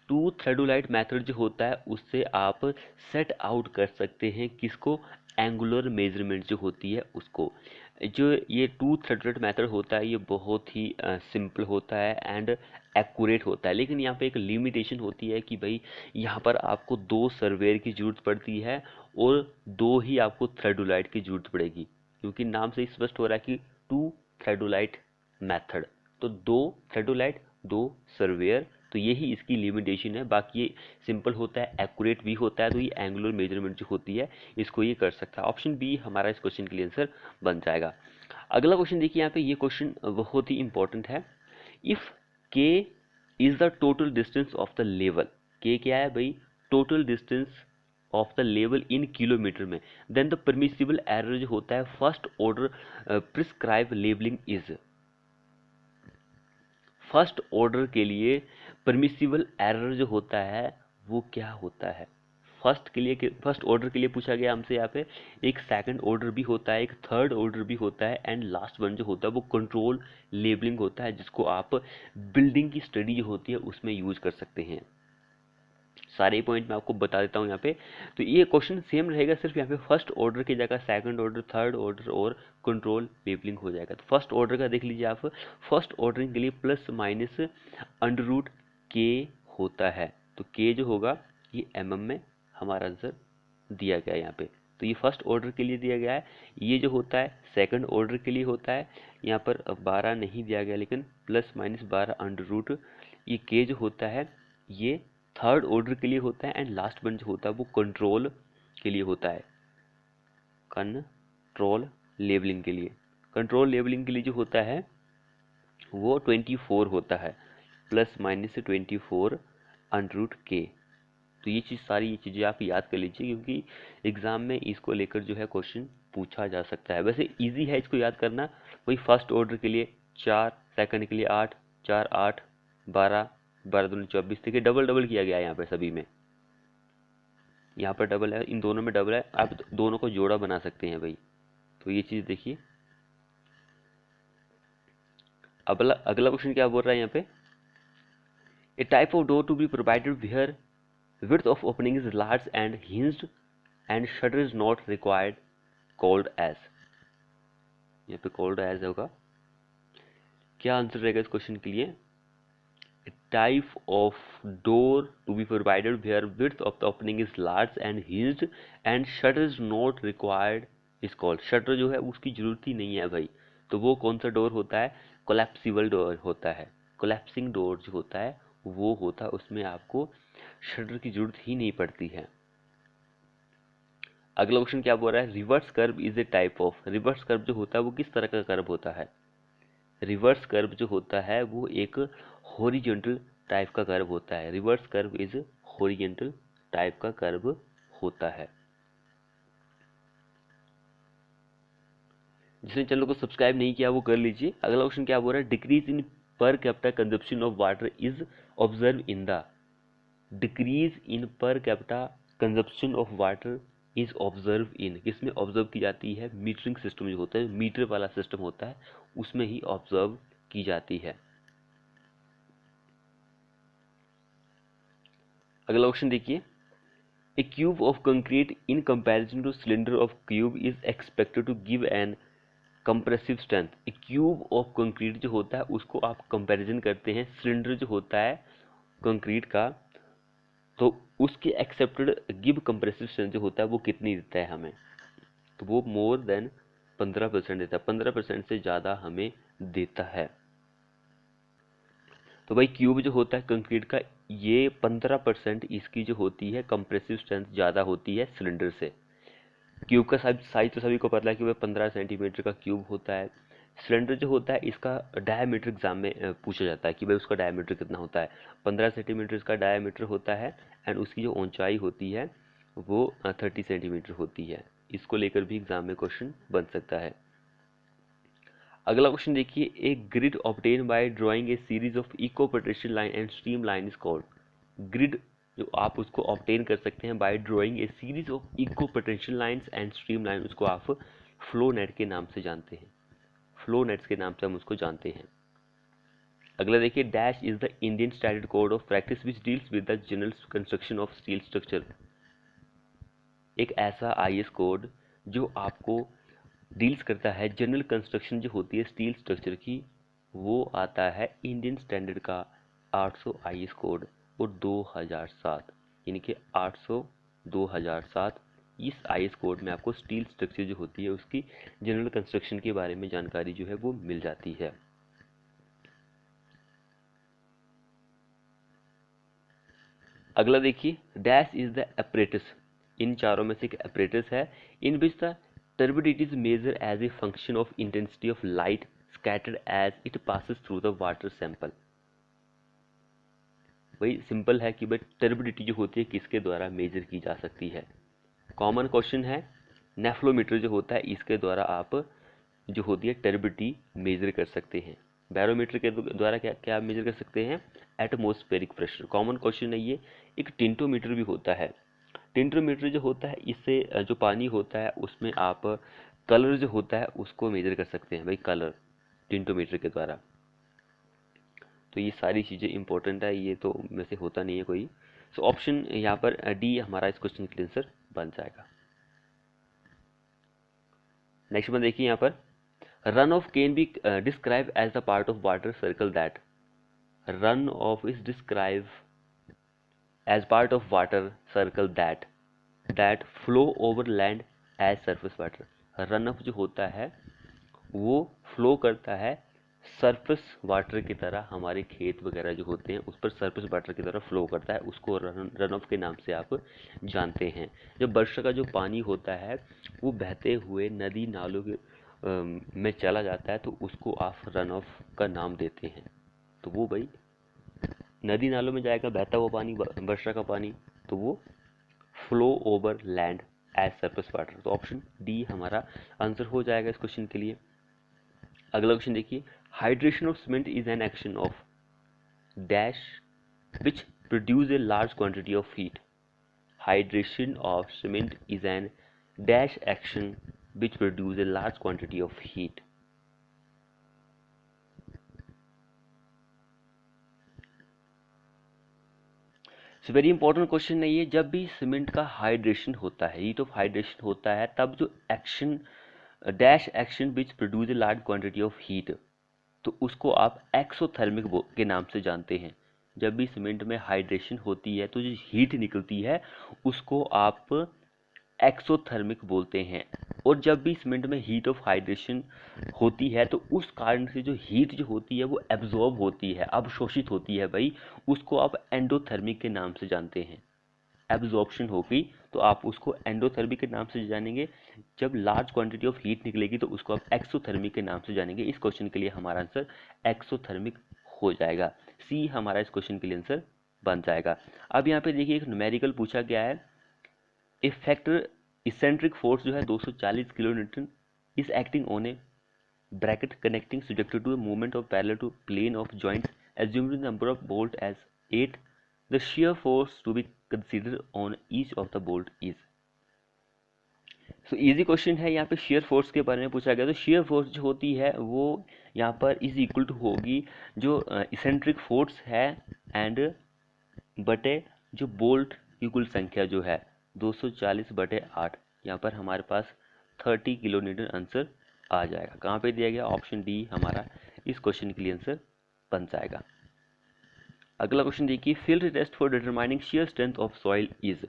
टू थ्रेडोलाइट मेथड जो होता है उससे आप सेट आउट कर सकते हैं किसको, एंगुलर मेजरमेंट जो होती है उसको। जो ये टू थ्रेडोलाइट मेथड होता है ये बहुत ही सिंपल होता है एंड एक्यूरेट होता है, लेकिन यहाँ पे एक लिमिटेशन होती है कि भाई यहाँ पर आपको 2 सर्वेयर की जरूरत पड़ती है और 2 ही आपको थ्रेडोलाइट की जरूरत पड़ेगी, क्योंकि नाम से स्पष्ट हो रहा है कि टू थ्रेडोलाइट मेथड, तो 2 थ्रेडोलाइट 2 सर्वेयर, तो यही इसकी लिमिटेशन है। बाकी ये सिंपल होता है, एक्यूरेट भी होता है, तो ये एंगुलर मेजरमेंट जो होती है इसको ये कर सकता है। ऑप्शन बी हमारा इस क्वेश्चन के लिए आंसर बन जाएगा। अगला क्वेश्चन देखिए, यहाँ पे ये क्वेश्चन बहुत ही इंपॉर्टेंट है। इफ के is the total distance of the level, के क्या है भाई, total distance of the level in kilometre में, देन द परमिसिबल एरर जो होता है first order prescribe labelling is, first order के लिए परमिसिबल एरर जो होता है वो क्या होता है। फर्स्ट ऑर्डर के लिए पूछा गया हमसे यहाँ पे, एक सेकंड ऑर्डर भी होता है, एक थर्ड ऑर्डर भी होता है एंड लास्ट वन जो होता है वो कंट्रोल लेबलिंग होता है, जिसको आप बिल्डिंग की स्टडी जो होती है उसमें यूज कर सकते हैं। सारे पॉइंट मैं आपको बता देता हूँ यहाँ पे। तो ये क्वेश्चन सेम रहेगा, सिर्फ यहाँ पे फर्स्ट ऑर्डर की जगह सेकंड ऑर्डर, थर्ड ऑर्डर और कंट्रोल लेबलिंग हो जाएगा। तो फर्स्ट ऑर्डर का देख लीजिए आप, फर्स्ट ऑर्डरिंग के लिए प्लस माइनस अंडर रूट के होता है, तो के जो होगा ये mm में हमारा आंसर दिया गया है यहाँ पे। तो ये फर्स्ट ऑर्डर के लिए दिया गया है, ये जो होता है सेकंड ऑर्डर के लिए होता है। यहाँ पर 12 नहीं दिया गया लेकिन प्लस माइनस 12 अंडर रूट, ये के जो होता है ये थर्ड ऑर्डर के लिए होता है एंड लास्ट वन जो होता है वो कंट्रोल के लिए होता है, कंट्रोल लेबलिंग के लिए। कंट्रोल लेबलिंग के लिए जो होता है वो 24 होता है, प्लस माइनस 24 अंडर रूट के। तो ये चीज़ सारी ये चीज़ें आप याद कर लीजिए, क्योंकि एग्जाम में इसको लेकर जो है क्वेश्चन पूछा जा सकता है। वैसे इजी है इसको याद करना, वही फर्स्ट ऑर्डर के लिए 4, सेकंड के लिए 8, 4 8 12, 12 दूनी 24, देखिए डबल डबल किया गया है यहाँ पे सभी में, यहाँ पर डबल है, इन दोनों में डबल है, आप दोनों को जोड़ा बना सकते हैं भाई। तो ये चीज़ देखिए। अगला क्वेश्चन क्या बोल रहा है यहाँ पे, a type of door to be provided where width of opening is large and hinged and shutter is not required called as, यहाँ पे कॉल्ड एज होगा। क्या आंसर रहेगा इस क्वेश्चन के लिए? Type of door to be provided where width of the opening is large and hinged and shutter is not required is called. Shutter जो है उसकी जरूरत ही नहीं है भाई, तो वो कौन सा डोर होता है? कोलैप्सिबल डोर होता है। कोलैप्सिंग डोर जो होता है वो होता है, उसमें आपको शटर की जरूरत ही नहीं पड़ती है। अगला क्वेश्चन क्या बोल रहा है? Reverse curve is a type of. Reverse curve जो होता है वो किस तरह का कर्व होता है? रिवर्स कर्व जो होता है वो एक हॉरिजॉन्टल टाइप का कर्व होता है। Reverse curve is horizontal type का कर्व होता है। जिसने चैनल को सब्सक्राइब नहीं किया वो कर लीजिए। अगला क्वेश्चन क्या बोल रहा है? Decrease in per capita consumption of water is observe in the. Decrease in per capita consumption of water is observe in, किसमें ऑब्जर्व की जाती है? मीटरिंग सिस्टम जो होता है, मीटर वाला सिस्टम होता है, उसमें ही ऑब्जर्व की जाती है। अगला क्वेश्चन देखिए, a cube of concrete in comparison to cylinder of cube is expected to give an compressive strength. A cube of concrete जो होता है उसको आप कंपैरिजन करते हैं सिलेंडर जो होता है कंक्रीट का, तो उसके एक्सेप्टेड गिव कंप्रेसिव स्ट्रेंथ जो होता है वो कितनी देता है हमें? तो वो मोर देन 15% देता है, 15% से ज़्यादा हमें देता है। तो भाई क्यूब जो होता है कंक्रीट का, ये 15% इसकी जो होती है कंप्रेसिव स्ट्रेंथ ज़्यादा होती है सिलेंडर से। क्यूब का साइज तो सभी को पता है कि वह 15 सेंटीमीटर का क्यूब होता है। सिलेंडर जो होता है इसका डायमीटर एग्जाम में पूछा जाता है कि भाई उसका डायमीटर कितना होता है। 15 सेंटीमीटर इसका डायमीटर होता है एंड उसकी जो ऊंचाई होती है वो 30 सेंटीमीटर होती है। इसको लेकर भी एग्जाम में क्वेश्चन बन सकता है। अगला क्वेश्चन देखिए, a grid obtain by drawing a series of equal potential line and stream line is called. Grid जो आप उसको ऑब्टेन कर सकते हैं by drawing a series of equal potential lines and stream line, उसको आप फ्लो नेट के नाम से जानते हैं। फ्लो नेट्स के नाम से हम उसको जानते हैं। अगला देखिए, dash is the Indian standard code of practice which deals with the general construction of steel structure. एक ऐसा आईएस कोड जो आपको डील्स करता है जनरल कंस्ट्रक्शन जो होती है स्टील स्ट्रक्चर की, वो आता है इंडियन स्टैंडर्ड का 800 आईएस कोड और 2007, यानी कि 800 2007। इस आईएस कोड में आपको स्टील स्ट्रक्चर जो होती है उसकी जनरल कंस्ट्रक्शन के बारे में जानकारी जो है वो मिल जाती है। अगला देखिए, डैश इज द apparatus। इन चारों में से एक apparatus है in which the turbidity is measured as a function of intensity of light scattered as it passes through the water sample। वही सिंपल है कि भाई टर्बिडिटी जो होती है किसके द्वारा मेजर की जा सकती है। कॉमन क्वेश्चन है, नेफ्लोमीटर जो होता है इसके द्वारा आप जो होती है टर्बिडिटी मेजर कर सकते हैं। बैरोमीटर के द्वारा क्या क्या मेजर कर सकते हैं? Atmospheric pressure. कॉमन क्वेश्चन है ये। एक टिंटोमीटर भी होता है। टिंटोमीटर जो होता है इससे जो पानी होता है उसमें आप कलर जो होता है उसको मेजर कर सकते हैं भाई, कलर टिंटोमीटर के द्वारा। तो ये सारी चीज़ें इंपॉर्टेंट है, ये तो में से होता नहीं है कोई। सो ऑप्शन यहाँ पर डी हमारा इस क्वेश्चन का आंसर बन जाएगा। नेक्स्ट में देखिए यहाँ पर, run off can be describe as the part of water circle that. Run off is describe as part of water circle that flow over land as surface water. Run off जो होता है वो flow करता है surface water की तरह, हमारे खेत वगैरह जो होते हैं उस पर सरफेस वाटर की तरह फ्लो करता है, उसको रन ऑफ के नाम से आप जानते हैं। जब वर्षा का जो पानी होता है वो बहते हुए नदी नालों के में चला जाता है तो उसको आप रन ऑफ का नाम देते हैं। तो वो भाई नदी नालों में जाएगा बहता हुआ पानी, वर्षा का पानी, तो वो flow over land as surface water. तो ऑप्शन डी हमारा आंसर हो जाएगा इस क्वेश्चन के लिए। अगला क्वेश्चन देखिए, hydration of cement is an action of dash which produce a large quantity of heat. Hydration of cement is an dash action which produce a large quantity of heat. So very important question है ये। जब भी cement का hydration होता है, heat of hydration होता है, तब जो action dash action which produce a large quantity of heat, तो उसको आप एक्सोथर्मिक के नाम से जानते हैं। जब भी सीमेंट में हाइड्रेशन होती है तो जो हीट निकलती है उसको आप एक्सोथर्मिक बोलते हैं। और जब भी सीमेंट में हीट ऑफ हाइड्रेशन होती है तो उस कारण से जो हीट जो होती है वो एब्जॉर्ब होती है, अवशोषित होती है भाई, उसको आप एंडोथर्मिक के नाम से जानते हैं। एब्जॉर्प्शन होगी तो आप उसको एंडोथर्मिक के नाम से जानेंगे, जब लार्ज क्वांटिटी ऑफ हीट निकलेगी तो उसको आप एक्सोथर्मिक के नाम से जानेंगे। इस क्वेश्चन के लिए हमारा आंसर एक्सोथर्मिक हो जाएगा। सी हमारा इस क्वेश्चन के लिए आंसर बन जाएगा। अब यहाँ पे देखिए एक न्यूमेरिकल पूछा गया है। इफेक्टर इसेंट्रिक फोर्स जो है 240 kilo Newton is acting on A bracket connecting subjected to a movement of parallel to plane of joints, assuming the number of bolt as 8, the shear force to be considered on each of the bolt is। So easy question है। यहाँ पे shear force के बारे में पूछा गया। तो shear force जो होती है वो यहाँ पर इज इक्वल टू होगी जो इसेंट्रिक फोर्स है एंड बटे जो बोल्ट की कुल संख्या जो है 240 बटे 8। यहाँ पर हमारे पास 30 किलो न्यूटन आंसर आ जाएगा। कहाँ पे दिया गया? ऑप्शन डी हमारा इस क्वेश्चन के लिए आंसर बन जाएगा। अगला क्वेश्चन देखिए, field test for determining shear strength of soil is.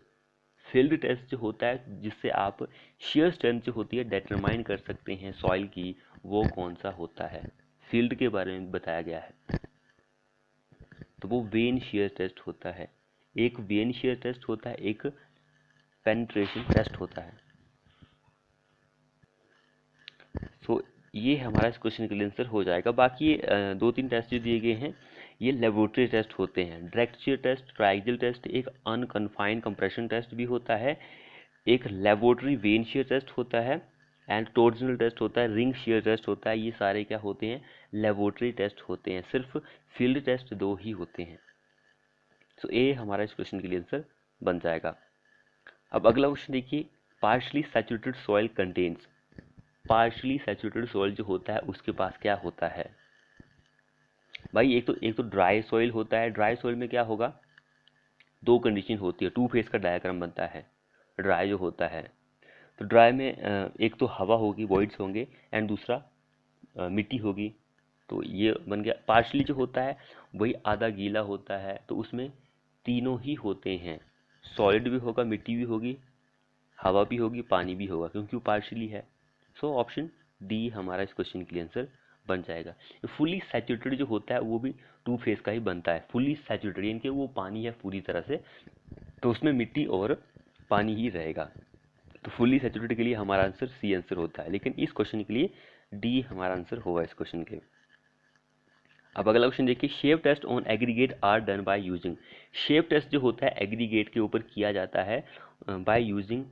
Field test जो होता है जिससे आप शेयर स्ट्रेंथ जो होती है डिटरमाइन कर सकते हैं सॉइल की, वो कौन सा होता है? फील्ड के बारे में बताया गया है तो वो वेन शेयर टेस्ट होता है। एक वेन शेयर टेस्ट होता है, एक पेनिट्रेशन टेस्ट होता है। सो ये हमारा इस क्वेश्चन के लिए आंसर हो जाएगा। बाकी दो तीन टेस्ट जो दिए गए हैं ये लेबोरेटरी टेस्ट होते हैं। डायरेक्ट शेयर टेस्ट, ट्राइएक्सियल टेस्ट, एक अनकन्फाइंड कंप्रेशन टेस्ट भी होता है, एक लेबोरेटरी वेन शेयर टेस्ट होता है एंड टॉर्जनल टेस्ट होता है, रिंग शेयर टेस्ट होता है। ये सारे क्या होते हैं? लेबोरेटरी टेस्ट होते हैं। सिर्फ फील्ड टेस्ट दो ही होते हैं। सो ए हमारा इस क्वेश्चन के लिए आंसर बन जाएगा। अब अगला क्वेश्चन देखिए, partially saturated soil contains. Partially saturated soil जो होता है उसके पास क्या होता है भाई? एक तो ड्राई सॉइल होता है। ड्राई सॉइल में क्या होगा? दो कंडीशन होती है, टू फेस का डायग्राम बनता है ड्राई जो होता है। तो ड्राई में एक तो हवा होगी, वॉइड्स होंगे, एंड दूसरा मिट्टी होगी। तो ये बन गया। पार्शली जो होता है वही आधा गीला होता है, तो उसमें तीनों ही होते हैं, सॉलिड भी होगा, मिट्टी भी होगी, हवा भी होगी, पानी भी होगा, क्योंकि वो पार्शली है। सो ऑप्शन डी हमारा इस क्वेश्चन के लिए आंसर बन जाएगा। फुली सैचुरेटेड जो होता है वो भी टू फेस का ही बनता है। फुली सैचुरेटेड यानी कि वो पानी है पूरी तरह से, तो उसमें मिट्टी और पानी ही रहेगा। तो फुली सैचुरेटेड के लिए हमारा आंसर सी आंसर होता है, लेकिन इस क्वेश्चन के लिए डी हमारा आंसर होगा इस क्वेश्चन के लिए। अब अगला क्वेश्चन देखिए, shape test on aggregate are done by using. Shape test जो होता है एग्रीगेट के ऊपर किया जाता है बाय यूजिंग,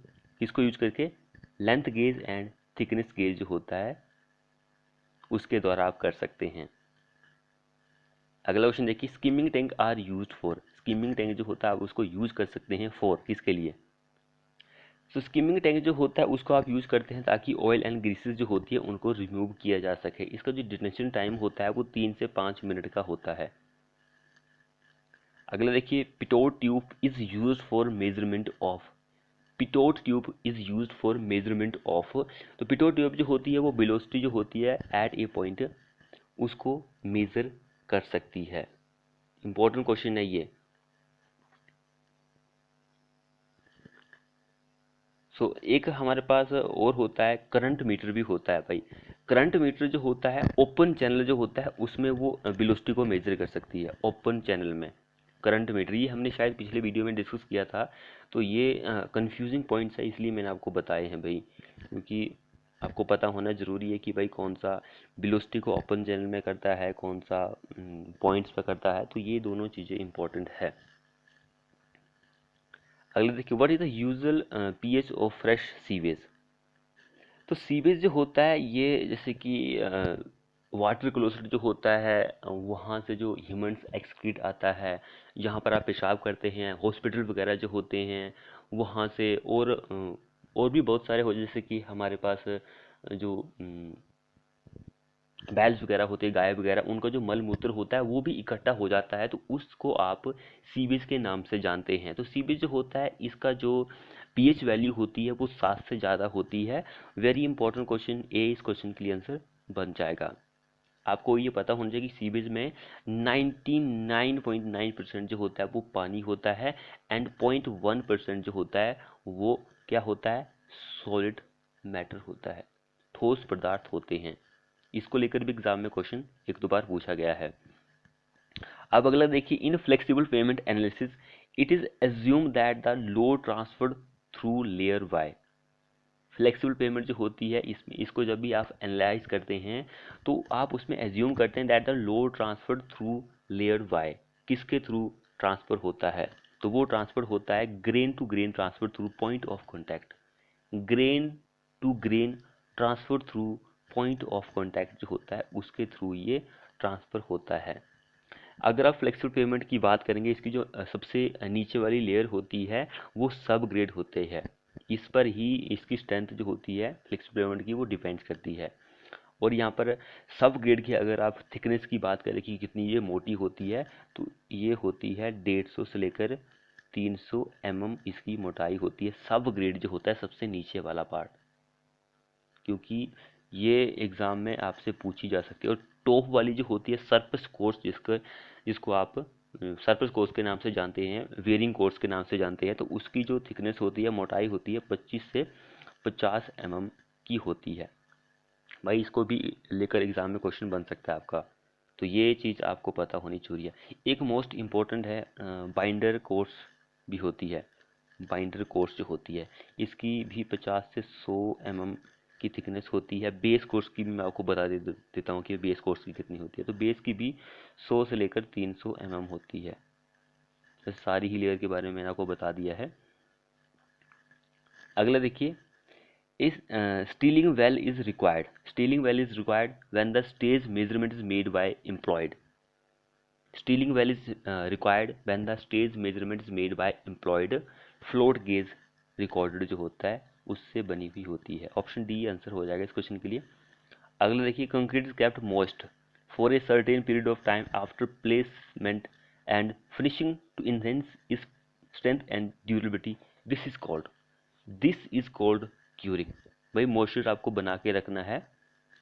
किसको यूज करके? Length gauge and thickness gauge जो होता है उसके द्वारा आप कर सकते हैं। अगला क्वेश्चन देखिए, skimming tank are used for. Skimming tank जो होता है आप उसको यूज कर सकते हैं फॉर, किसके लिए? तो स्किमिंग टैंक जो होता है उसको आप यूज करते हैं ताकि ऑयल एंड ग्रीसेस जो होती है उनको रिमूव किया जा सके। इसका जो डिटेंशन टाइम होता है वो 3 से 5 मिनट का होता है। अगला देखिए, Pitot tube is used for measurement of. Pitot tube is used for measurement of. तो पिटोट ट्यूब जो होती है वो वेलोसिटी जो होती है एट ए पॉइंट उसको मेजर कर सकती है। इंपॉर्टेंट क्वेश्चन है ये। सो एक हमारे पास और होता है करंट मीटर भी होता है भाई। करंट मीटर जो होता है ओपन चैनल जो होता है उसमें वो वेलोसिटी को मेजर कर सकती है। ओपन चैनल में करंट मीटर, ये हमने शायद पिछले वीडियो में डिस्कस किया था। तो ये कंफ्यूजिंग पॉइंट्स है इसलिए मैंने आपको बताए हैं भाई, क्योंकि आपको पता होना ज़रूरी है कि भाई कौन सा वेलोसिटी को ओपन चैनल में करता है, कौन सा पॉइंट्स पे करता है। तो ये दोनों चीज़ें इंपॉर्टेंट है। अगला देखिए, what is the usual pH of fresh sewage. तो सीवेज जो होता है ये जैसे कि वाटर क्लोसेट जो होता है वहाँ से जो ह्यूमन्स एक्सक्रीट आता है, जहाँ पर आप पेशाब करते हैं, हॉस्पिटल वगैरह जो होते हैं वहाँ से, और भी बहुत सारे हो, जैसे कि हमारे पास जो बैल्स वगैरह होते हैं, गाय वगैरह, उनका जो मल मूत्र होता है वो भी इकट्ठा हो जाता है, तो उसको आप सीवेज के नाम से जानते हैं। तो सीवेज जो होता है इसका जो पीएच वैल्यू होती है वो 7 से ज़्यादा होती है। वेरी इंपॉर्टेंट क्वेश्चन, ए इस क्वेश्चन के लिए आंसर बन जाएगा। आपको ये पता होना चाहिए कि सीवेज में 99.9% जो होता है वो पानी होता है, एंड 0.1% जो होता है वो क्या होता है, सॉलिड मैटर होता है, ठोस पदार्थ होते हैं। इसको लेकर भी एग्जाम में क्वेश्चन एक दो बार पूछा गया है। अब अगला देखिए, in flexible pavement analysis it is assume that the load transferred through layer wise. Flexible pavement जो होती है इसमें, इसको जब भी आप एनालाइज करते हैं तो आप उसमें एज्यूम करते हैं that the load transferred through layer Y. किसके थ्रू ट्रांसफर होता है, तो वो ट्रांसफर होता है grain to grain transfer through point of contact. Grain to grain transfer through point of contact जो होता है उसके थ्रू ये ट्रांसफर होता है। अगर आप फ्लेक्सिबल पेमेंट की बात करेंगे, इसकी जो सबसे नीचे वाली लेयर होती है वो सब ग्रेड होते हैं, इस पर ही इसकी स्ट्रेंथ जो होती है फ्लेक्सिबल पेमेंट की वो डिपेंड करती है। और यहाँ पर सब ग्रेड की अगर आप थिकनेस की बात करें कि कितनी ये मोटी होती है, तो ये होती है 150 से लेकर 300 mm इसकी मोटाई होती है। सब ग्रेड जो होता है सबसे नीचे वाला पार्ट, क्योंकि ये एग्ज़ाम में आपसे पूछी जा सकती है। और टॉप वाली जो होती है सरफेस कोर्स, जिसको आप सरफेस कोर्स के नाम से जानते हैं, वेयरिंग कोर्स के नाम से जानते हैं, तो उसकी जो थिकनेस होती है, मोटाई होती है 25 से 50 mm की होती है। भाई इसको भी लेकर एग्ज़ाम में क्वेश्चन बन सकता है आपका, तो ये चीज़ आपको पता होनी चाहिए। एक मोस्ट इम्पोर्टेंट है, बाइंडर कोर्स भी होती है। बाइंडर कोर्स जो होती है इसकी भी 50 से 100 mm की थिकनेस होती है। बेस कोर्स की भी मैं आपको बता देता हूँ कि बेस कोर्स की कितनी होती है। तो बेस की भी 100 से लेकर 300 mm होती है। तो सारी ही लेयर के बारे में मैंने आपको बता दिया है। अगला देखिए, is stealing well is required. Stealing well is required when the stage measurement is made by employed. Stealing well is required when the stage measurement is made by employed float gauge recorded जो होता है उससे बनी हुई होती है। Option D answer हो जाएगा इस क्वेश्चन के लिए। अगला देखिए, concrete is kept moist for a certain period of time after placement and finishing to enhance its strength and durability. This is called curing. भाई मॉइस्चर आपको बना के रखना है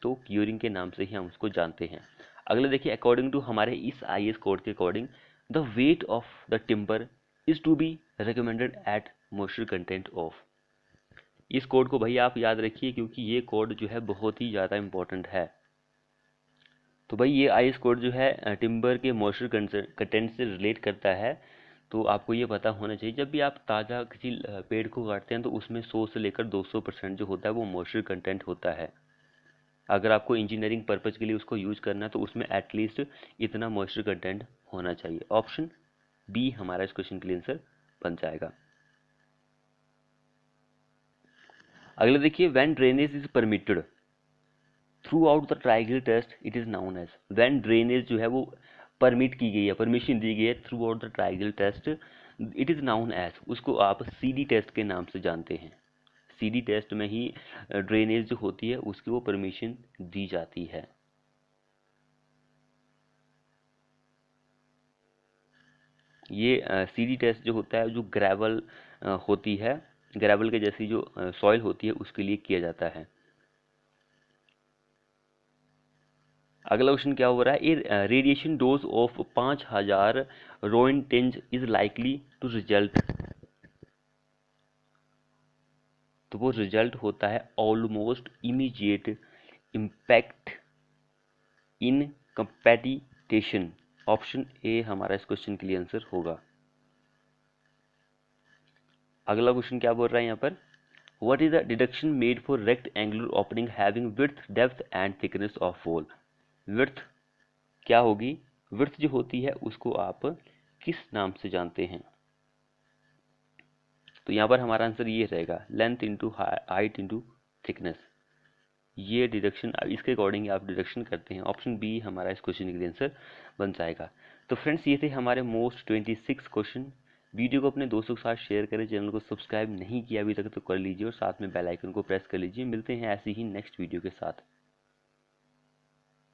तो क्यूरिंग के नाम से ही हम उसको जानते हैं। अगला देखिए, अकॉर्डिंग टू हमारे इस आईएएस कोड के according the weight of the timber is to be recommended at moisture content of. इस कोड को भाई आप याद रखिए क्योंकि ये कोड जो है बहुत ही ज़्यादा इंपॉर्टेंट है। तो भाई ये आईएएस कोड जो है टिम्बर के मॉइस्चर कंटेंट से रिलेट करता है, तो आपको ये पता होना चाहिए। जब भी आप ताज़ा किसी पेड़ को काटते हैं तो उसमें 100 से लेकर 200% जो होता है वो मॉइस्चर कंटेंट होता है। अगर आपको इंजीनियरिंग पर्पज़ के लिए उसको यूज़ करना है तो उसमें एटलीस्ट इतना मॉइस्चर कंटेंट होना चाहिए। ऑप्शन बी हमारा इस क्वेश्चन के लिए आंसर बन जाएगा। अगला देखिए, when drainage is permitted throughout the triangle test it is known as. When drainage जो है वो परमिट की गई है, परमिशन दी गई है throughout the triangle test, it is known as, उसको आप सीडी टेस्ट के नाम से जानते हैं। सीडी टेस्ट में ही ड्रेनेज जो होती है उसकी वो परमिशन दी जाती है। ये सीडी टेस्ट जो होता है जो ग्रेवल होती है, ग्रेवल के जैसी जो सॉइल होती है उसके लिए किया जाता है। अगला क्वेश्चन क्या हो रहा है, a radiation dose of 5000 roentgen is likely to result. तो वो रिजल्ट होता है almost immediate impact incapacitation. Option A हमारा इस क्वेश्चन के लिए आंसर होगा। अगला क्वेश्चन क्या बोल रहा है यहाँ पर, what is the deduction made for rectangular opening having width depth and thickness of wall. Width क्या होगी, विड्थ जो होती है उसको आप किस नाम से जानते हैं, तो यहाँ पर हमारा आंसर ये रहेगा length into height into thickness. ये डिडक्शन इसके अकॉर्डिंग आप डिडक्शन करते हैं। ऑप्शन बी हमारा इस क्वेश्चन के लिए आंसर बन जाएगा। तो फ्रेंड्स ये थे हमारे मोस्ट 26 क्वेश्चन। वीडियो को अपने दोस्तों के साथ शेयर करें, चैनल को सब्सक्राइब नहीं किया अभी तक तो कर लीजिए और साथ में बेल आइकन को प्रेस कर लीजिए। मिलते हैं ऐसी ही नेक्स्ट वीडियो के साथ।